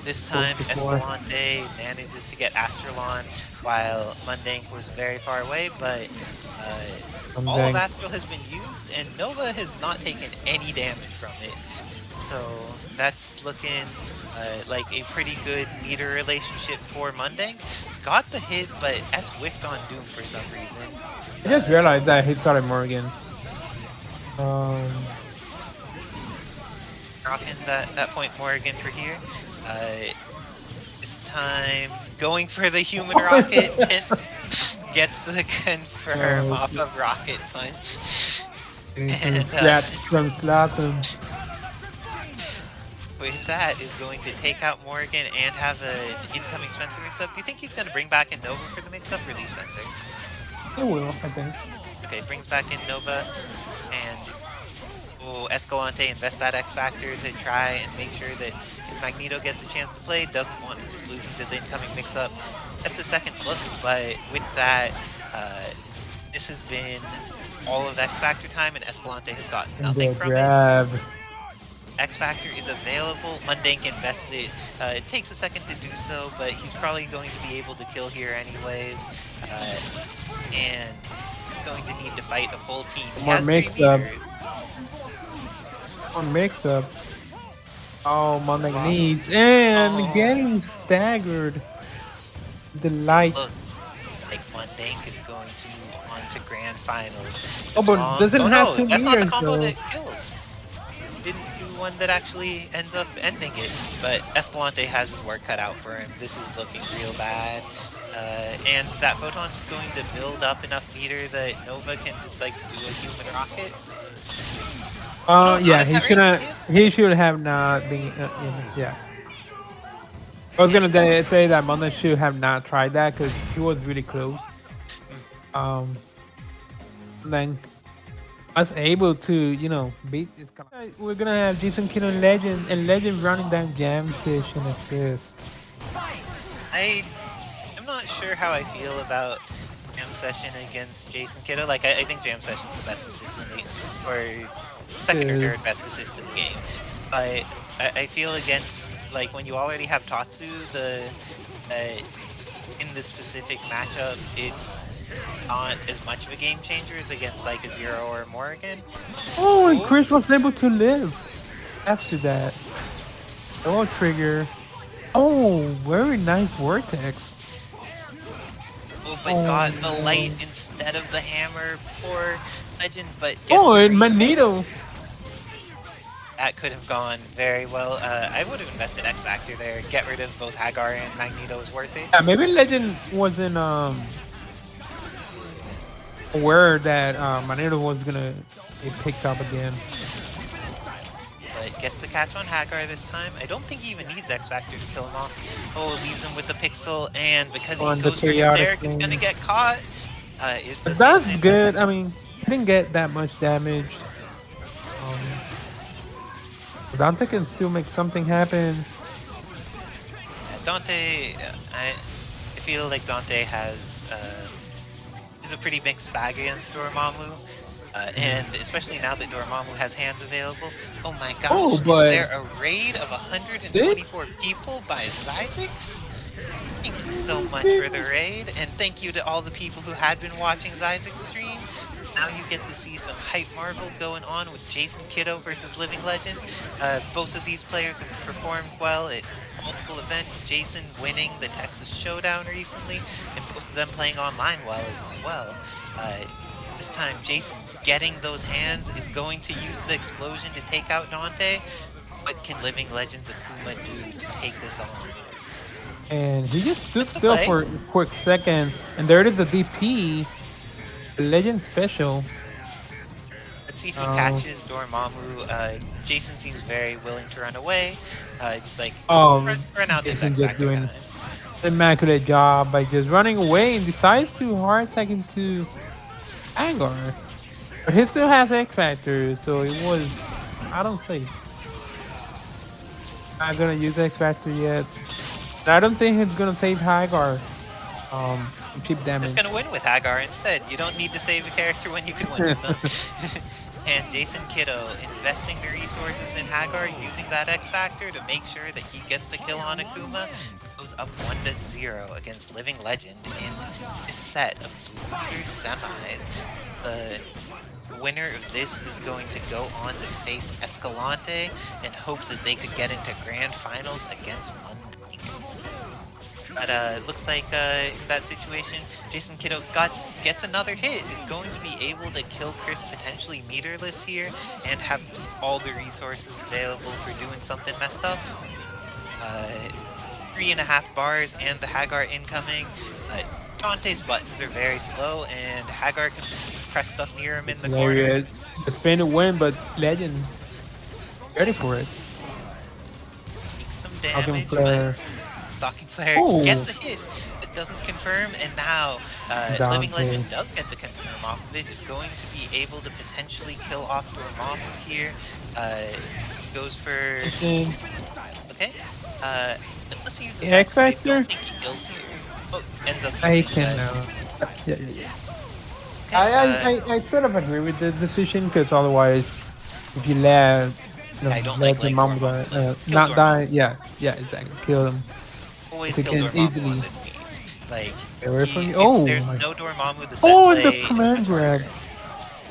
This time, Escalante manages to get Astralon while Mundank was very far away, but all of Astral has been used, and Nova has not taken any damage from it. So that's looking like a pretty good meter relationship for Mundank. Got the hit, but S-whiffed on Doom for some reason. I just realized that he started Morrigan. Rocking that point Morrigan for here. This time going for the human rocket, and gets the confirm off of Rocket Punch. And slap him. With that, is going to take out Morrigan and have an incoming Spencer mix-up. Do you think he's going to bring back in Nova for the mix-up or leave Spencer? He will, I think. Okay, brings back in Nova, and Escalante invests that X Factor to try and make sure that his Magneto gets a chance to play, doesn't want to just lose him to the incoming mix-up. That's the second look, but with that, this has been all of X Factor time, and Escalante has gotten nothing from it. X Factor is available. Mundank invests it. It takes a second to do so, but he's probably going to be able to kill here anyways. And he's going to need to fight a full team. He has 3 meters. One mix-up. Oh, Mundank needs. And getting staggered. The light. Look, like Mundank is going to move on to grand finals. Oh, but doesn't have 2 that's meters, not the combo though. that kills. Didn't do one that actually ends up ending it. But Escalante has his work cut out for him. This is looking real bad. And that photon is going to build up enough meter that Nova can just like do a human rocket. Yeah, he should have not been. Yeah. I was gonna say that Mundank should have not tried that because he was really close. Then was able to, you know, beat this. We're gonna have JasonKido and Legend running down jam session assist. I'm not sure how I feel about jam session against JasonKido. Like I think jam session is the best assist in the or second or third best assist in the game. But I feel against, like, when you already have Tatsu, in this specific matchup, it's not as much of a game changer as against, like, a Zero or a Morrigan. Oh, and Chris was able to live after that. Oh, trigger. Oh, very nice vortex. Oh, but got the light instead of the hammer. Poor Legend, but and Magneto. That could have gone very well. I would have invested X Factor there. Get rid of both Haggar and Magneto is worth it. Yeah, maybe Legend wasn't aware that Magneto was gonna get picked up again. But gets the catch on Haggar this time. I don't think he even needs X Factor to kill him off. Oh, leaves him with the pixel, and because he goes for hysteric, it's gonna get caught. That's good. I mean, he didn't get that much damage. Dante can still make something happen. Dante, I feel like Dante has is a pretty mixed bag against Dormammu, and especially now that Dormammu has hands available. Oh my gosh, is there a raid of 124 people by Xyzix? Thank you so much for the raid, and thank you to all the people who had been watching Xyzix stream. Now you get to see some hype marvel going on with JasonKido versus Living Legend. Both of these players have performed well at multiple events. Jason winning the Texas Showdown recently, and both of them playing online well as well. This time, Jason getting those hands is going to use the explosion to take out Dante. What can Living Legend's Akuma do to take this on? And he just stood still for a quick second, and there it is, a DP. Legend special. Let's see if he catches Dormammu. Jason seems very willing to run away. Just like run out this X Factor doing an immaculate job by just running away and decides to hard attack into Haggar. But he still has X Factor, so it was, I don't think. Not gonna use X Factor yet. I don't think he's gonna save Haggar. Cheap damage. Just gonna win with Haggar instead. You don't need to save a character when you can win with them. And JasonKido investing the resources in Haggar, using that X Factor to make sure that he gets the kill on Akuma, goes up 1-0 against Living Legend in this set of loser semis. The winner of this is going to go on to face Escalante and hope that they could get into grand finals against Mundank. But it looks like in that situation, JasonKido gets another hit, is going to be able to kill Chris potentially meterless here, and have just all the resources available for doing something messed up. 3.5 bars and the Haggar incoming. Dante's buttons are very slow, and Haggar can press stuff near him in the corner. Hilarious. The spin to win, but Legend ready for it. Takes some Stalking damage, Flare. but Stalking Flare Ooh. gets a hit, but doesn't confirm, and now Living Dante. Legend does get the confirm off of it, is going to be able to potentially kill off Dormammu here. Goes for... Okay. Unless he uses X, I don't think he kills here. Oh, ends up I using can Okay, I sort of agree with the decision, because otherwise, if you let I don't let like the mom not die, yeah, exactly, kill them. always They kill can Dormammu easily- on this team. Like, Oh, if there's my- no Dormammu, the set play the is command much grab. harder.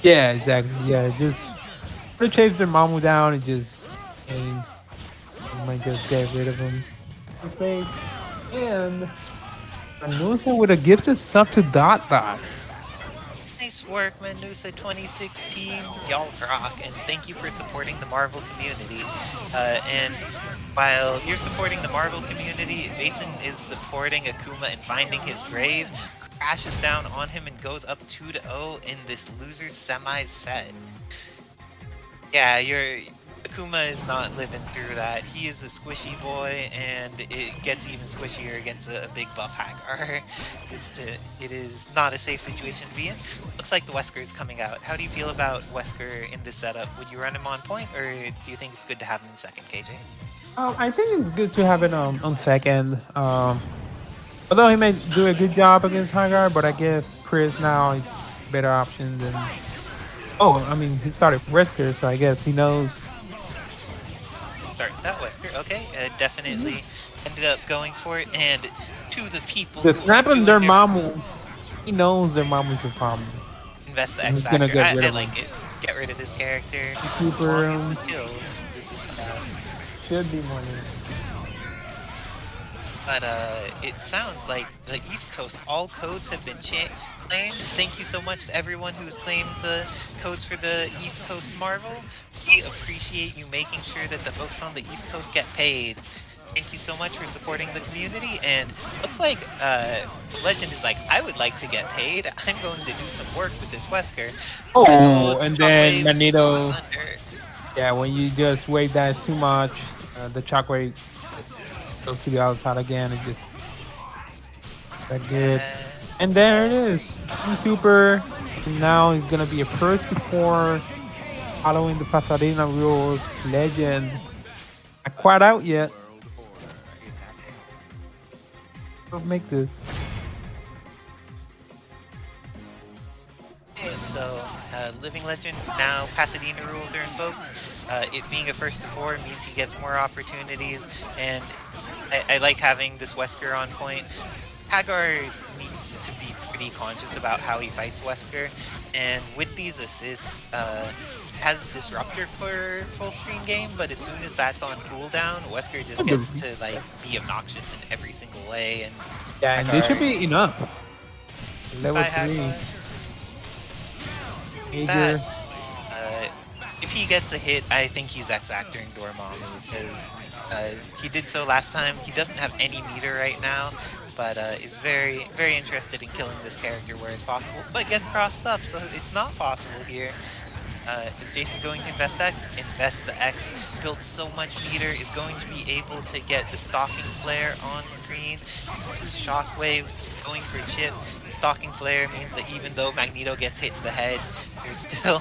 Yeah, exactly. Yeah, just to chase their Mamu down and just you might just get rid of him. Okay. And Anusa with a gifted sub to Dot. Nice work, Menusa 2016. Y'all rock, and thank you for supporting the Marvel community. And while you're supporting the Marvel community, Jason is supporting Akuma and finding his grave, crashes down on him and goes up 2-0 in this loser's semi set. Yeah, Akuma is not living through that. He is a squishy boy, and it gets even squishier against a big buff Haggar. It is not a safe situation to be in. Looks like the Wesker is coming out. How do you feel about Wesker in this setup? Would you run him on point, or do you think it's good to have him in second, KJ? I think it's good to have it on second. Although he may do a good job against Haggar, but I guess Chris now is better option than. Oh, I mean, he started Wesker, so I guess he knows. Start that Wesker, okay. Definitely ended up going for it, and to the people The who snap are on doing their Mamu, he knows their Mamu's a problem. invest the And X he's gonna Factor. get rid I of like it. Get rid of this character. Super, As long as this kills, this is fine. should be money. But it sounds like the East Coast, all codes have been claimed. Thank you so much to everyone who's claimed the codes for the East Coast Marvel. We appreciate you making sure that the folks on the East Coast get paid. Thank you so much for supporting the community, and looks like Legend is like, I would like to get paid. I'm going to do some work with this Wesker. Oh, and then Shockwave Magneto. was under. Yeah, when you just wave that too much, the shockwave goes to the other side again. It's just that good. And there it is. Super. And now he's gonna be a first to 4, following the Pasadena rules. Legend. Not quite out yet. Don't make this. Okay, so Living Legend, now Pasadena rules are invoked. It being a first to 4 means he gets more opportunities, and I like having this Wesker on point. Haggar needs to be pretty conscious about how he fights Wesker, and with these assists, has Disruptor for full screen game, but as soon as that's on cooldown, Wesker just gets to like be obnoxious in every single way. And yeah, and this should be enough. Level 3. Major. If he gets a hit, I think he's X-Factoring Dormammu, because he did so last time. He doesn't have any meter right now, but is very, very interested in killing this character where it's possible, but gets crossed up, so it's not possible here. Is Jason going to invest X? Invest the X. Builds so much meter, is going to be able to get the Stalking Flare on screen. This Shockwave going for chip. Stalking Flare means that even though Magneto gets hit in the head, there's still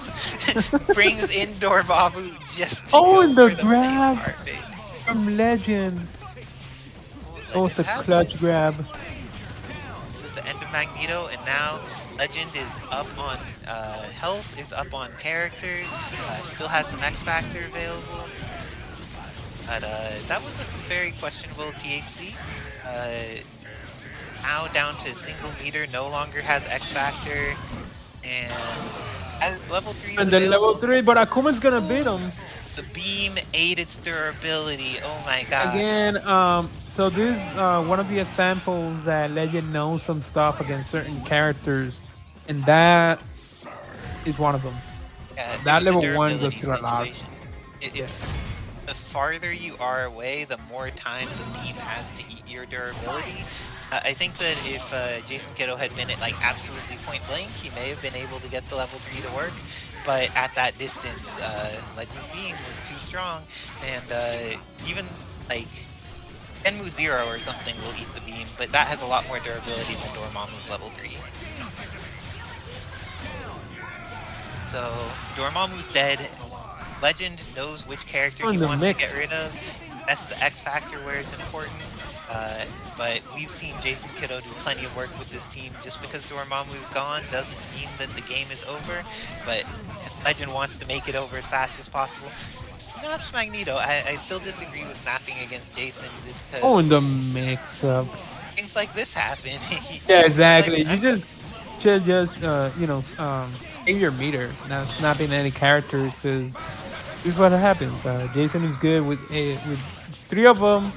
brings in Dormammu just to go and the for grab the from Legend. Oh, it's a has clutch this. grab. This is the end of Magneto, and now Legend is up on health, is up on characters, still has some X Factor available. But that was a very questionable THC. Now down to single meter, no longer has X Factor, and at level 3 And then level 3, but Akuma's gonna beat him. The beam ate its durability. Oh my gosh. Again, so this is one of the examples that Legend knows some stuff against certain characters, and that is one of them. Yeah, that it was a level 1 goes durability to a lot. situation. It's the farther you are away, the more time the beam has to eat your durability. I think that if JasonKido had been at like absolutely point blank, he may have been able to get the level 3 to work. But at that distance, Legend's Beam was too strong, and even like Enmu 0 or something will eat the beam, but that has a lot more durability than Dormammu's level 3. So Dormammu's dead. Legend knows which character he wants to get rid of. That's the X factor where it's important. But we've seen JasonKido do plenty of work with this team. Just because Dormammu is gone doesn't mean that the game is over. But Legend wants to make it over as fast as possible. Snaps Magneto. I still disagree with snapping against Jason just because... Oh, in the mix-up. Things like this happen. Yeah, exactly. Like, you just you know, save your meter, not snapping any characters, because this is what happens. Jason is good with 3 of them,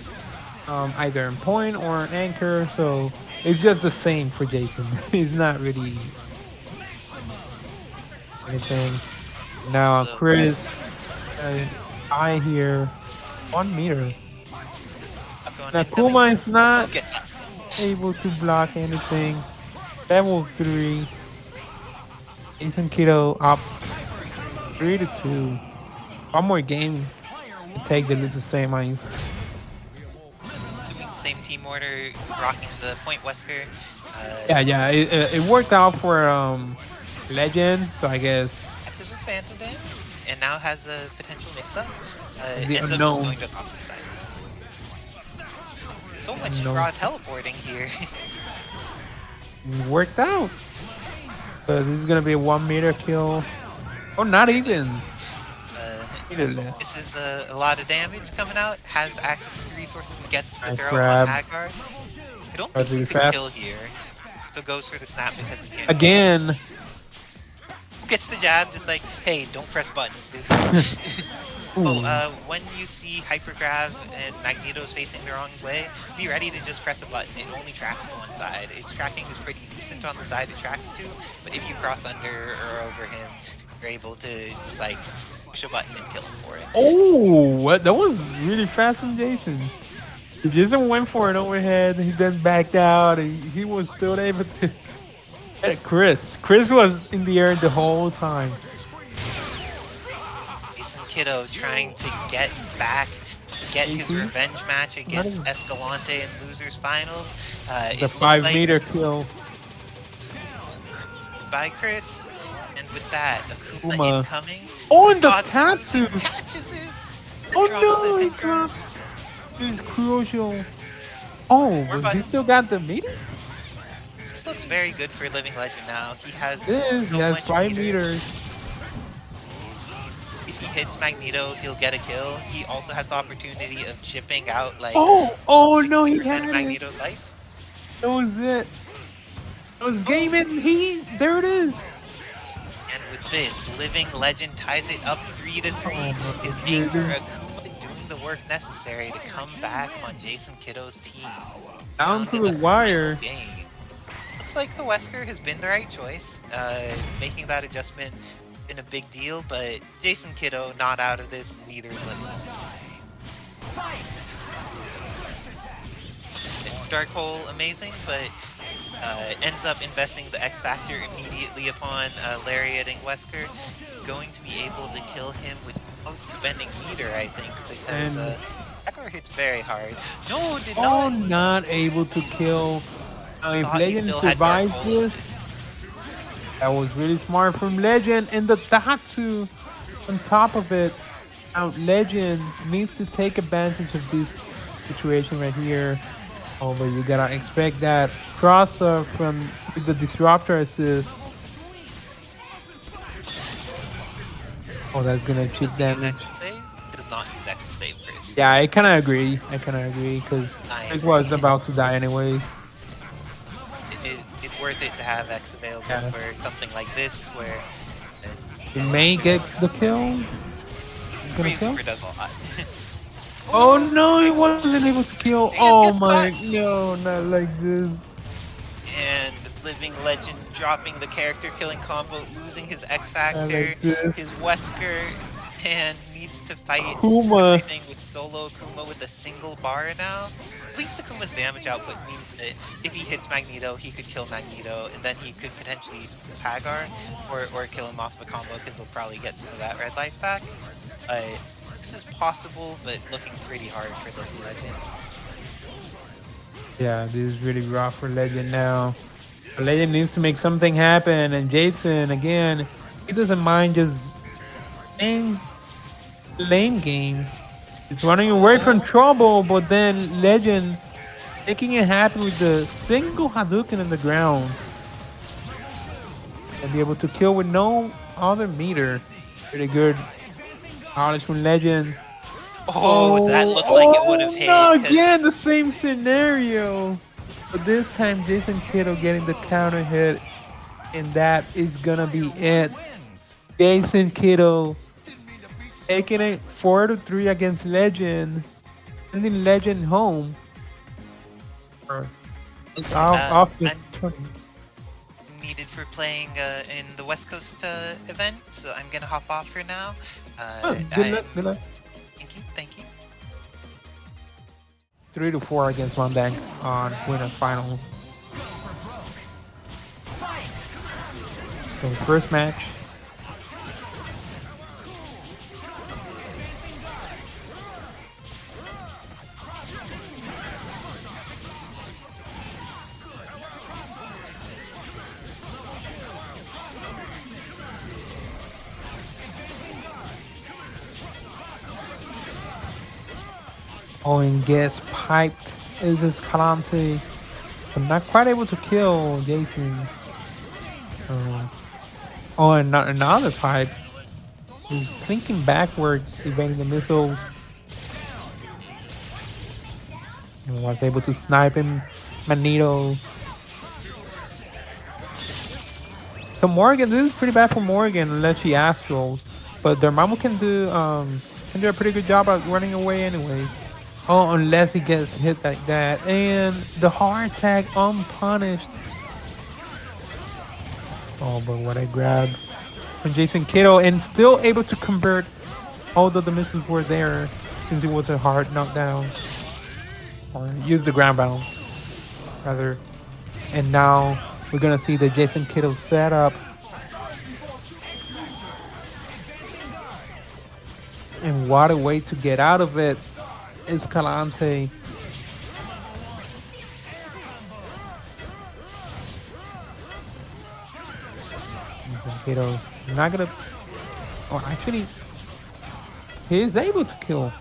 either in point or an anchor, so it's just the same for Jason. He's not really anything. Now, Chris, I hear 1 meter. Now, Akuma is not able to block anything. Level 3. JasonKido up 3-2. 1 more game to take the same ice. So we same team order, rocking the point Wesker. Yeah. It worked out for Legend, so I guess. Matches with Phantom Dance, and now has a potential mix-up. The ends unknown. up just going to the opposite side of the screen. So much raw teleporting here. It worked out. So this is gonna be a 1 meter kill. Oh, not even. This is a lot of damage coming out. Has access to the resources and gets the throw grab. on Haggar. I don't think he could kill here. So goes for the snap because he can't. Again. Gets the jab, just like, hey, don't press buttons, dude. When you see Hyper Grab and Magneto's facing the wrong way, be ready to just press a button. It only tracks to one side. Its tracking is pretty decent on the side it tracks to, but if you cross under or over him, you're able to just like push a button and kill him for it. Oh, what? That was really fast from Jason. Jason went for an overhead, he then backed out, and he was still able to... Chris was in the air the whole time. JasonKido trying to get back, to get his revenge match against Escalante in Losers Finals. The 5 meter kill by Chris, and with that, Akuma incoming. Oh, and the Tatsu catches him. Oh no, he drops. It's crucial. Oh, but he still got the meter? This looks very good for Living Legend now. He has he has 5 meters. If he hits Magneto, he'll get a kill. He also has the opportunity of chipping out like oh no, he had Magneto's life. That was it. That was game in. There it is. And with this, Living Legend ties it up 3-3. His anchor Akuma doing the work necessary to come back on JasonKido's team. Down to the wire. Looks like the Wesker has been the right choice. Making that adjustment been a big deal, but JasonKido not out of this, neither is Living. Dark Hole amazing, but ends up investing the X Factor immediately upon Lariating Wesker. Is going to be able to kill him without spending meter, I think, because Haggar hits very hard. No, did not. Not able to kill. If Legend survives this, that was really smart from Legend, and the Tatsu on top of it. Now Legend needs to take advantage of this situation right here. Oh, but you gotta expect that crossover from the Disruptor assist. Oh, that's gonna chip damage. Does not use X to save Chris. Yeah, I kinda agree. because it was about to die anyway. It's worth it to have X available for something like this, where you may get the kill. Super does a lot. Oh no, he wasn't able to kill. Oh my, no, not like this. And Living Legend dropping the character killing combo, losing his X Factor, his Wesker, and needs to fight Akuma. everything with solo Akuma with a single bar now. At least Akuma's damage output means that if he hits Magneto, he could kill Magneto, and then he could potentially Haggar or kill him off of a combo because he'll probably get some of that red life back. This is possible, but looking pretty hard for the Legend. Yeah, this is really rough for Legend now. The Legend needs to make something happen, and Jason, again, he doesn't mind just playing lane game. He's running away from trouble, but then Legend making it happen with the single Hadouken in the ground. And be able to kill with no other meter. Pretty good knowledge from Legend. Oh, that looks like it would have hit. No, again, the same scenario. But this time, JasonKido getting the counter hit. And that is gonna be it. JasonKido taking it 4-3 against Legend. Sending Legend home. Off this tournament. Needed for playing in the West Coast event, so I'm gonna hop off for now. Good luck. Thank you. 3-4 against Mundank on winner finals. So first match. And gets piped is Escalante, but not quite able to kill Jason. And not another pipe. He's thinking backwards, evading the missiles. And was able to snipe him. Magneto. So Morrigan, this is pretty bad for Morrigan unless she astrals. But Dormammu can do a pretty good job at running away anyway. Oh, unless he gets hit like that. And the heart attack unpunished. Oh, but what a grab from JasonKido, and still able to convert, although the missiles were there, since it was a hard knockdown. Or use the ground bound, rather. And now we're gonna see the JasonKido setup. And what a way to get out of it. Escalante. JasonKido not gonna. Oh, actually, he is able to kill.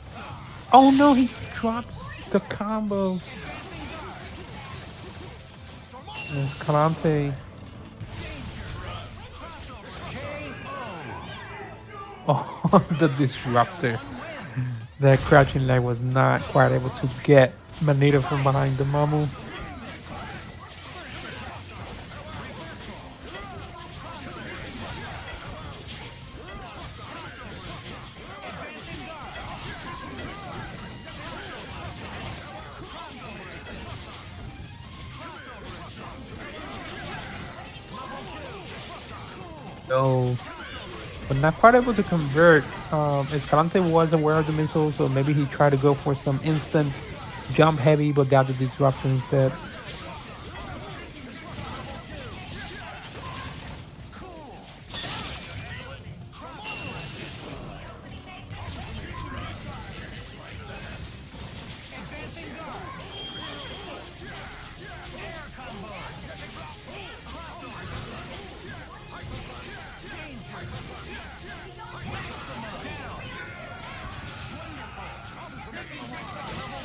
Oh no, he drops the combo. Escalante. Oh, the disruptor. That crouching leg was not quite able to get Magneto from behind the Dormammu. No. But not quite able to convert. Escalante was aware of the missile, so maybe he tried to go for some instant jump heavy, but got the disruptor instead.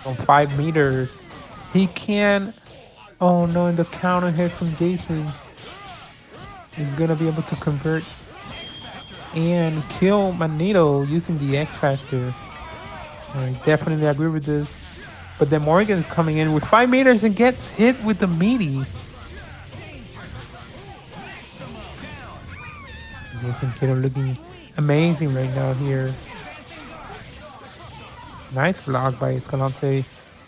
On 5 meters, he can. Oh no! And the counter hit from Jason is gonna be able to convert and kill Magneto using the X Factor. I definitely agree with this. But then Morrigan is coming in with 5 meters and gets hit with the meaty. JasonKido looking amazing right now here. Nice block by Escalante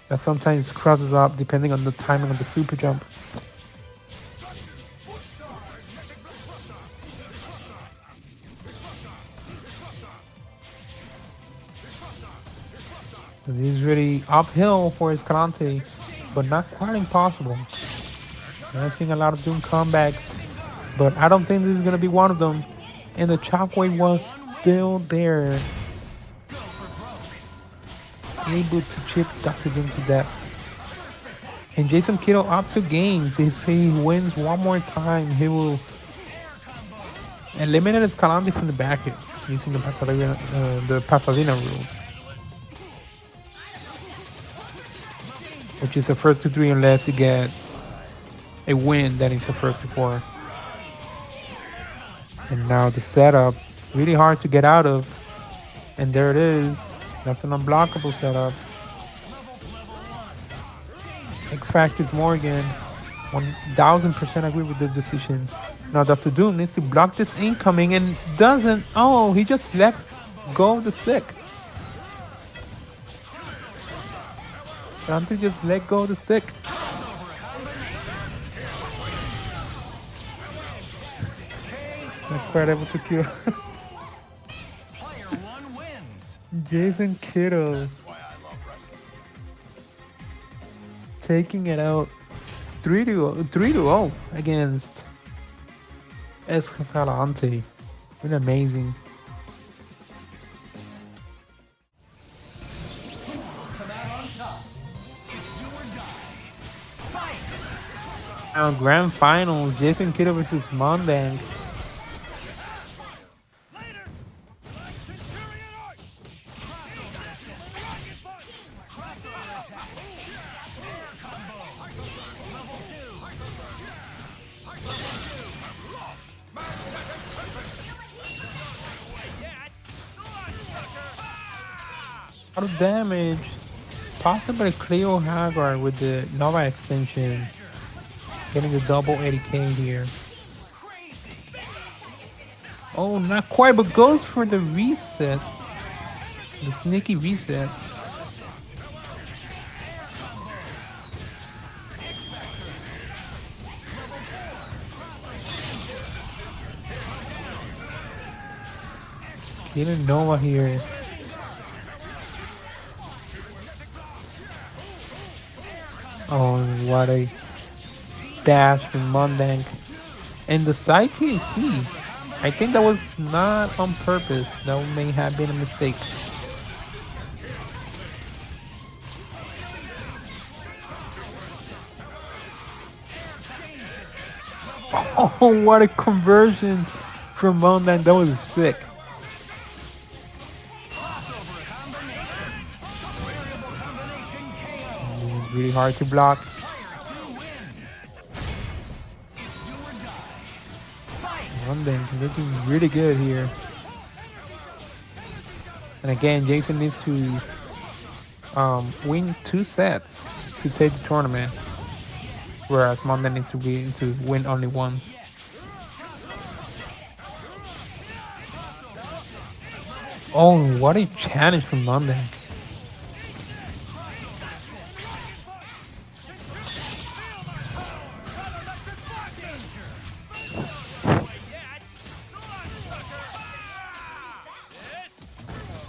that sometimes crosses up depending on the timing of the super jump. He's really uphill for Escalante, but not quite impossible. I've seen a lot of Doom comebacks, but I don't think this is going to be one of them. And the Shockwave was still there, able to chip Dr. Doom to death. And JasonKido up to games. If he wins one more time, he will eliminate Escalante from the back using the Pasadena rule, which is the first to 3 unless you get a win that is the first to 4. And now the setup, really hard to get out of. And there it is. That's an unblockable setup. X Factor's Morrigan. 1000% agree with this decision. Now Dr. Doom needs to block this incoming and doesn't. Oh, he just let go of the stick. Dante just let go of the stick. Not quite able to kill. JasonKido taking it out 3-0 against Escalante. Been amazing. Now grand finals, JasonKido versus Mundank. A lot of damage. Possibly Cleo Haggar with the Nova extension. Getting the double 80k here. Oh, not quite, but goes for the reset. The sneaky reset. Killing Nova here. Oh, what a dash from Mundank. And the side TAC, I think that was not on purpose. That may have been a mistake. Oh, what a conversion from Mundank. That was sick. Really hard to block. Mundank looking really good here. And again, Jason needs to win 2 sets to take the tournament, whereas Mundank needs to win only once. Oh, what a challenge from Mundank.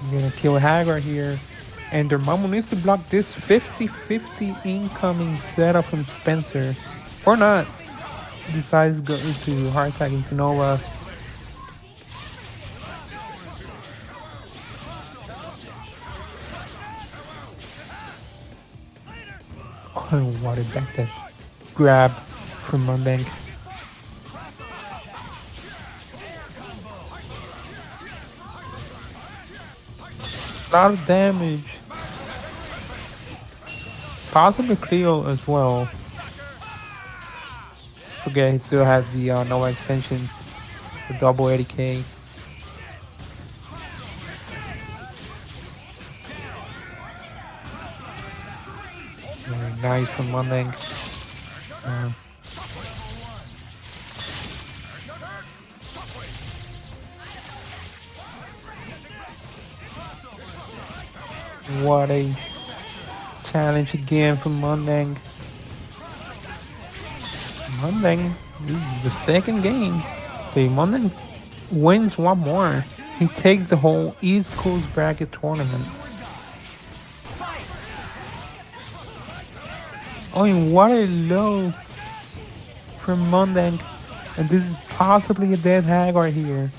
I'm gonna kill Haggar here, and Dormammu needs to block this 50-50 incoming setup from Spencer, or not. Decides to go to hard tag into Nova. Oh, what a back that grab from Mundank. A lot of damage. Possibly Cleo as well. Forget he still has the Nova extension, the double 80k. Very nice from Mundank. What a challenge again from Mundank. Mundank, this is the second game. So Mundank wins one more. He takes the whole East Coast bracket tournament. Oh, and what a low from Mundank. And this is possibly a dead Haggar here.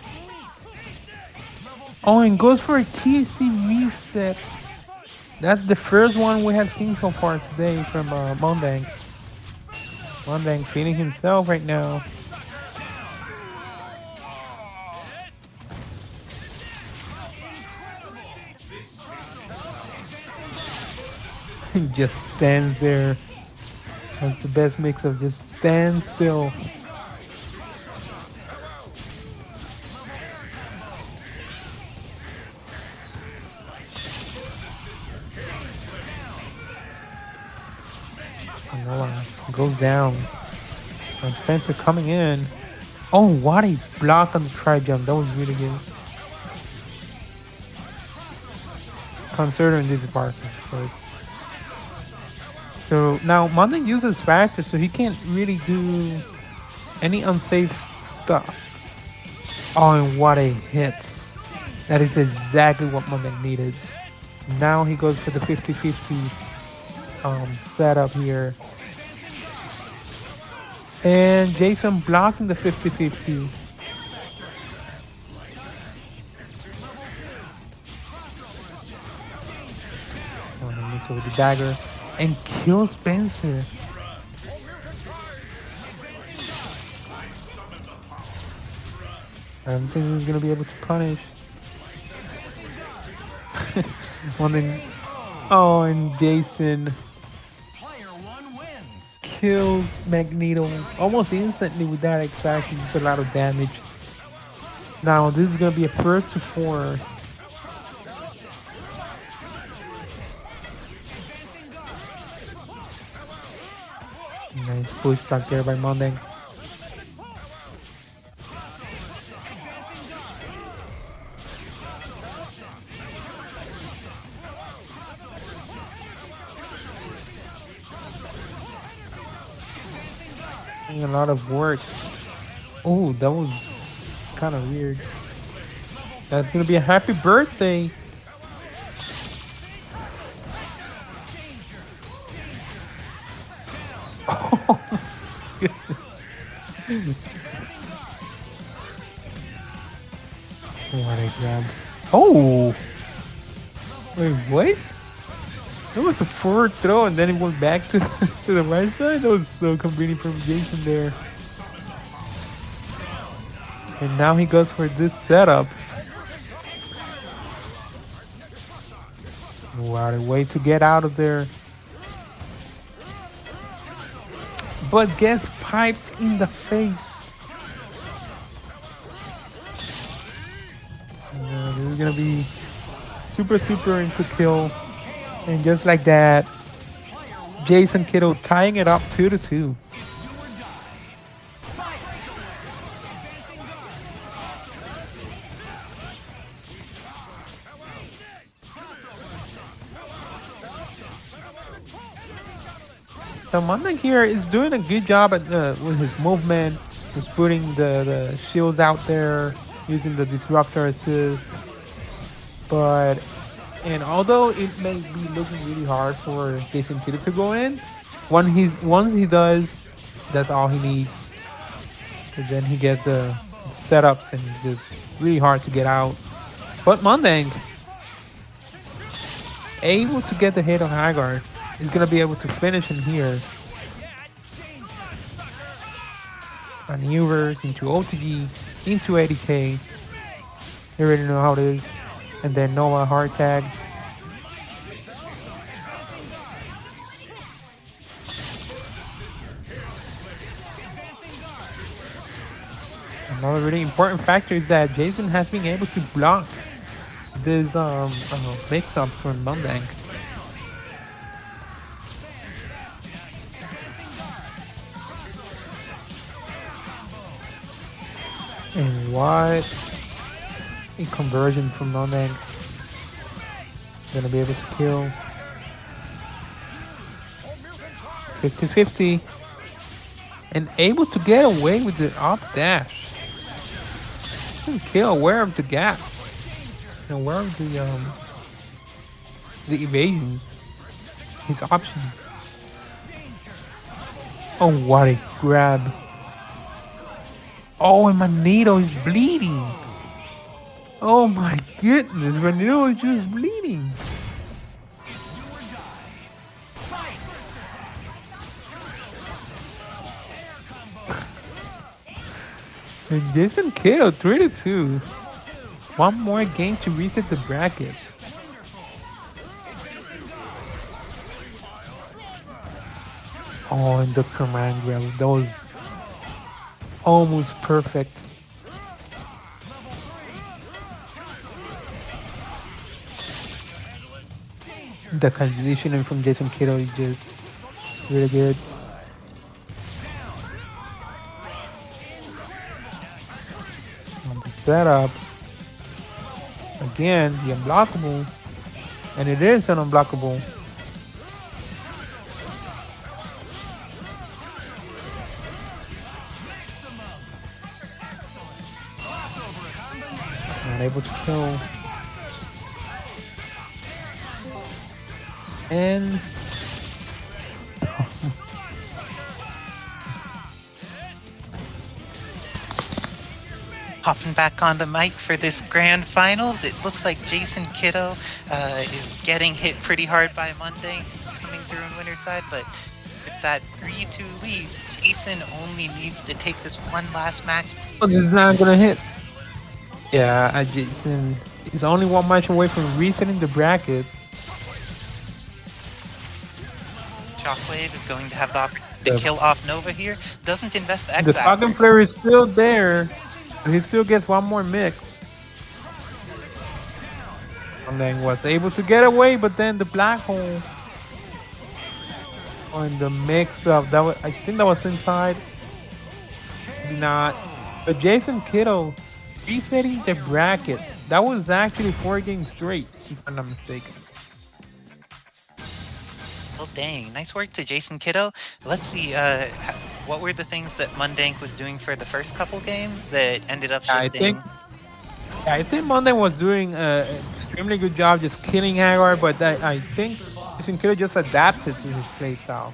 Oh, and goes for a TC reset. That's the first one we have seen so far today from Mundank. Mundank feeding himself right now. He just stands there. That's the best mix of just stand still. Noah goes down. And Spencer coming in. Oh, what a block on the tri-jump. That was really good. Considering this part, of course. So now Mundank uses Fracture, so he can't really do any unsafe stuff. Oh, and what a hit. That is exactly what Mundank needed. Now he goes for the 50-50 setup here. And Jason blocking the 50-50. Oh, he meets with the dagger and kills Spencer. I don't think he's gonna be able to punish. Oh, and Jason kills Magneto almost instantly with that extraction. It's a lot of damage. Now this is gonna be a 1st to 4. Nice push back there by Mundank. A lot of work. Oh, that was kind of weird. That's gonna be a happy birthday. Oh, what a grab. Oh! Wait, what? That was a forward throw and then it went back to, to the right side? That was so convenient from Jason there. And now he goes for this setup. What a way to get out of there. But gets piped in the face. This is gonna be super into kill. And just like that, JasonKido tying it up 2-2. So Mundank here is doing a good job at with his movement, just putting the shields out there, using the disruptor assist. And although it may be looking really hard for JasonKido to go in, once he does, that's all he needs. Because then he gets the setups and it's just really hard to get out. But Mundank, able to get the hit on Haggar, is going to be able to finish him here. Maneuvers into OTG, into 80k. You already know how it is. And then Noah hard tag. Another really important factor is that Jason has been able to block this mix-ups from Mundank. And what a conversion from Mundank. Gonna be able to kill. 50-50. And able to get away with the up dash. Kill, aware of the gap. And aware of the evasion. His options. Oh, what a grab. Oh, and Magneto is bleeding. Oh my goodness, Magneto is just bleeding. And JasonKido 3-2. One more game to reset the bracket. Oh, and the command grab, that was almost perfect. The conditioning from JasonKido is just really good. On the setup, again, the unblockable, and it is an unblockable. Not able to kill. And hopping back on the mic for this grand finals, it looks like JasonKido is getting hit pretty hard by Mundank, who's coming through in winner's side, but with that 3-2 lead, Jason only needs to take this one last match. oh, this is not gonna hit. Yeah, Jason is only one match away from resetting the bracket. Shockwave is going to have the opportunity to kill off Nova here. Doesn't invest the X The Factor. Falcon player is still there. He still gets one more mix. And then was able to get away, but then the black hole on the mix of that was, I think that was inside. Maybe not. But JasonKido resetting the bracket. That was actually 4 games straight, if I'm not mistaken. Well, dang. Nice work to JasonKido. Let's see, what were the things that Mundank was doing for the first couple games that ended up shifting? I think Mundank was doing an extremely good job just killing Haggar, but I think JasonKido just adapted to his playstyle.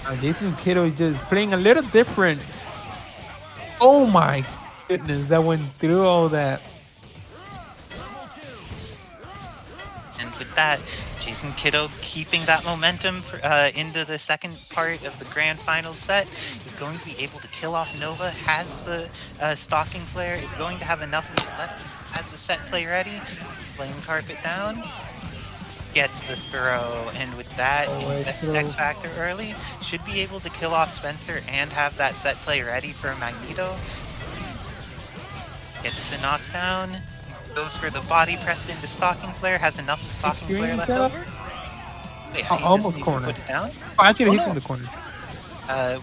JasonKido is just playing a little different. Oh my goodness, that went through all that. And with that, JasonKido keeping that momentum for, into the second part of the grand final set is going to be able to kill off Nova, has the stalking flare, is going to have enough of it left, has the set play ready, flame carpet down, gets the throw, and with that, invests X Factor early, should be able to kill off Spencer and have that set play ready for Magneto. Gets the knockdown. Goes for the body press into stalking flare, has enough of stalking flare left over. Wait, almost corner. Put it down? Oh, actually, he's in the corner.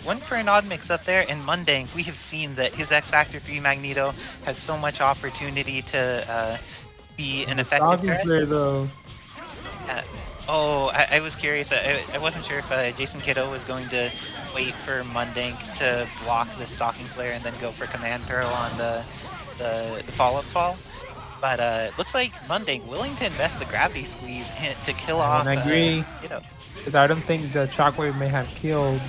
Went for an odd mix up there, and Mundank, we have seen that his X Factor 3 Magneto has so much opportunity to be an effective threat. Flare, though. I was curious. I wasn't sure if JasonKido was going to wait for Mundank to block the stalking flare and then go for command throw on the follow-up fall. But looks like Mundank willing to invest the gravity squeeze to kill off. I agree. Because I don't think the Shockwave may have killed.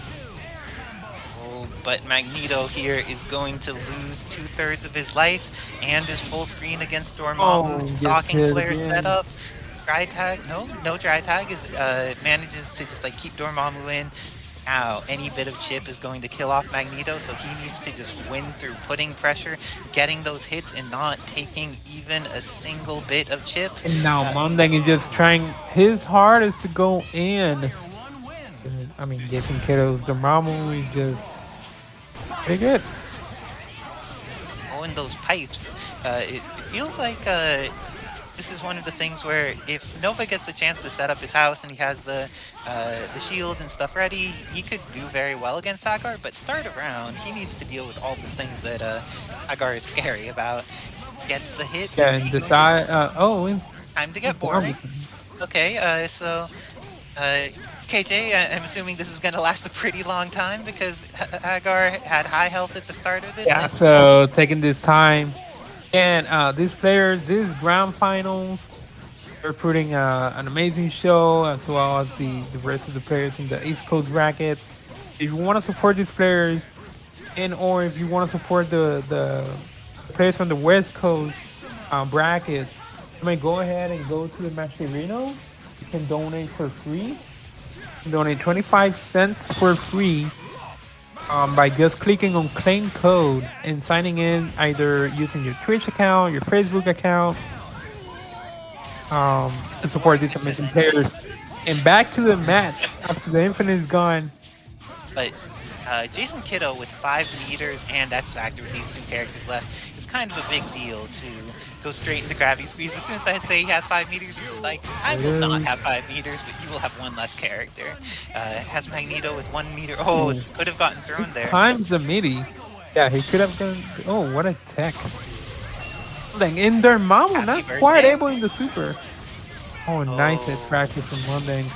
Oh, but Magneto here is going to lose 2/3 of his life and his full screen against Dormammu. Stalking flare setup. Dry tag? No dry tag. Manages to just like keep Dormammu in. Now, any bit of chip is going to kill off Magneto, so he needs to just win through putting pressure, getting those hits, and not taking even a single bit of chip. And now Mundank is just trying his hardest to go in. I mean, JasonKido's Dormammu is just pretty good. Oh, and those pipes. It feels like this is one of the things where if Nova gets the chance to set up his house and he has the shield and stuff ready, he could do very well against Haggar, but start around, he needs to deal with all the things that Haggar is scary about. Gets the hit. Yeah, and decide, time to get boring. Okay, so KJ, I'm assuming this is going to last a pretty long time because Haggar had high health at the start of this. Yeah, so taking this time. And these players, these grand finals, they're putting an amazing show, as well as the rest of the players in the East Coast bracket. if you want to support these players, and or if you want to support the players from the West Coast bracket, you may go ahead and go to the Match Arena. You can donate for free. You can donate 25 cents for free by just clicking on claim code and signing in either using your Twitch account, your Facebook account, to support these amazing players. And back to the match after the Infinite is gone. But JasonKido with 5 meters and X Factor with these 2 characters left is kind of a big deal to go straight into Gravity Squeeze. As soon as I say he has 5 meters, like, I will not have 5 meters, but he will have 1 less character. Has Magneto with 1 meter. Oh, could have gotten thrown there. Times the midi. Yeah, he could have done. Oh, what a tech. Like in Dormammu, not quite able in the super. Oh, nice at practice from Mundank.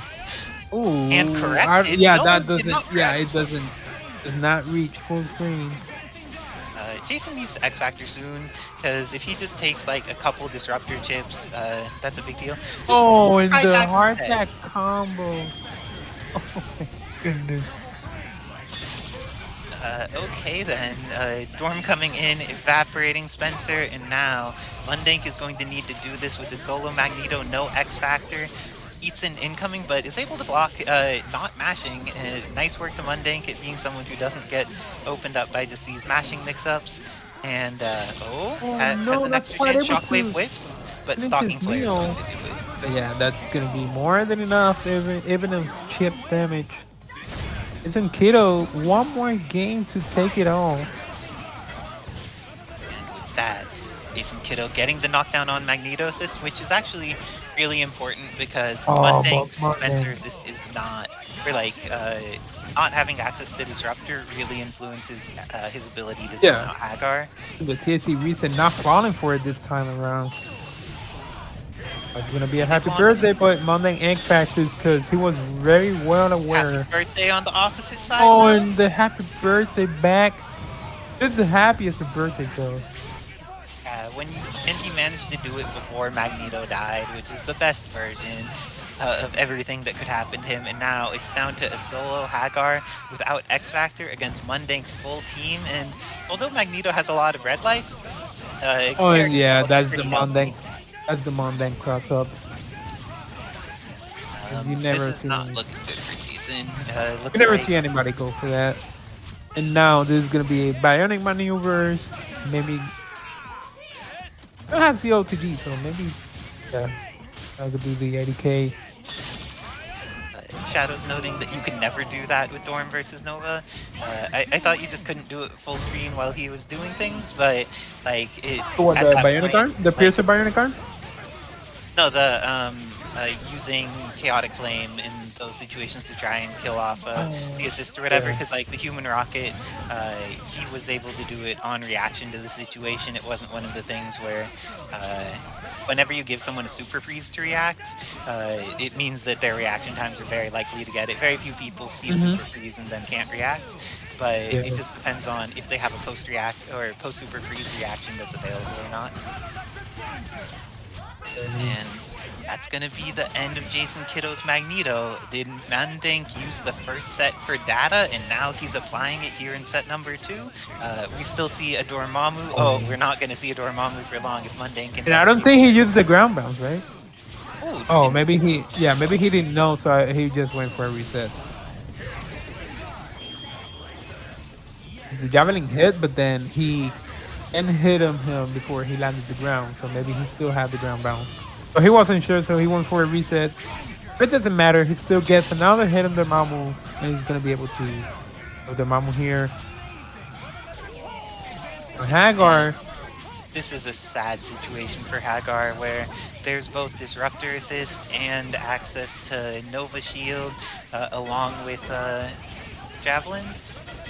Ooh, and correct. Yeah, that doesn't. Yeah, it doesn't. Does not reach full screen. Jason needs X Factor soon, because if he just takes like a couple disruptor chips, that's a big deal. Just and the hard attack combo. Oh my goodness. Okay then, Dorm coming in, evaporating Spencer, and now Mundank is going to need to do this with the solo Magneto, no X Factor. Eats an incoming, but is able to block, not mashing. Nice work to Mundank at being someone who doesn't get opened up by just these mashing mix-ups. And, has an extra chance, Shockwave whiffs, but Stalking Flare is going to do it. But yeah, that's going to be more than enough, even if chip damage. JasonKido, 1 more game to take it all. And with that, JasonKido getting the knockdown on Magneto assist, which is actually really important because Mundank's Spencer assist is not, or like, not having access to Disruptor really influences his ability to zone out Haggar. The TSC reset not falling for it this time around. It's gonna be a happy birthday, but Mundank X Factors because he was very well aware. Happy birthday on the opposite side. Oh, and the happy birthday back. This is the happiest of birthday though. And he managed to do it before Magneto died, which is the best version of everything that could happen to him. And now it's down to a solo Haggar without X Factor against Mundank's full team. And although Magneto has a lot of red life, and yeah, that's the Mundank. That's the Mundank cross up. You never this is not looking good for Jason. You never see anybody go for that. And now this is gonna be bionic maneuvers. Maybe I don't have COTG, so maybe I could do the 80k. Shadow's noting that you can never do that with Dorm versus Nova. I thought you just couldn't do it full screen while he was doing things, but like it. What, the bionic arm? The piercer bionic arm? No, the using Chaotic Flame in those situations to try and kill off the assist or whatever, because like the Human Rocket, he was able to do it on reaction to the situation. It wasn't one of the things where whenever you give someone a super freeze to react, it means that their reaction times are very likely to get it. Very few people see a super freeze and then can't react, but it just depends on if they have a post-react or post-super freeze reaction that's available or not. And that's going to be the end of JasonKido's Magneto. Did Mundank use the first set for data, and now he's applying it here in set number 2? We still see a Dormammu. Oh, we're not going to see a Dormammu for long if Mundank can... And I don't think he used the ground bounce, right? Oh, maybe he... Yeah, maybe he didn't know, so he just went for a reset. The javelin hit, but then he... And hit him before he landed the ground, so maybe he still had the ground bounce. But he wasn't sure, so he went for a reset. But it doesn't matter, he still gets another hit on Dormammu, and he's gonna be able to go Dormammu here. Haggar. This is a sad situation for Haggar, where there's both Disruptor Assist and access to Nova Shield, along with Javelins.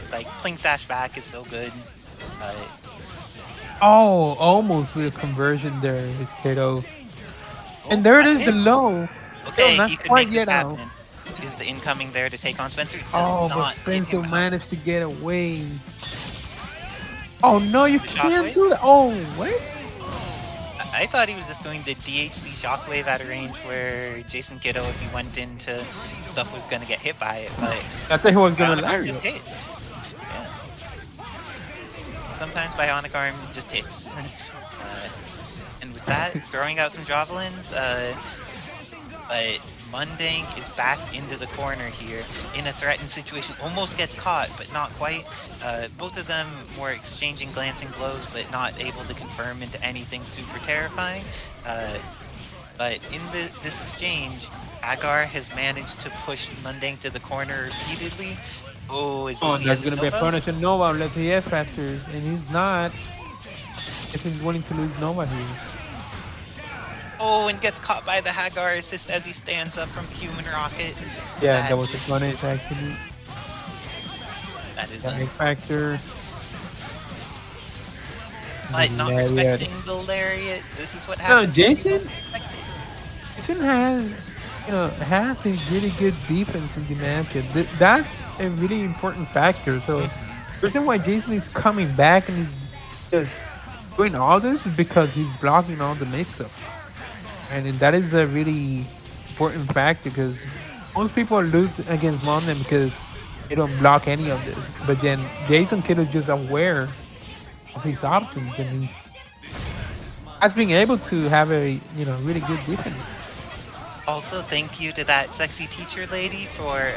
It's like Plink Dash Back is so good. Oh, almost with a conversion there, his Kiddo. And there it is, the low. Okay, not he could quite make yet this happen. out. Is the incoming there to take on Spencer? But Spencer managed to get away. Oh no, you can't do that. Oh, wait. I thought he was just going to DHC Shockwave at a range where JasonKido, if he went into stuff, was going to get hit by it, but I thought he was gonna Bionic Arm just Lariat. hit. Yeah. Sometimes Bionic Arm just hits. And with that, throwing out some javelins, but Mundank is back into the corner here in a threatened situation. Almost gets caught, but not quite. Both of them were exchanging glancing blows, but not able to confirm into anything super terrifying. But in this exchange, Haggar has managed to push Mundank to the corner repeatedly. Oh, is this That's gonna be a punish on Nova unless he has faster, and he's not. If he's willing to lose Nova here. Oh, and gets caught by the Haggar assist as he stands up from Human Rocket. Yeah, that was a punish actually. That is a factor. But not respecting the Lariat. This is what happens. No, Jason has, has a really good defense in the matchup. That's a really important factor. So the reason why Jason is coming back and he's just doing all this is because he's blocking all the mix-up. And that is a really important factor because most people lose against Mundank because they don't block any of this. But then JasonKido is just aware of his options and he's as being able to have a really good defense. Also, thank you to that sexy teacher lady for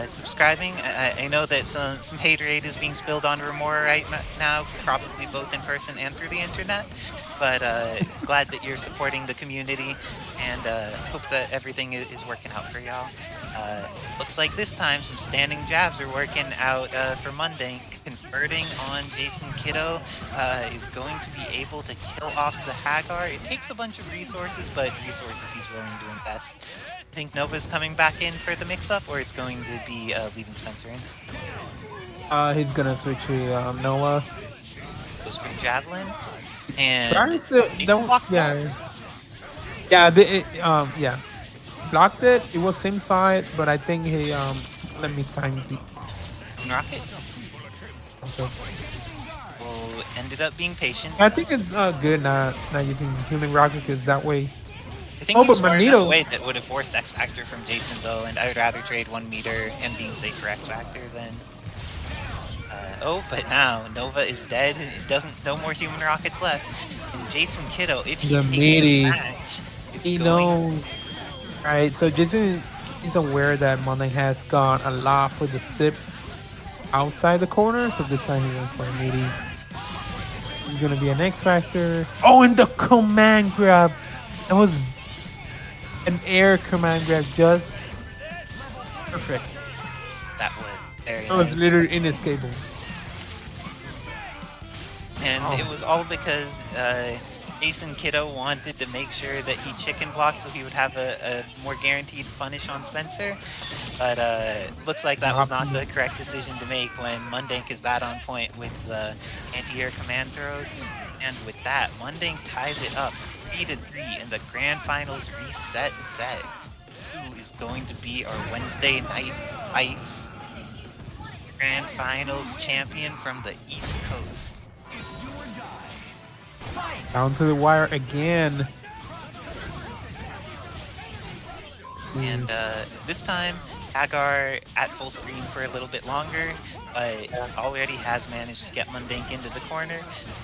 subscribing. I know that some haterade is being spilled on Remora right now, probably both in person and through the internet. But glad that you're supporting the community, and hope that everything is working out for y'all. Looks like this time some standing jabs are working out for Mundank. Converting on JasonKido is going to be able to kill off the Haggar. It takes a bunch of resources, but resources he's willing to invest. I think Nova's coming back in for the mix-up, or it's going to be leaving Spencer in. He's gonna switch to Nova. Goes for Javelin. And blocked it. It was same side, but I think he let me time the Rocket. Okay. Well, ended up being patient. I think it's good not using Human Rocket because that way. I think but Magneto way that would have forced X Factor from Jason though, and I would rather trade 1 meter and being safe for X Factor than. But now Nova is dead. No more Human Rockets left. And JasonKido, if he takes this match, he knows. Right, so Jason is aware that Mundank has gone a lot for the sip outside the corner, so this time he went for a meaty. He's gonna be an X Factor. Oh, and the command grab! That was an air command grab, just perfect. That was very nice. It was literally inescapable. And it was all because JasonKido wanted to make sure that he chicken blocked so he would have a more guaranteed punish on Spencer. But looks like that was not the correct decision to make when Mundank is that on point with the anti-air command throws. And with that, Mundank ties it up 3-3 in the Grand Finals reset set. Who is going to be our Wednesday night fights Grand Finals champion from the East Coast? Down to the wire again. And this time, Haggar at full screen for a little bit longer, but already has managed to get Mundank into the corner.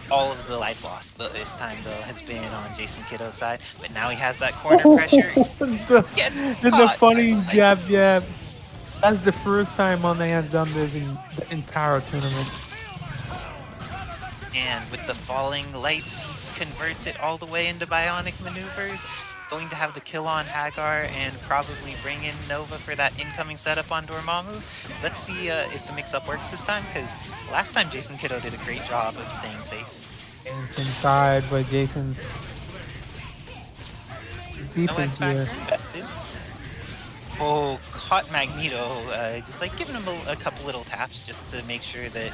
All of the life loss this time, though, has been on JasonKido's side, but now he has that corner pressure. It's a funny jab. That's the first time Mundank has done this in the entire tournament. And with the falling lights, he converts it all the way into bionic maneuvers. Going to have the kill on Haggar and probably bring in Nova for that incoming setup on Dormammu. Let's see if the mix-up works this time, because last time JasonKido did a great job of staying safe. It's inside, but Jason... defense here. Invested. Oh, caught Magneto, just like giving him a couple little taps just to make sure that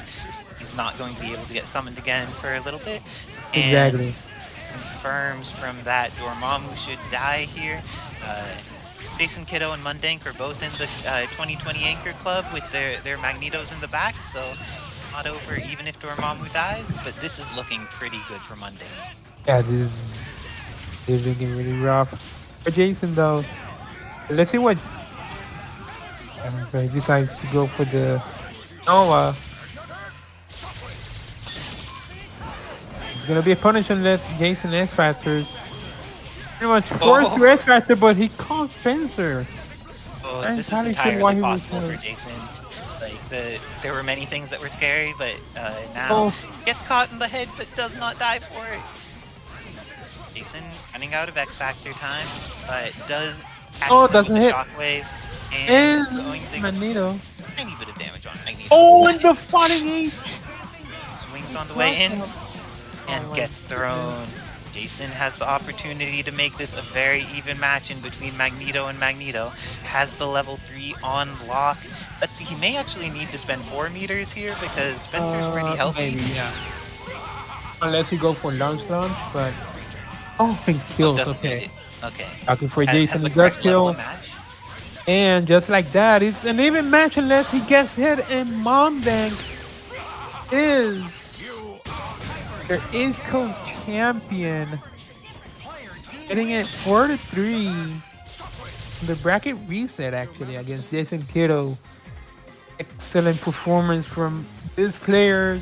he's not going to be able to get summoned again for a little bit. And exactly. Confirms from that Dormammu should die here. JasonKido and Mundank are both in the 2020 Anchor Club with their Magnetos in the back, so not over even if Dormammu dies, but this is looking pretty good for Mundank. Yeah, this is It's looking really rough for Jason though. Let's see what he decides to go for the Nova. It's gonna be a punish unless Jason X Factors. Pretty much forced to X Factor, but he caught Spencer. Oh, this is entirely possible for Jason. Like there were many things that were scary, but now gets caught in the head but does not die for it. Jason running out of X Factor time, but does doesn't hit shockwave and going to Magneto. Tiny bit of damage on Magneto. Oh, and the fighting H swings on the way in and gets thrown. Jason has the opportunity to make this a very even match in between Magneto and Magneto. Has the level 3 on lock. Let's see, he may actually need to spend 4 meters here because Spencer's pretty healthy. Maybe, yeah. Unless you go for launch, but he kills. Okay. Looking for Jason, does kill. And just like that, it's an even match unless he gets hit. And Mundank is their East Coast champion, getting it 4-3. The bracket reset actually against JasonKido. Excellent performance from these players.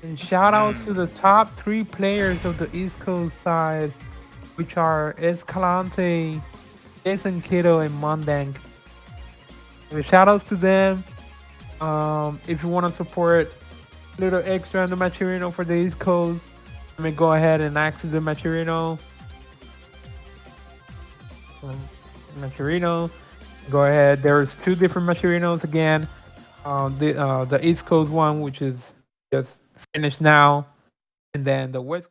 And shout out to the top 3 players of the East Coast side, which are Escalante, JasonKido, and Mundank. Shout outs to them. If you want to support a little extra on the material for the East Coast, let me go ahead and access the material. Go ahead. There's 2 different materials again. The East Coast one, which is just finished now, and then the West Coast.